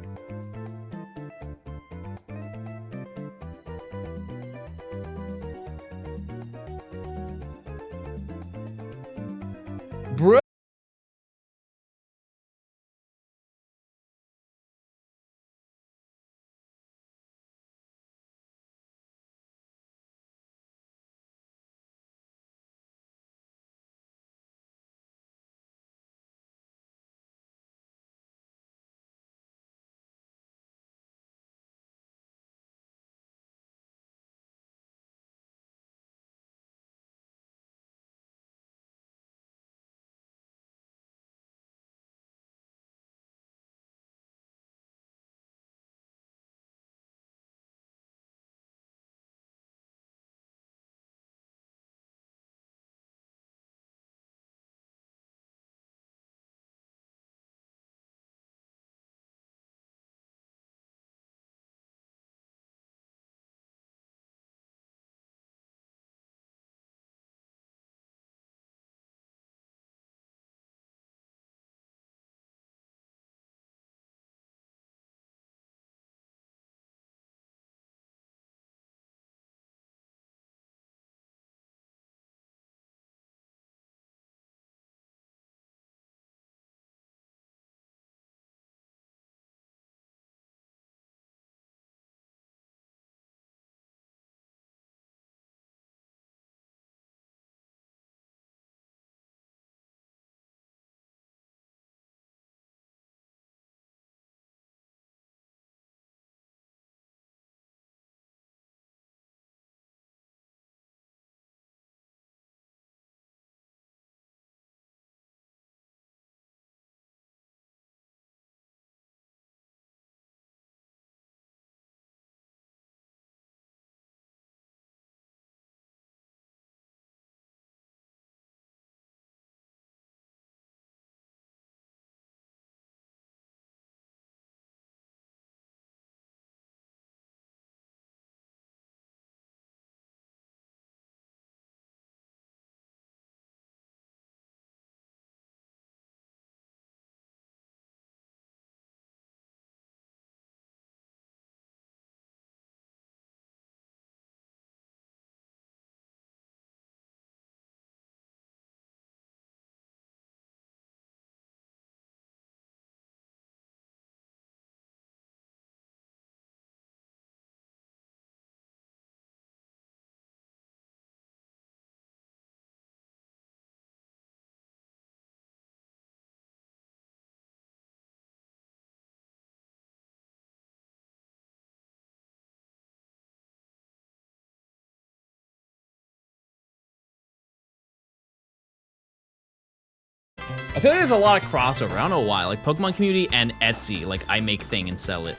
I feel like there's a lot of crossover. I don't know why. Like Pokemon community and Etsy. Like I make thing and sell it.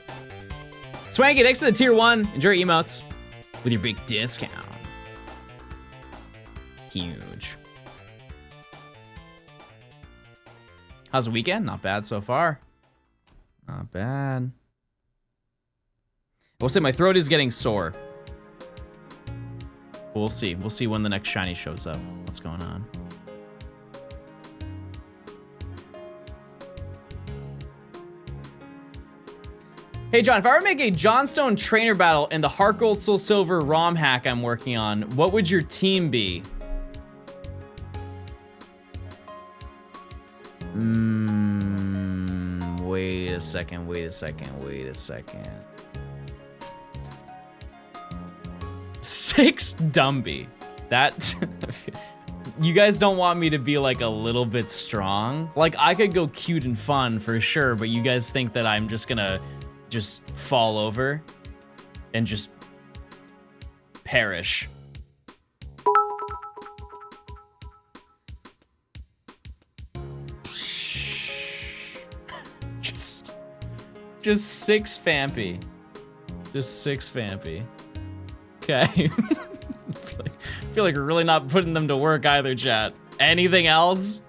Swanky, thanks to the tier 1. Enjoy your emotes with your big discount. Huge. How's the weekend? Not bad so far. Not bad. We'll say my throat is getting sore. We'll see. We'll see when the next shiny shows up. What's going on? Hey John, if I were to make a Johnstone trainer battle in the Heart Gold Soul Silver ROM hack I'm working on, what would your team be? Wait a second. Six Dumby. That you guys don't want me to be like a little bit strong. Like I could go cute and fun for sure, but you guys think that I'm just gonna just fall over and just perish. Just 6 Fampy. Just 6 Fampy. Okay. I feel like we're really not putting them to work either, chat. Anything else?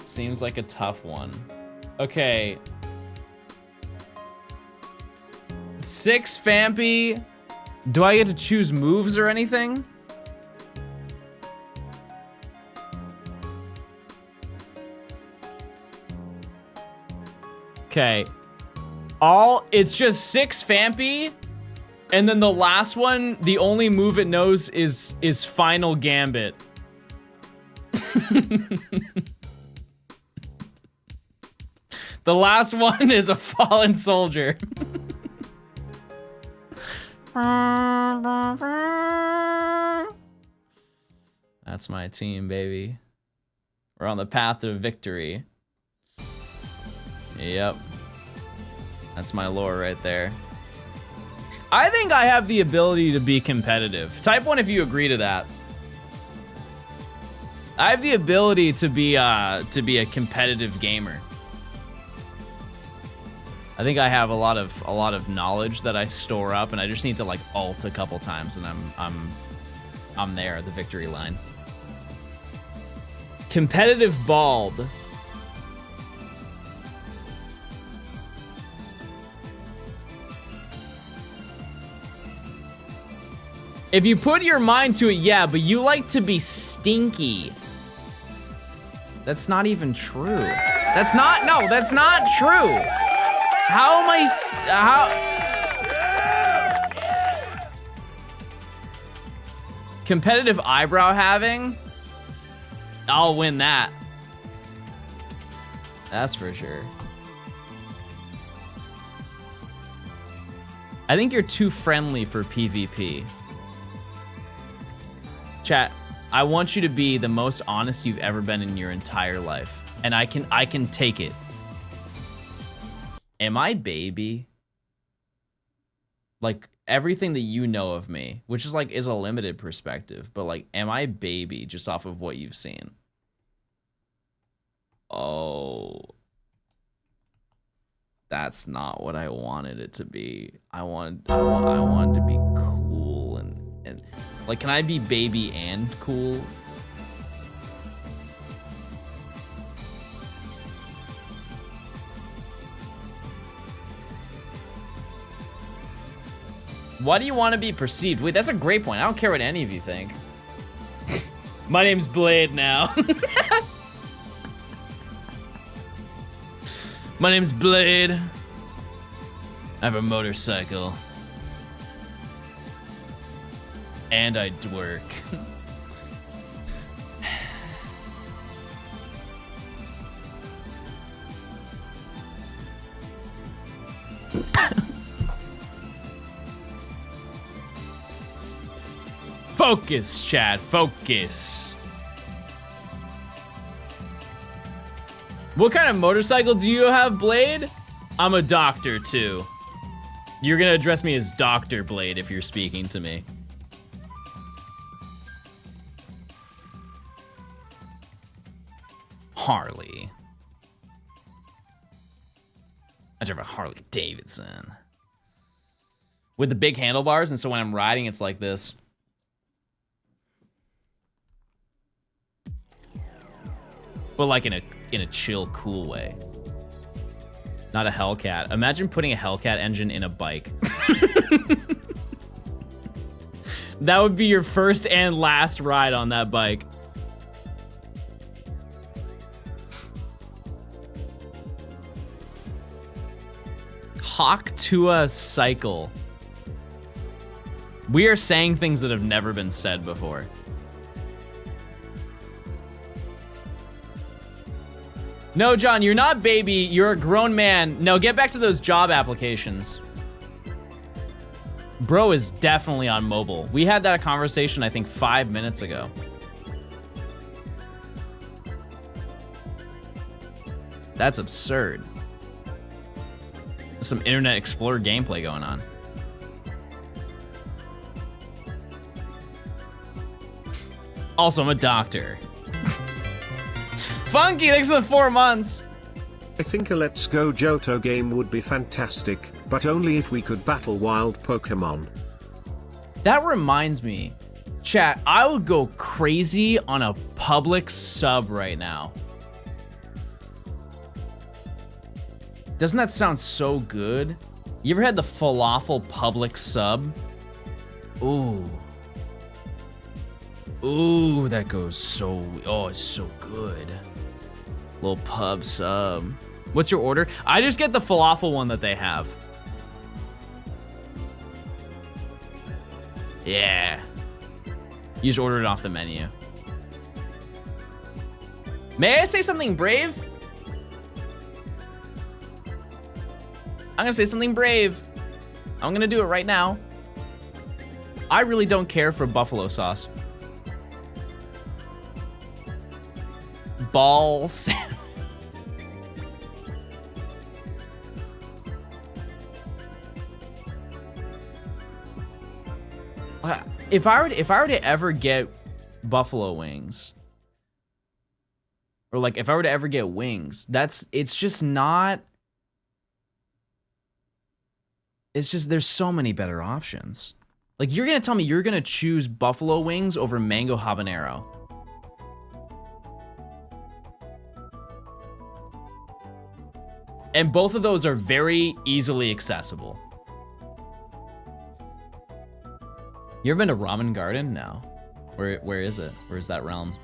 Seems like a tough one. Okay. 6 Fampy. Do I get to choose moves or anything? Okay. It's just 6 Fampy, and then the last one, the only move it knows is Final Gambit. The last one is a fallen soldier. That's my team, baby. We're on the path to victory. Yep. That's my lore right there. I think I have the ability to be competitive. Type 1 if you agree to that. I have the ability to be a competitive gamer. I think I have a lot of knowledge that I store up, and I just need to like ult a couple times, and I'm there at the victory line. Competitive bald. If you put your mind to it, yeah, but you like to be stinky. That's not even true. That's not true. How am I, competitive eyebrow having? I'll win that. That's for sure. I think you're too friendly for PvP. Chat, I want you to be the most honest you've ever been in your entire life. And I can take it. Am I baby? Like everything that you know of me, which is like is a limited perspective, but like am I baby just off of what you've seen? Oh. That's not what I wanted it to be. I wanted to be cool and like, can I be baby and cool? Why do you want to be perceived? Wait, that's a great point. I don't care what any of you think. My name's Blade now. My name's Blade. I have a motorcycle. And I dwerk. Focus, Chad, focus. What kind of motorcycle do you have, Blade? I'm a doctor, too. You're gonna address me as Dr. Blade if you're speaking to me. Harley. I drive a Harley Davidson. With the big handlebars, and so when I'm riding, it's like this. But like in a chill, cool way. Not a Hellcat. Imagine putting a Hellcat engine in a bike. That would be your first and last ride on that bike. Hawk to a cycle. We are saying things that have never been said before. No, John, you're not baby. You're a grown man. No, get back to those job applications. Bro is definitely on mobile. We had that conversation, I think, 5 minutes ago. That's absurd. Some Internet Explorer gameplay going on. Also, I'm a doctor. Funky, thanks for the 4 months. I think a Let's Go Johto game would be fantastic, but only if we could battle wild Pokemon. That reminds me, chat, I would go crazy on a public sub right now. Doesn't that sound so good? You ever had the falafel public sub? Ooh. Ooh, that goes so, oh, it's so good. Little pub sub. What's your order? I just get the falafel one that they have. Yeah. You just order it off the menu. May I say something brave? I'm gonna say something brave. I'm gonna do it right now. I really don't care for buffalo sauce. Ball sandwich. If I were to ever get buffalo wings, or like if I were to ever get wings, it's just there's so many better options. Like, you're gonna tell me you're gonna choose buffalo wings over mango habanero. And both of those are very easily accessible. You ever been to Ramen Garden? No. Where is it? Where is that realm?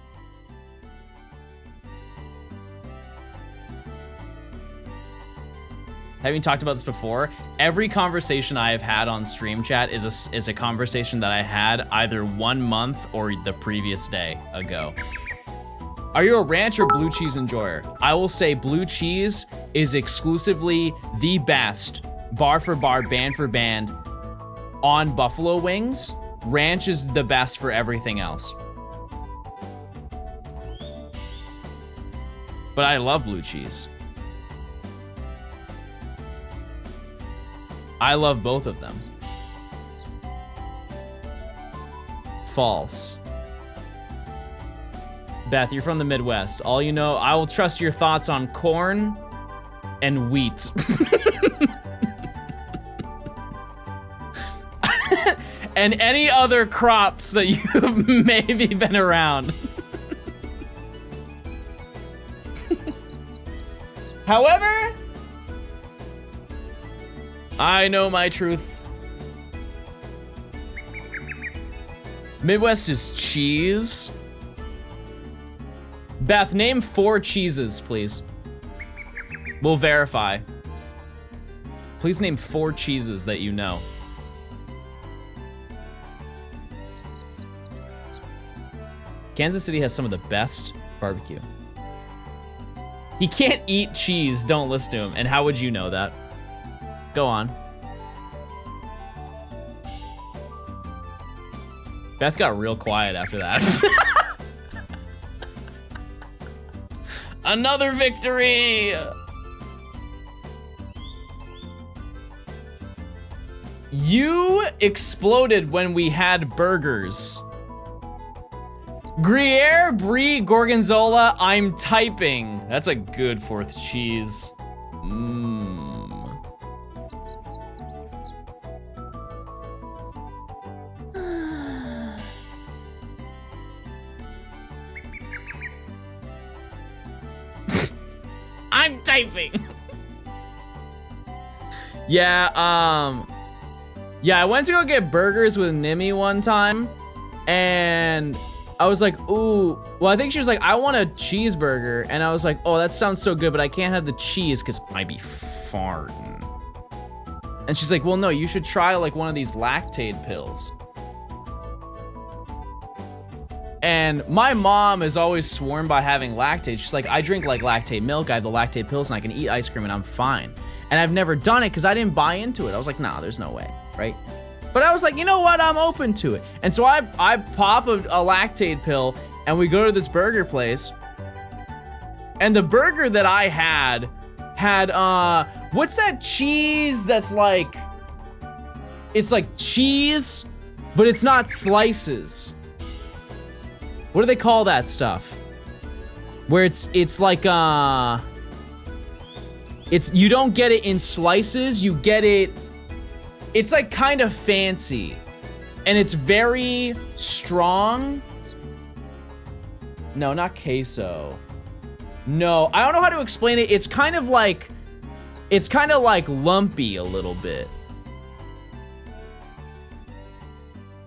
Having talked about this before, every conversation I have had on stream chat is a conversation that I had either 1 month or the previous day ago. Are you a ranch or blue cheese enjoyer? I will say blue cheese is exclusively the best, bar for bar, band for band, on buffalo wings. Ranch is the best for everything else. But I love blue cheese. I love both of them. False. Beth, you're from the Midwest. All you know, I will trust your thoughts on corn and wheat. And any other crops that you've maybe been around. However, I know my truth. Midwest is cheese. Beth, name 4 cheeses, please. We'll verify. Please name 4 cheeses that you know. Kansas City has some of the best barbecue. He can't eat cheese, don't listen to him. And how would you know that? Go on. Beth got real quiet after that. Another victory! You exploded when we had burgers. Gruyere, Brie, Gorgonzola, I'm typing. That's a good fourth cheese. I'm typing. Yeah, I went to go get burgers with Nimi one time, and I was like, ooh, well, I think she was like, I want a cheeseburger, and I was like, oh, that sounds so good, but I can't have the cheese because I might be farting. And she's like, well, no, you should try like one of these lactate pills. And my mom has always sworn by having lactate. She's like, I drink like lactate milk, I have the lactate pills, and I can eat ice cream and I'm fine. And I've never done it because I didn't buy into it. I was like, nah, there's no way, right? But I was like, you know what, I'm open to it. And so I pop a lactate pill and we go to this burger place. And the burger that I had, what's that cheese that's like, it's like cheese, but it's not slices. What do they call that stuff? Where it's like, you don't get it in slices, you get it, it's like kind of fancy. And it's very strong. No, not queso. No, I don't know how to explain it. It's kind of like lumpy a little bit.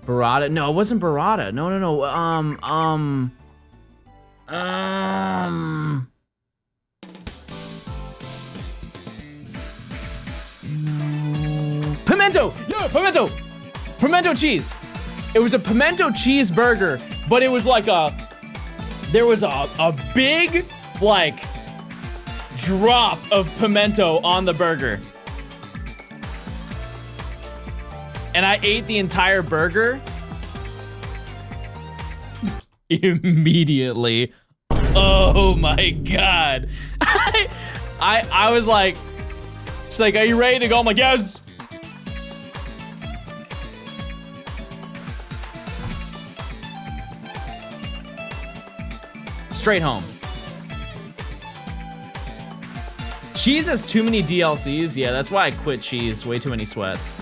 Burrata? No, it wasn't burrata. No. Pimento! Yeah, pimento! Pimento cheese. It was a pimento cheeseburger, but it was like there was a big, like, drop of pimento on the burger. And I ate the entire burger. Immediately. Oh my God. I was like, she's like, are you ready to go? I'm like, yes. Straight home. Cheese has too many DLCs. Yeah, that's why I quit cheese. Way too many sweats.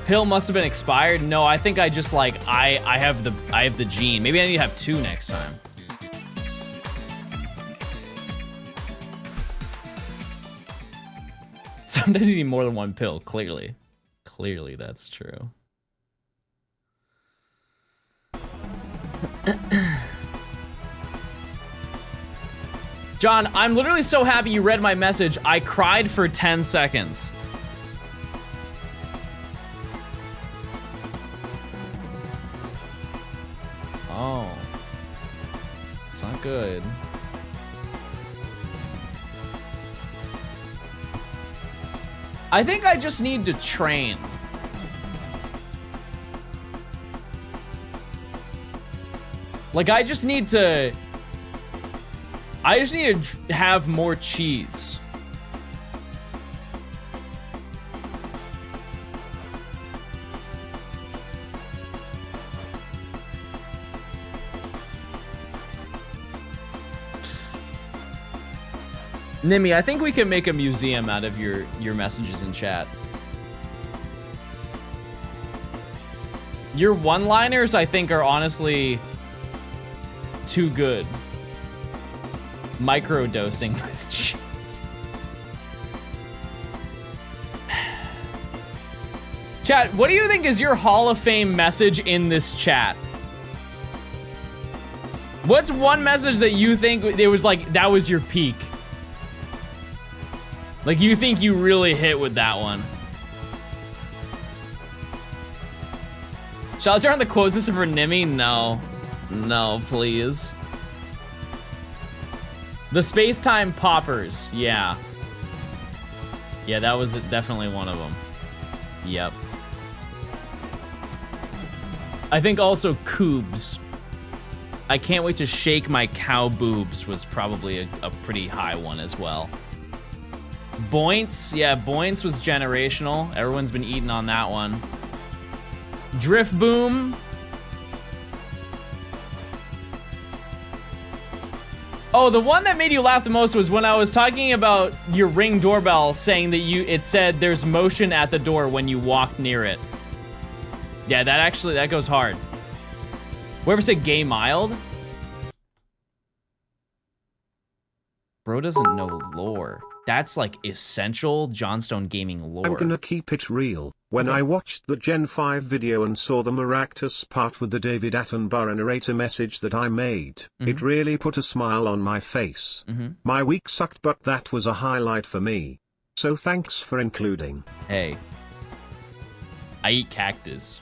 Pill must have been expired. No, I think I just like I have the gene. Maybe I need to have 2 next time. Sometimes you need more than 1 pill, clearly. Clearly that's true. John, I'm literally so happy you read my message. I cried for 10 seconds. Oh. It's not good. I think I just need to train. Like, I just need to have more cheese. Nimi, I think we can make a museum out of your messages in chat. Your one-liners, I think, are honestly too good. Microdosing with cheese. Chat, what do you think is your Hall of Fame message in this chat? What's one message that you think it was like, that was your peak? Like, you think you really hit with that one? Shall I turn on the quote system for Nimi? No. No, please. The space-time poppers. Yeah. Yeah, that was definitely one of them. Yep. I think also Coobs. I can't wait to shake my cow boobs was probably a pretty high one as well. Boints, yeah, Boints was generational. Everyone's been eating on that one. Drift Boom. Oh, the one that made you laugh the most was when I was talking about your Ring doorbell, saying that it said there's motion at the door when you walk near it. Yeah, that goes hard. Whoever said gay mild? Bro doesn't know lore. That's like essential Johnstone gaming lore. I'm gonna keep it real. When I watched the Gen 5 video and saw the Maractus part with the David Attenborough narrator message that I made, it really put a smile on my face. My week sucked, but that was a highlight for me. So thanks for including. Hey, I eat cactus.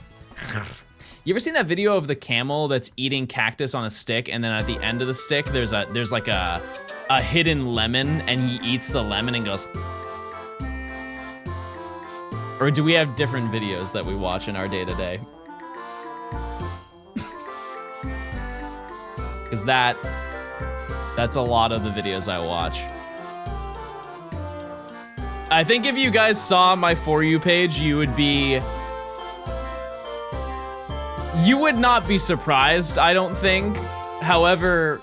You ever seen that video of the camel that's eating cactus on a stick, and then at the end of the stick there's like a hidden lemon, and he eats the lemon and goes... Or do we have different videos that we watch in our day-to-day? Because that's a lot of the videos I watch. I think if you guys saw my For You page, you would not be surprised, I don't think. However,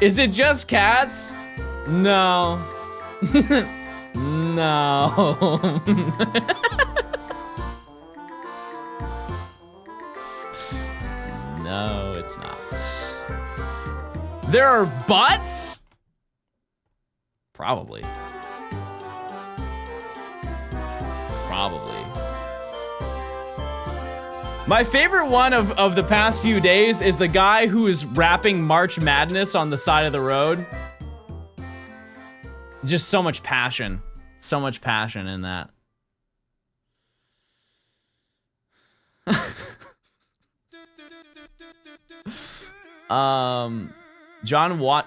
is it just cats? No. No. No, it's not. There are butts? Probably. Probably. My favorite one of the past few days is the guy who is rapping March Madness on the side of the road. Just so much passion. So much passion in that. John Watt.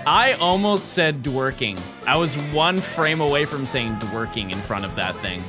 I almost said dworking. I was one frame away from saying dworking in front of that thing.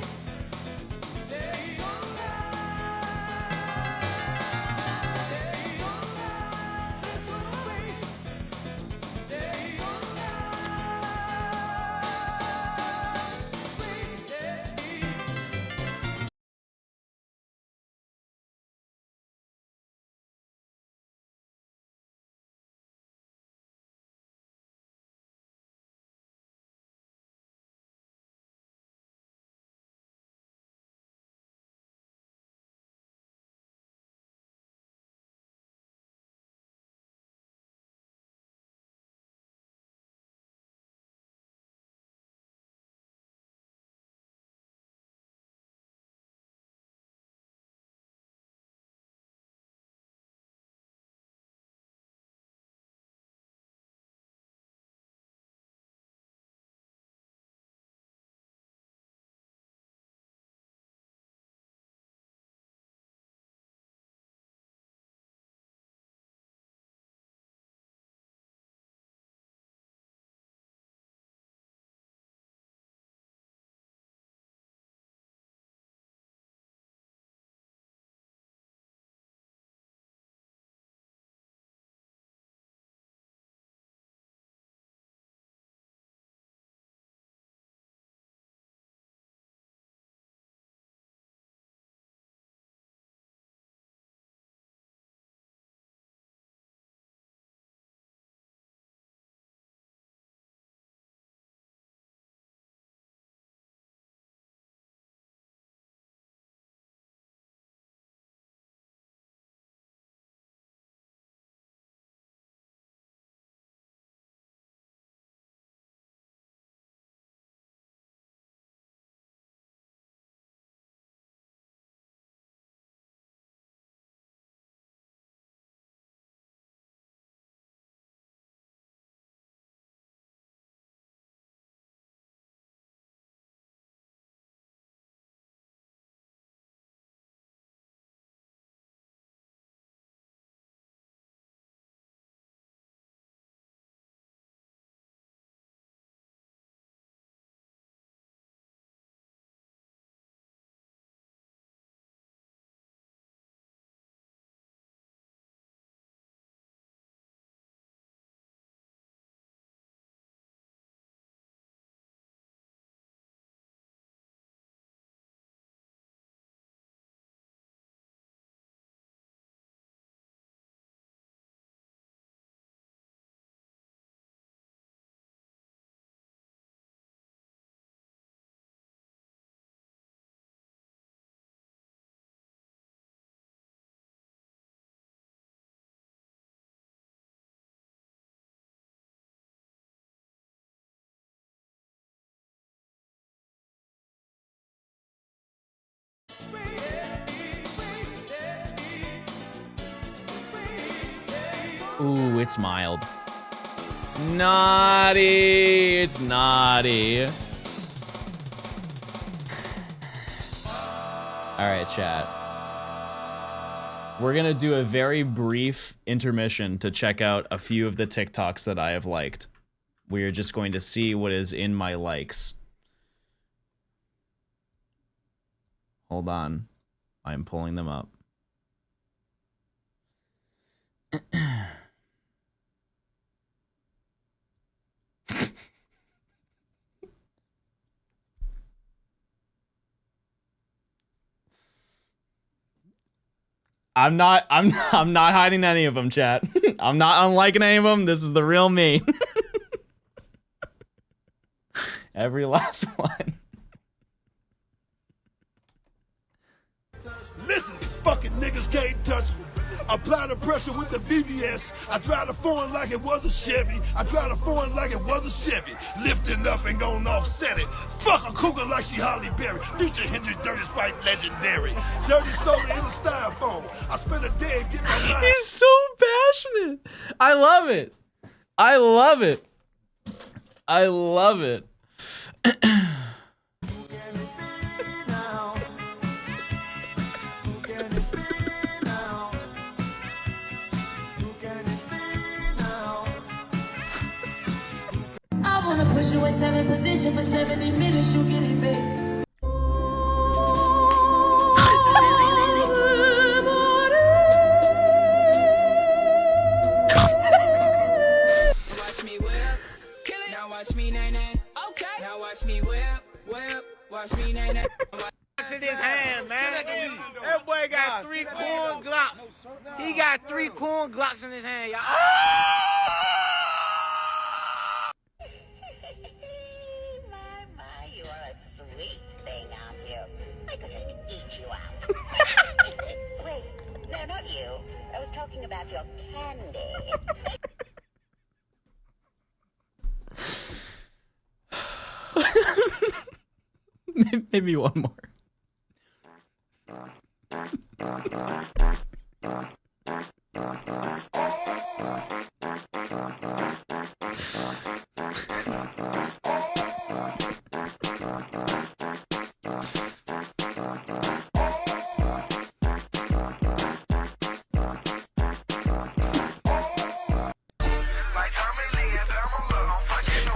Ooh, it's mild. Naughty. It's naughty. All right, chat. We're gonna do a very brief intermission to check out a few of the TikToks that I have liked. We are just going to see what is in my likes. Hold on. I'm pulling them up. I'm not hiding any of them, chat. I'm not unliking any of them. This is the real me. Every last one. Listen, fucking niggas can't touch me. Apply the pressure with the VVS. I drive the foreign like it was a Chevy. I drive the foreign like it was a Chevy. Lifting up and gon' offset it. Fuck a cougar like she Holly Berry. Future Hendrix, Dirty Sprite, legendary. Dirty soda in the styrofoam. I spent a day and get my mind. He's so passionate. I love it. I love it. I love it. I wanna push you in 7 position for 70 minutes, you get it, babe. Watch me whip, kill it. Now watch me nay nay. Okay. Now watch me whip, whip. Watch me nay nay. Watch in his hand, man. That boy got 3 corn glocks. He got 3 corn glocks in his hand, y'all. You are a sweet thing, aren't you? I could just eat you out. Wait, no, not you. I was talking about your candy. Maybe one more.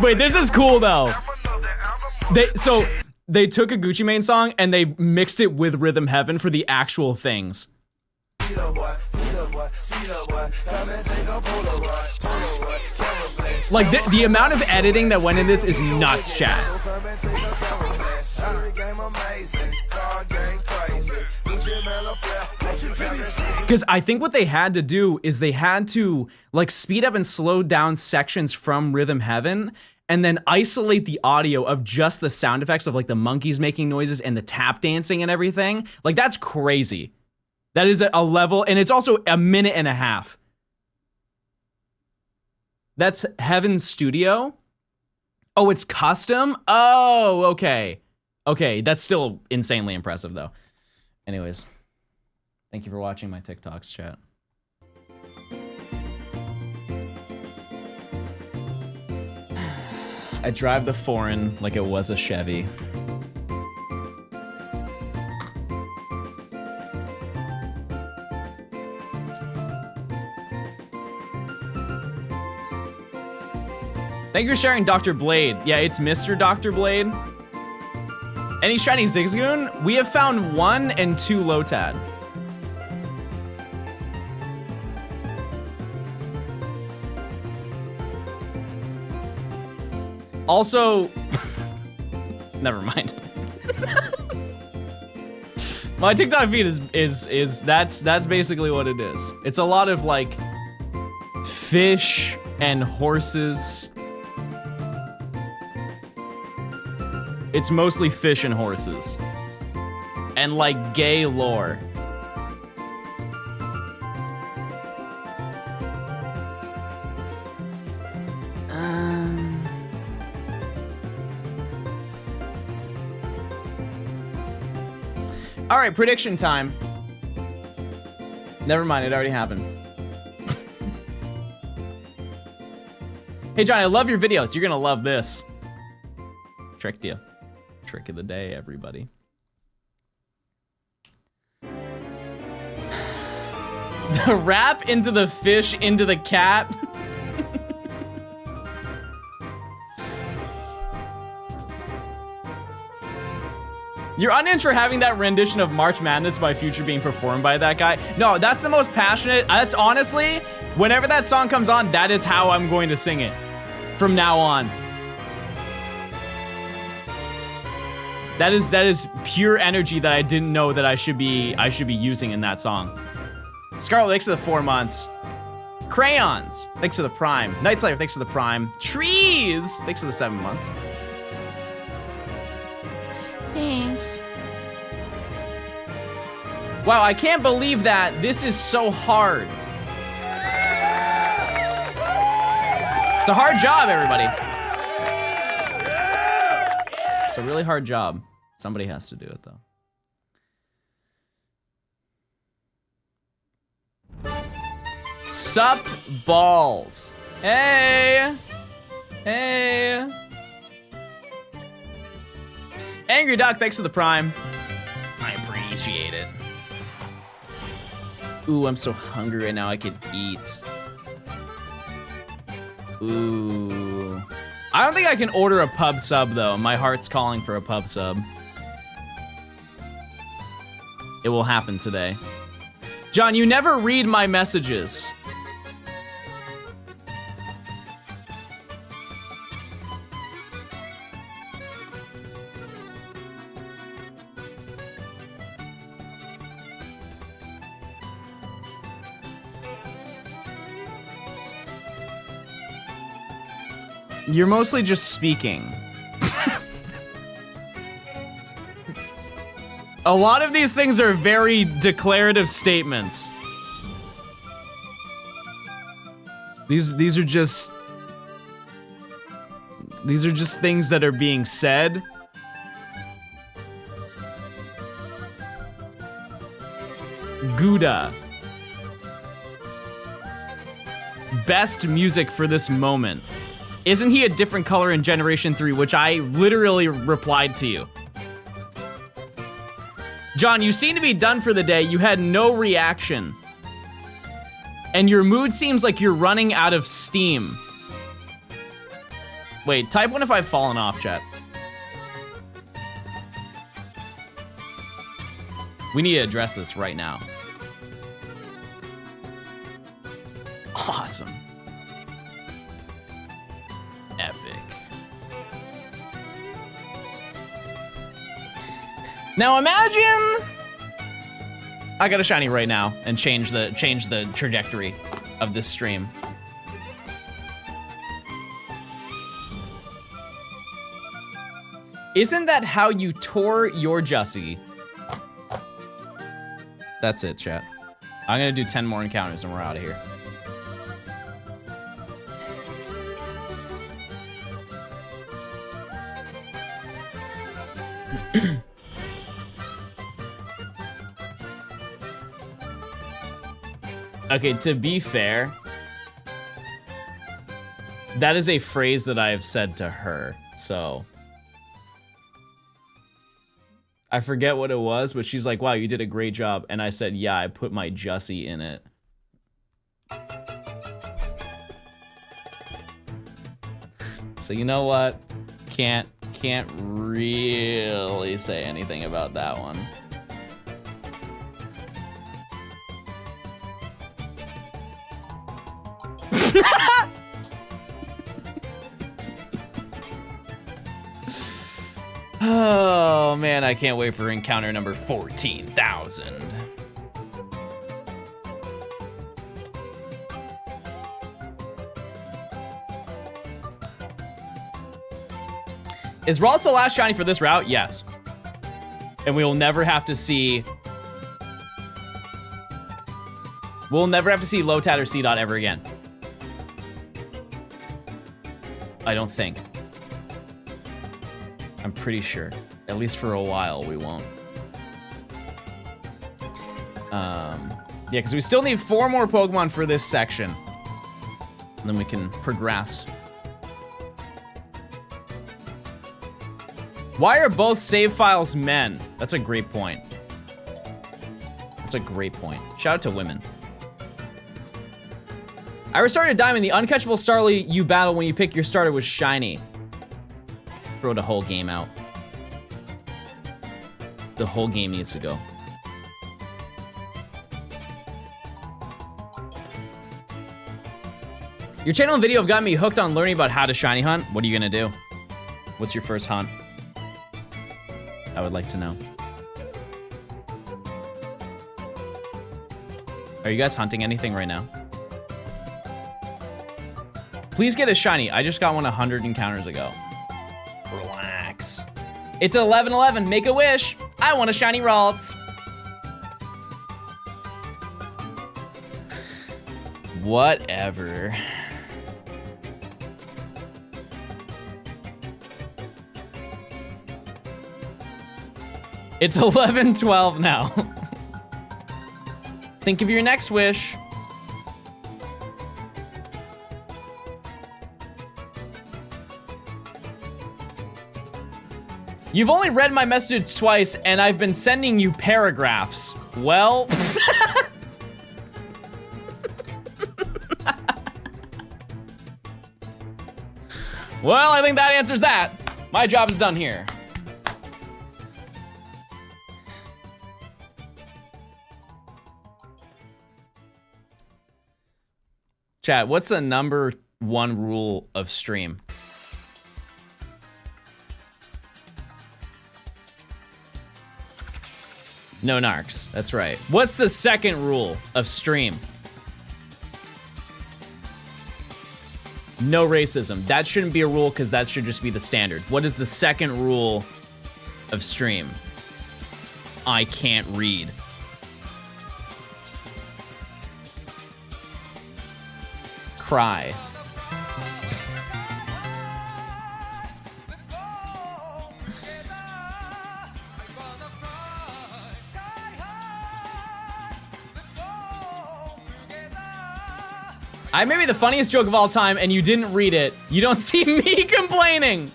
Wait, this is cool though. They took a Gucci Mane song and they mixed it with Rhythm Heaven for the actual things. Like the amount of editing that went in this is nuts, chat. Because I think what they had to do is they had to like speed up and slow down sections from Rhythm Heaven and then isolate the audio of just the sound effects of like the monkeys making noises and the tap dancing and everything. Like that's crazy. That is a level, and it's also a minute and a half. That's Heaven Studio. Oh, it's custom? Oh, okay. Okay, that's still insanely impressive though. Anyways. Thank you for watching my TikToks, chat. I drive the foreign like it was a Chevy. Thank you for sharing Dr. Blade. Yeah, it's Mr. Dr. Blade. Any shiny Zigzagoon? We have found 1 and 2 Lotad. Also, never mind. My TikTok feed is that's basically what it is. It's a lot of like fish and horses. It's mostly fish and horses. And like gay lore. All right, prediction time. Never mind, it already happened. Hey, John, I love your videos. You're gonna love this. Tricked you. Trick of the day, everybody. The rap into the fish into the cat. You're unhinged for having that rendition of March Madness by Future being performed by that guy. No, that's the most passionate. That's honestly, whenever that song comes on, that is how I'm going to sing it from now on. That is pure energy that I didn't know that I should be using in that song. Scarlet, thanks for the 4 months. Crayons, thanks for the Prime. Night Slayer, thanks for the Prime. Trees, thanks for the 7 months. Thanks. Wow, I can't believe that this is so hard. It's a hard job, everybody. It's a really hard job. Somebody has to do it, though. Sup balls. Hey. Hey. Angry Duck, thanks for the Prime. I appreciate it. Ooh, I'm so hungry right now, I could eat. Ooh. I don't think I can order a pub sub, though. My heart's calling for a pub sub. It will happen today. John, you never read my messages. You're mostly just speaking. A lot of these things are very declarative statements. These are just things that are being said. Gouda. Best music for this moment. Isn't he a different color in Generation 3? Which I literally replied to you. John, you seem to be done for the day. You had no reaction. And your mood seems like you're running out of steam. Wait, type one if I've fallen off, chat. We need to address this right now. Awesome. Epic. Now imagine I got a shiny right now and change the trajectory of this stream. Isn't that how you tore your Jussie? That's it, chat. I'm gonna do 10 more encounters and we're out of here. Okay, to be fair, that is a phrase that I have said to her, so. I forget what it was, but she's like, wow, you did a great job. And I said, yeah, I put my Jussie in it. So you know what? Can't really say anything about that one. Oh man, I can't wait for encounter number 14,000. Is RALTS the last shiny for this route? Yes. And we will never have to see... We'll never have to see Lotat or C-Dot ever again. I don't think. I'm pretty sure. At least for a while, we won't. Yeah, because we still need 4 more Pokemon for this section. And then we can progress Why are both save files men? That's a great point. That's a great point. Shout out to women. I restarted Diamond. The uncatchable Starly you battle when you pick your starter was shiny. Throw the whole game out. The whole game needs to go. Your channel and video have got me hooked on learning about how to shiny hunt. What are you gonna do? What's your first hunt? I would like to know. Are you guys hunting anything right now? Please get a shiny. I just got one 100 encounters ago. Relax. It's 11:11. Make a wish. I want a shiny RALTS. Whatever. It's 11:12 now. Think of your next wish. You've only read my message twice, and I've been sending you paragraphs. Well... Well, I think that answers that. My job is done here. Chat, what's the number one rule of stream? No narcs, that's right. What's the second rule of stream? No racism. That shouldn't be a rule because that should just be the standard. What is the second rule of stream? I can't read. Cry. I may be the funniest joke of all time and you didn't read it. You don't see me complaining.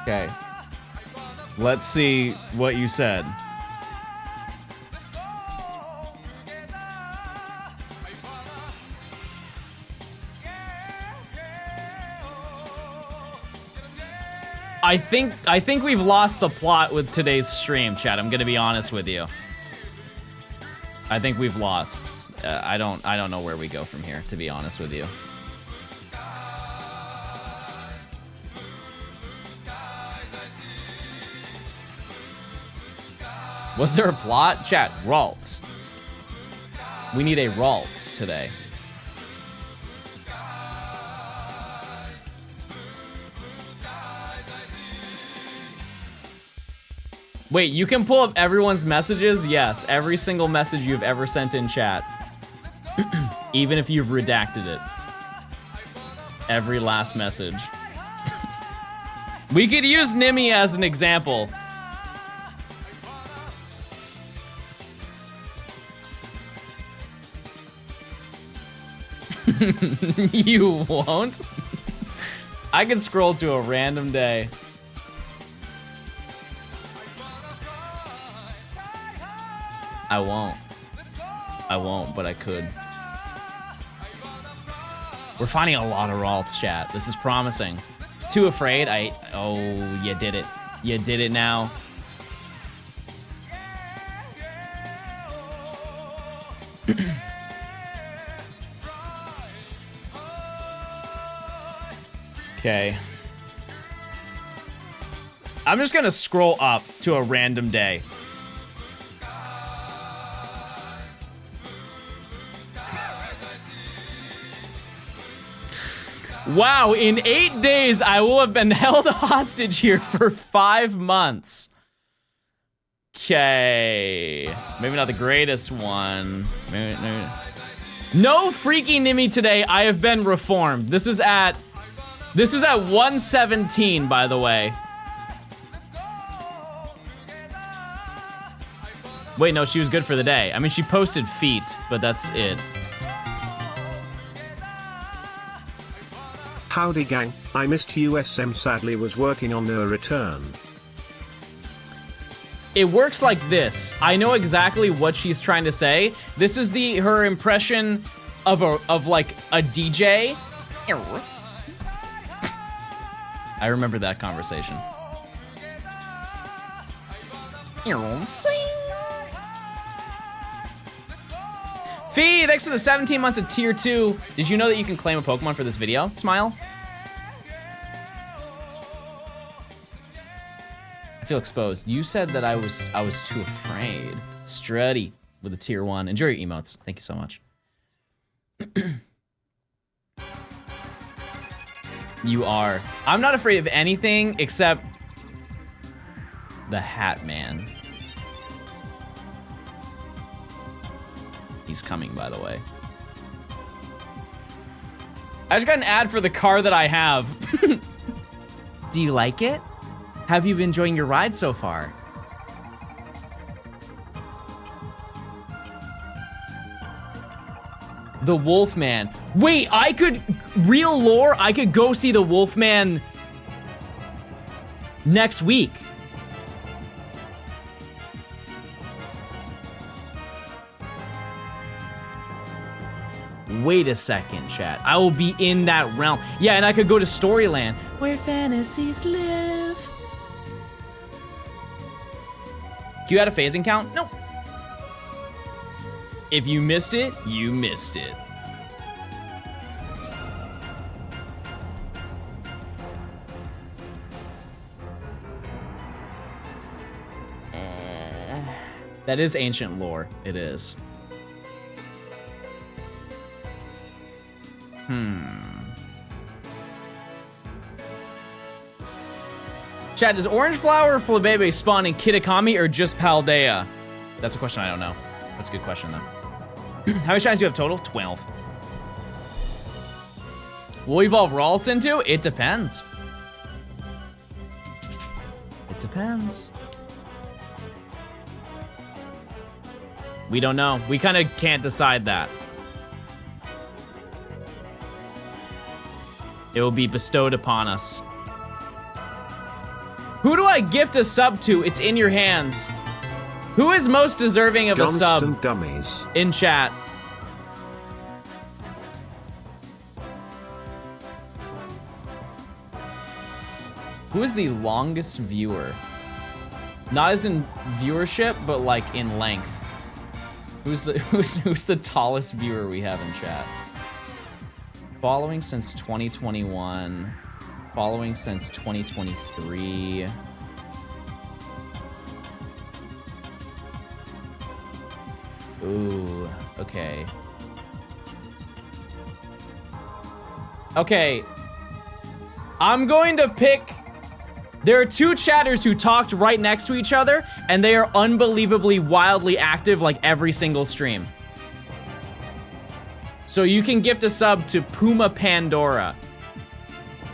Okay. Let's see what you said. I think we've lost the plot with today's stream, chat. I'm gonna be honest with you. I think we've lost. I don't know where we go from here, to be honest with you. Was there a plot? Chat, RALTS. We need a RALTS today. Wait, you can pull up everyone's messages? Yes, every single message you've ever sent in chat. Even if you've redacted it. Every last message. We could use Nimmy as an example. You won't? I could scroll to a random day. I won't, but I could. We're finding a lot of RALTS, chat. This is promising. Too afraid? Oh, you did it. You did it now. Okay. I'm just gonna scroll up to a random day. Wow, in 8 days, I will have been held hostage here for 5 months. Okay. Maybe not the greatest one. Maybe. No freaky Nimmy today. I have been reformed. This was at 117, by the way. Wait, no, she was good for the day. I mean, she posted feet, but that's it. Howdy gang, I missed USM, sadly was working on her return. It works like this. I know exactly what she's trying to say. This is her impression of like a DJ. I remember that conversation. Fee, thanks for the 17 months of tier 2. Did you know that you can claim a Pokemon for this video? Smile. I feel exposed. You said that I was too afraid. Strutty with a tier 1. Enjoy your emotes. Thank you so much. You are. I'm not afraid of anything except the Hat Man. He's coming, by the way. I just got an ad for the car that I have. Do you like it? Have you been enjoying your ride so far? The Wolfman. Wait, I could, real lore, I could go see the Wolfman next week. Wait a second, chat. I will be in that realm. Yeah, and I could go to Storyland, where fantasies live. You had a phasing count? Nope. If you missed it, you missed it. That is ancient lore. It is. Chat, does Orange Flower or Flabebe spawn in Kitakami or just Paldea? That's a question I don't know. That's a good question, though. How many shines do you have total? 12. Will evolve Ralts into? It depends. It depends. We don't know. We kind of can't decide that. It will be bestowed upon us. Who do I gift a sub to? It's in your hands. Who is most deserving of Johnstone a sub dummies. in chat? Who is the longest viewer? Not as in viewership, but like in length. Who's the tallest viewer we have in chat? Following since 2021. Following since 2023. Ooh, okay. Okay. I'm going to pick... There are two chatters who talked right next to each other, and they are unbelievably wildly active like every single stream. So you can gift a sub to Puma Pandora.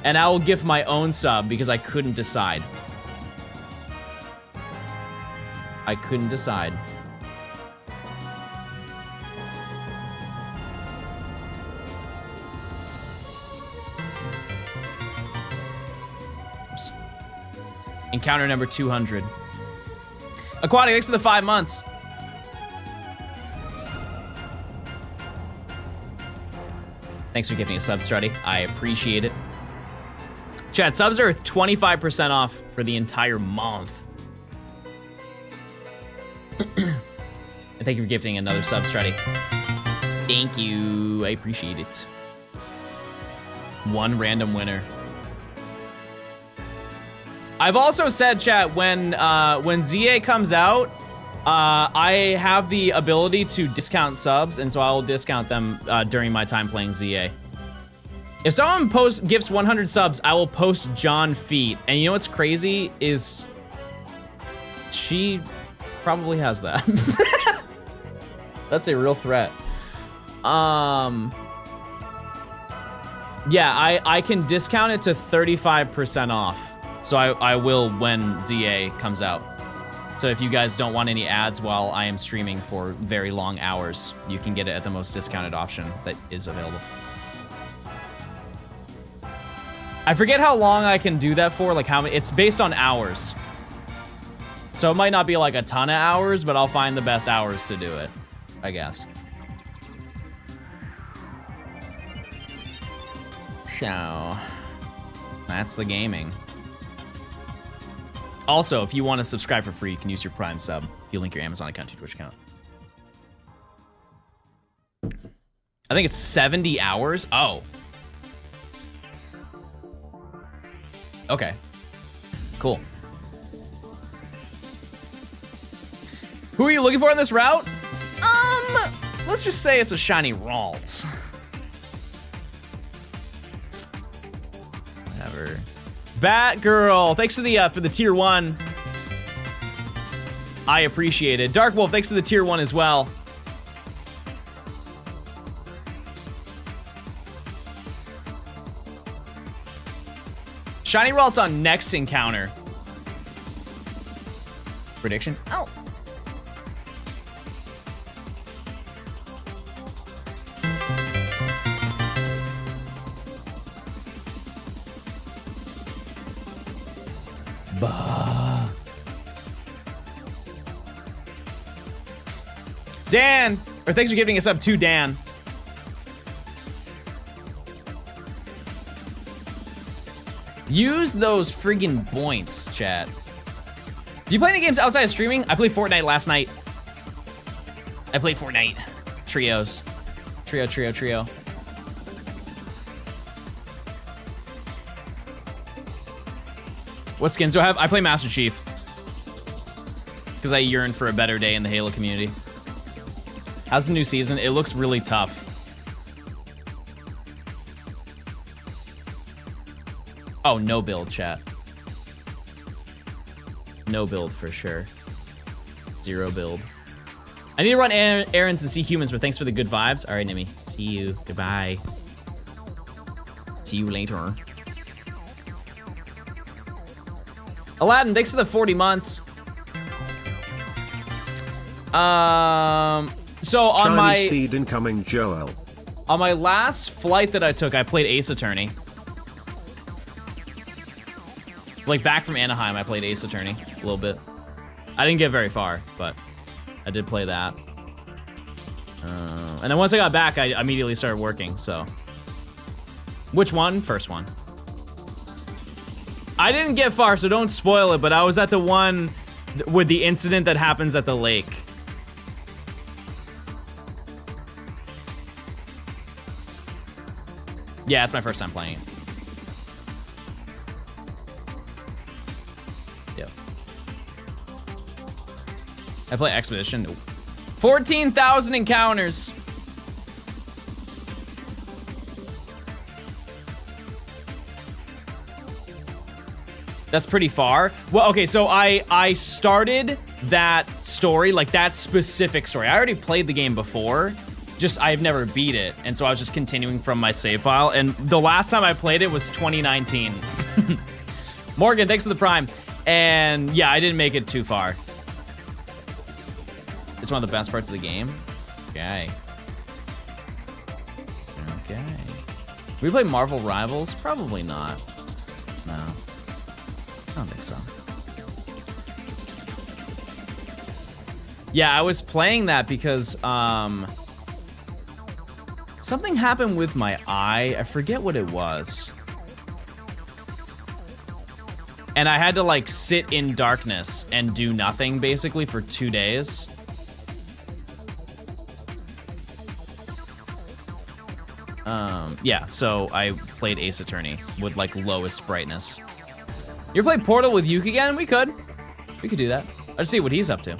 And I will gift my own sub because I couldn't decide. I couldn't decide. Oops. Encounter number 200. Aquatic, thanks for the 5 months. Thanks for gifting a sub, Strutty. I appreciate it. Chat, subs are 25% off for the entire month. And thank you for gifting another sub, Strutty. Thank you, I appreciate it. One random winner. I've also said, chat, when ZA comes out, I have the ability to discount subs, and so I will discount them during my time playing ZA. If someone gifts 100 subs, I will post John Feet. And you know what's crazy is she probably has that. That's a real threat. Yeah, I can discount it to 35% off. So I will when ZA comes out. So if you guys don't want any ads while I am streaming for very long hours, you can get it at the most discounted option that is available. I forget how long I can do that for, like how many, it's based on hours. So it might not be like a ton of hours, but I'll find the best hours to do it, I guess. So, that's the gaming. Also, if you want to subscribe for free, you can use your Prime sub if you link your Amazon account to your Twitch account. I think it's 70 hours. Oh. Okay. Cool. Who are you looking for on this route? Let's just say it's a shiny RALTS. Whatever. Batgirl, thanks for the tier 1. I appreciate it. Dark Wolf, thanks for the tier 1 as well. Shiny RALTS on next encounter. Prediction? Oh. Bah. Dan, or thanks for giving us up to Dan. Use those friggin' points, chat. Do you play any games outside of streaming? I played Fortnite last night. I played Fortnite. Trios. Trio. What skins do I have? I play Master Chief. Because I yearn for a better day in the Halo community. How's the new season? It looks really tough. Oh, no build, chat. No build for sure. 0 build. I need to run errands and see humans, but thanks for the good vibes. All right, Nimmy. See you. Goodbye. See you later. Aladdin, thanks for the 40 months. So on Chinese my seed incoming, Joel. On my last flight that I took, I played Ace Attorney. Like back from Anaheim, I played Ace Attorney a little bit. I didn't get very far, but I did play that. And then once I got back, I immediately started working, so. Which one? First one. I didn't get far, so don't spoil it, but I was at the one with the incident that happens at the lake. Yeah, it's my first time playing it. Yep. I play Expedition. Nope. 14,000 encounters. That's pretty far. Well, okay, so I started that story, like that specific story. I already played the game before, just I've never beat it. And so I was just continuing from my save file. And the last time I played it was 2019. Morgan, thanks for the Prime. And yeah, I didn't make it too far. It's one of the best parts of the game. Okay. Okay. We play Marvel Rivals? Probably not. No. I don't think so. Yeah, I was playing that because something happened with my eye. I forget what it was. And I had to like sit in darkness and do nothing basically for 2 days. Yeah, so I played Ace Attorney with like lowest brightness. You ever play Portal with Yuke again? We could do that. I'd see what he's up to.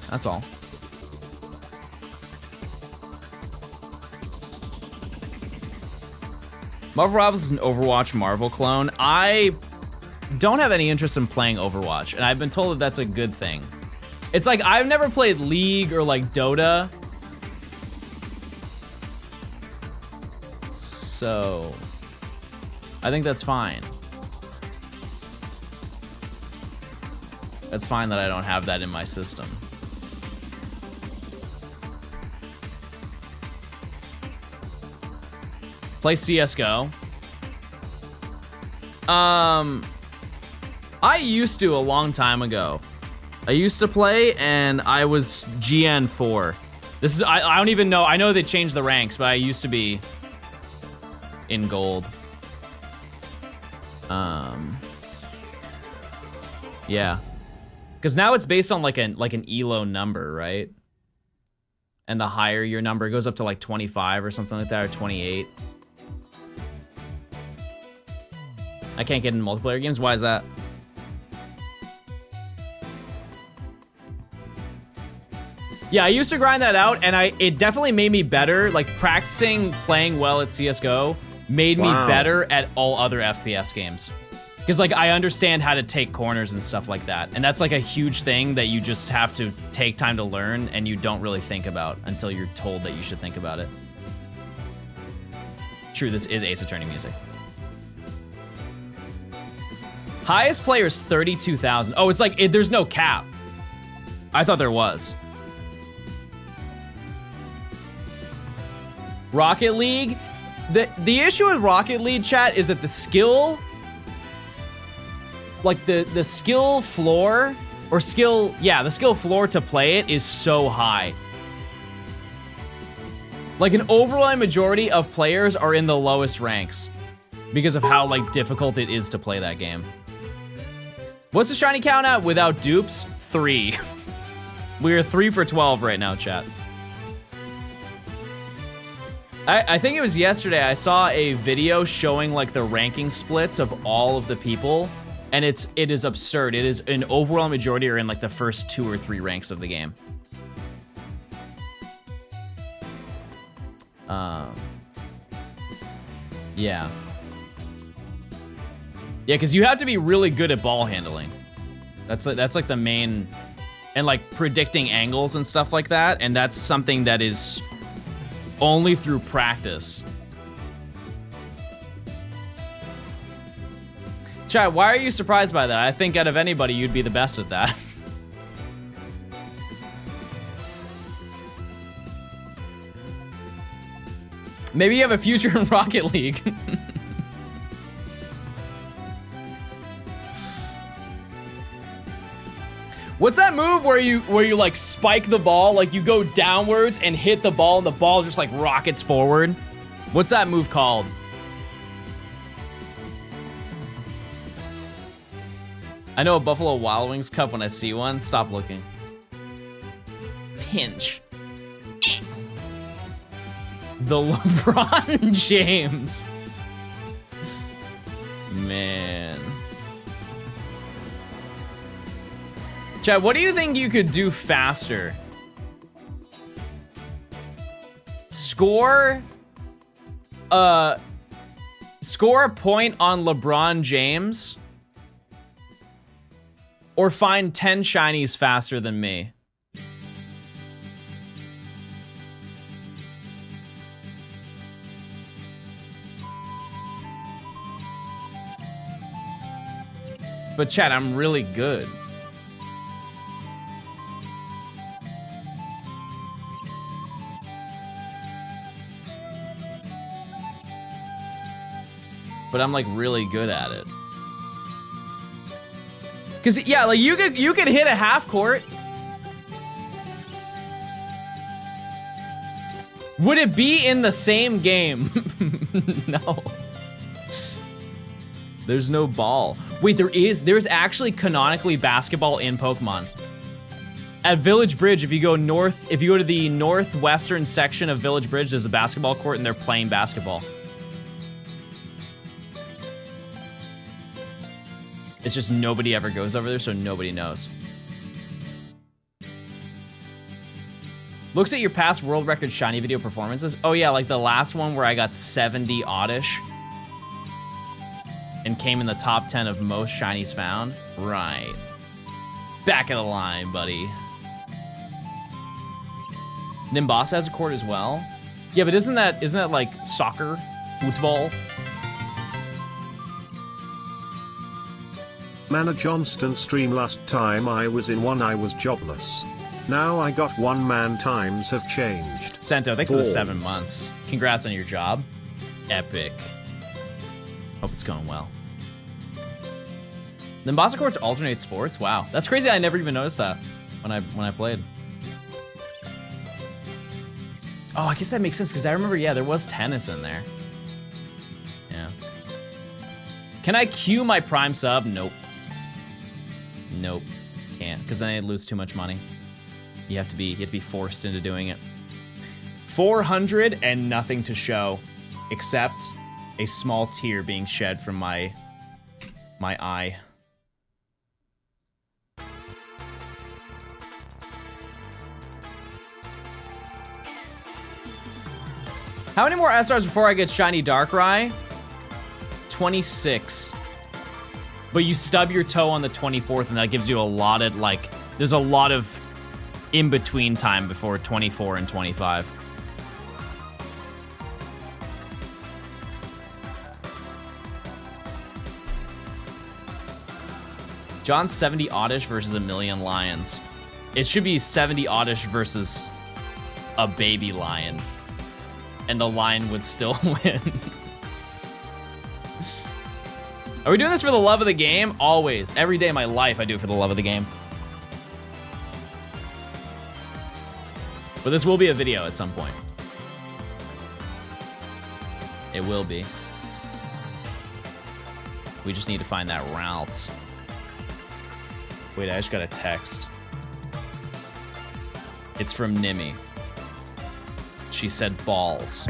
That's all. Marvel Rivals is an Overwatch Marvel clone. I don't have any interest in playing Overwatch, and I've been told that that's a good thing. It's like, I've never played League or like Dota. So, I think that's fine. That's fine that I don't have that in my system. Play CSGO. I used to a long time ago. I used to play and I was GN4. This is, I don't even know, I know they changed the ranks, but I used to be in gold. Yeah. Cause now it's based on like an ELO number, right? And the higher your number, it goes up to like 25 or something like that, or 28. I can't get in multiplayer games, why is that? Yeah, I used to grind that out, and it definitely made me better. Like, practicing playing well at CSGO made me better at all other FPS games. Because, like, I understand how to take corners and stuff like that. And that's, like, a huge thing that you just have to take time to learn, and you don't really think about until you're told that you should think about it. True, this is Ace Attorney music. Highest player is 32,000. Oh, it's like, there's no cap. I thought there was. Rocket League, the issue with Rocket League, chat, is that the skill, like the skill floor, or skill, yeah, the skill floor to play it is so high. Like, an overwhelming majority of players are in the lowest ranks because of how, like, difficult it is to play that game. What's the shiny count at without dupes? 3. We are 3 for 12 right now, chat. I think it was yesterday, I saw a video showing like the ranking splits of all of the people, and it is absurd. It is an overall majority are in like the first 2 or 3 ranks of the game. Yeah. Yeah, because you have to be really good at ball handling. That's like the main, and like predicting angles and stuff like that, and that's something that is only through practice. Chat, why are you surprised by that? I think out of anybody, you'd be the best at that. Maybe you have a future in Rocket League. What's that move where you like spike the ball, like you go downwards and hit the ball and the ball just like rockets forward? What's that move called? I know a Buffalo Wild Wings cup when I see one. Stop looking. Pinch. The LeBron James. Man. Chad, what do you think you could do faster? Score a point on LeBron James, or find 10 shinies faster than me? But Chad, I'm really good. But I'm like really good at it. Cause yeah, like you could hit a half court. Would it be in the same game? No. There's no ball. Wait, there's actually canonically basketball in Pokemon. At Village Bridge, if you go to the northwestern section of Village Bridge, there's a basketball court and they're playing basketball. It's just nobody ever goes over there, so nobody knows. Looks at your past world record shiny video performances. Oh yeah, like the last one where I got 70 oddish and came in the top 10 of most shinies found. Right. Back of the line, buddy. Nimbasa has a court as well. Yeah, but isn't that like soccer? Football? Man, a Johnston stream last time I was in one I was jobless. Now I got one man, times have changed. Sento, thanks for the Balls. 7 months. Congrats on your job. Epic. Hope it's going well. The Mombasa courts alternate sports? Wow. That's crazy, I never even noticed that when I played. Oh, I guess that makes sense, because I remember, yeah, there was tennis in there. Yeah. Can I queue my Prime sub? Nope. Nope. Can't, because then I'd lose too much money. You have to be forced into doing it. 400 and nothing to show, except a small tear being shed from my eye. How many more SRs before I get shiny Darkrai? 26. But you stub your toe on the 24th, and that gives you a lot of, like, there's a lot of in-between time before 24 and 25. John's 70 oddish versus a million lions. It should be 70 oddish versus a baby lion. And the lion would still win. Are we doing this for the love of the game? Always. Every day of my life, I do it for the love of the game. But this will be a video at some point. It will be. We just need to find that RALTS. Wait, I just got a text. It's from Nimi. She said balls.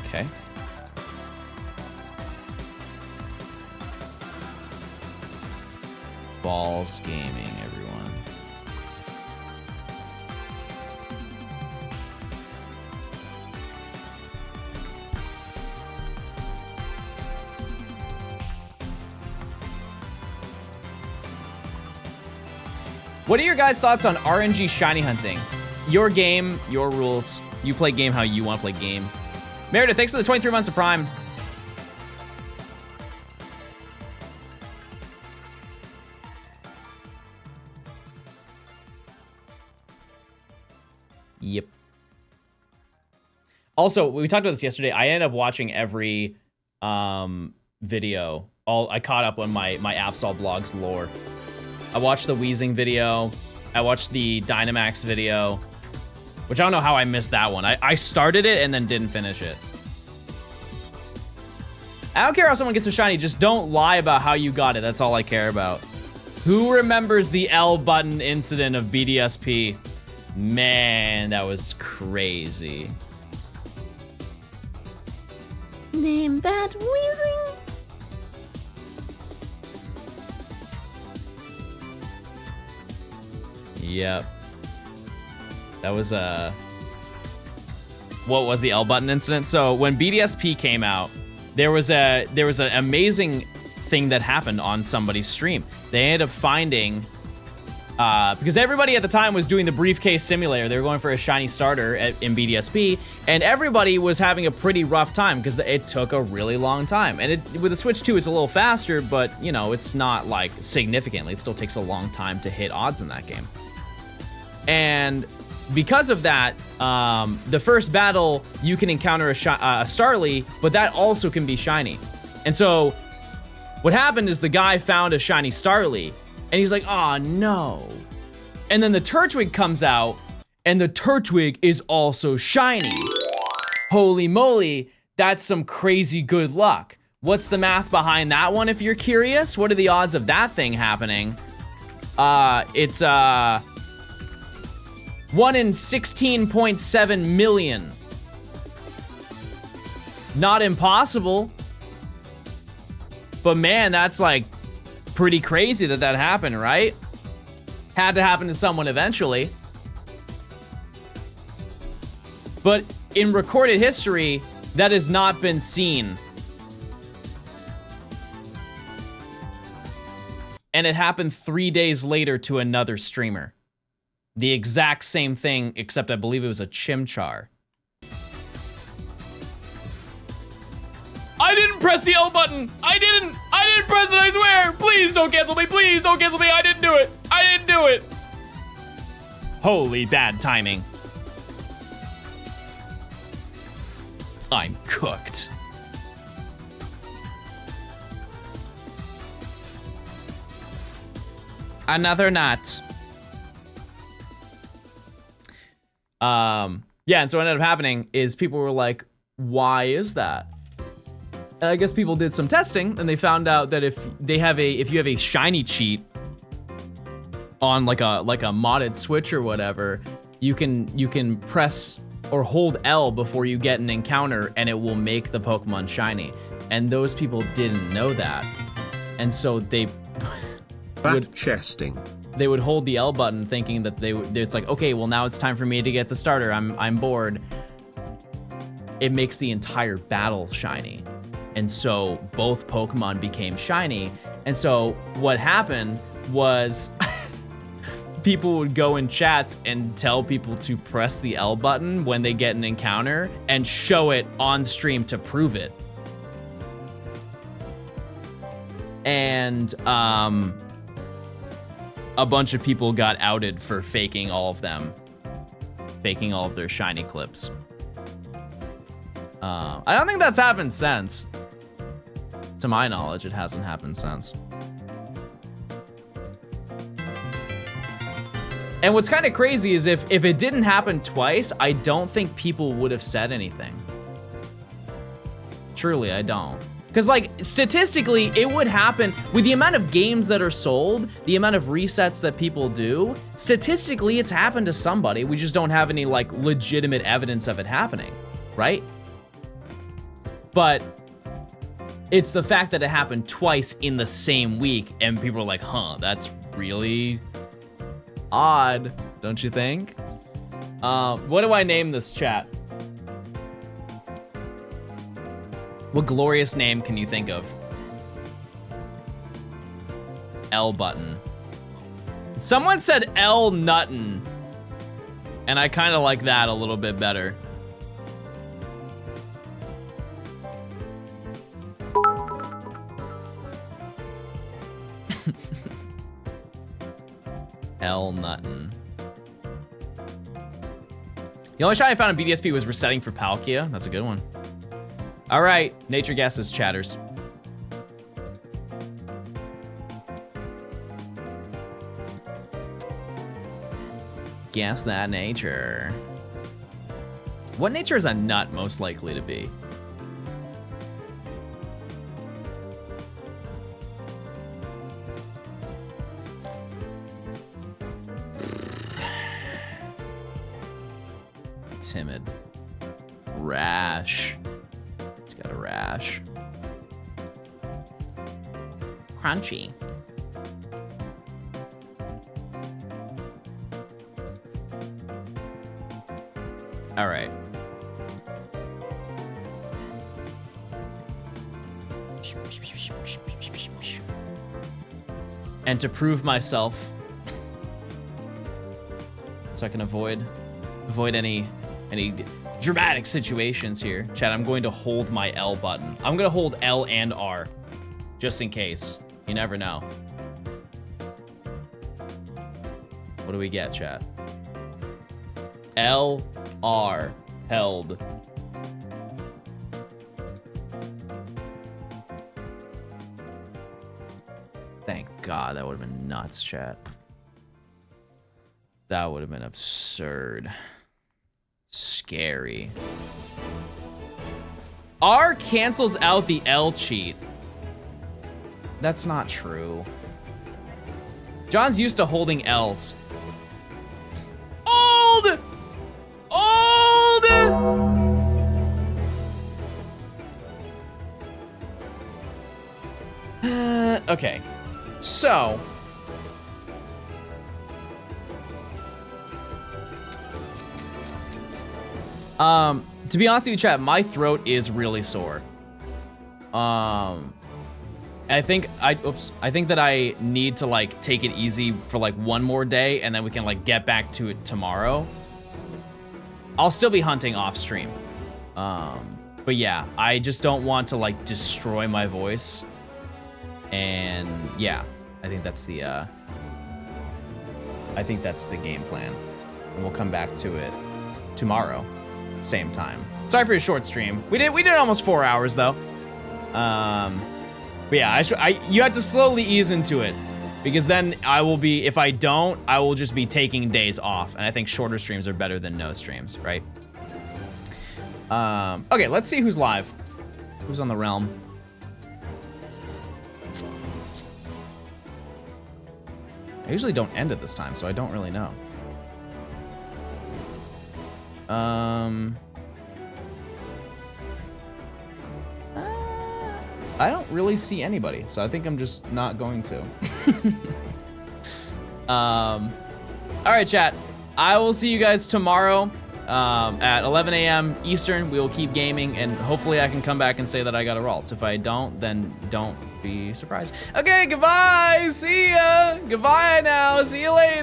Okay. Balls gaming, everyone. What are your guys' thoughts on RNG shiny hunting? Your game, your rules. You play game how you want to play game. Meredith, thanks for the 23 months of Prime. Yep. Also, we talked about this yesterday. I ended up watching every video. I caught up on my Absol Blogs lore. I watched the Weezing video. I watched the Dynamax video, which I don't know how I missed that one. I started it and then didn't finish it. I don't care how someone gets a shiny, just don't lie about how you got it. That's all I care about. Who remembers the L button incident of BDSP? Man, that was crazy. Name that Weezing. Yep. That was what was the L button incident? So when BDSP came out, there was an amazing thing that happened on somebody's stream. They ended up finding because everybody at the time was doing the briefcase simulator. They were going for a shiny starter in BDSP, and everybody was having a pretty rough time because it took a really long time. And with the Switch 2, it's a little faster, but you know, it's not like significantly. It still takes a long time to hit odds in that game. And because of that, the first battle, you can encounter a Starly, but that also can be shiny. And so what happened is the guy found a shiny Starly, and he's like, oh no. And then the Turtwig comes out, and the Turtwig is also shiny. Holy moly, that's some crazy good luck. What's the math behind that one, if you're curious? What are the odds of that thing happening? It's 1 in 16.7 million. Not impossible. But man, that's like pretty crazy that happened, right? Had to happen to someone eventually. But in recorded history, that has not been seen. And it happened 3 days later to another streamer. The exact same thing, except I believe it was a Chimchar. didn't press the L button. I didn't press it, I swear. Please don't cancel me. Please don't cancel me. I didn't do it. I didn't do it. Holy bad timing. I'm cooked. Another nut. Yeah, and so what ended up happening is people were like, why is that? And I guess people did some testing and they found out that if you have a shiny cheat on like a modded Switch or whatever, you can press or hold L before you get an encounter and it will make the Pokemon shiny. And those people didn't know that. And so they they would hold the L button thinking that it's like, okay, well now it's time for me to get the starter. I'm bored. It makes the entire battle shiny. And so both Pokemon became shiny. And so what happened was people would go in chats and tell people to press the L button when they get an encounter and show it on stream to prove it. And a bunch of people got outed for faking all of them. Faking all of their shiny clips. I don't think that's happened since. To my knowledge, it hasn't happened since. And what's kind of crazy is if it didn't happen twice, I don't think people would have said anything. Truly, I don't. Because like, statistically, it would happen with the amount of games that are sold, the amount of resets that people do, statistically, it's happened to somebody. We just don't have any like legitimate evidence of it happening, right? But it's the fact that it happened twice in the same week and people are like, huh, that's really odd, don't you think? What do I name this chat? What glorious name can you think of? L button. Someone said L nuttin', and I kind of like that a little bit better. L nuttin'. The only shot I found in BDSP was resetting for Palkia. That's a good one. All right, nature guesses, chatters. Guess that nature. What nature is a nut most likely to be? Timid. Rash. It's got a rash. Crunchy. All right. And to prove myself, so I can avoid any dramatic situations here. Chat, I'm going to hold my L button. I'm gonna hold L and R, just in case. You never know. What do we get, chat? L, R, held. Thank God, that would have been nuts, chat. That would have been absurd. Scary. R cancels out the L cheat. That's not true. John's used to holding L's. Old! Okay. So. To be honest with you, chat, my throat is really sore. I think that I need to like take it easy for like one more day and then we can like get back to it tomorrow. I'll still be hunting off stream. But yeah, I just don't want to like destroy my voice. And yeah, I think that's the game plan. And we'll come back to it tomorrow, same time. Sorry for your short stream. We did almost 4 hours though. But yeah, you have to slowly ease into it, because then I will be, if I don't, I will just be taking days off. And I think shorter streams are better than no streams, right? Okay, let's see who's live. Who's on the realm? I usually don't end at this time, so I don't really know. I don't really see anybody, so I think I'm just not going to. All right, chat. I will see you guys tomorrow at 11 a.m. Eastern. We will keep gaming, and hopefully I can come back and say that I got a RALTS. If I don't, then don't be surprised. Okay, goodbye. See ya. Goodbye now. See you later.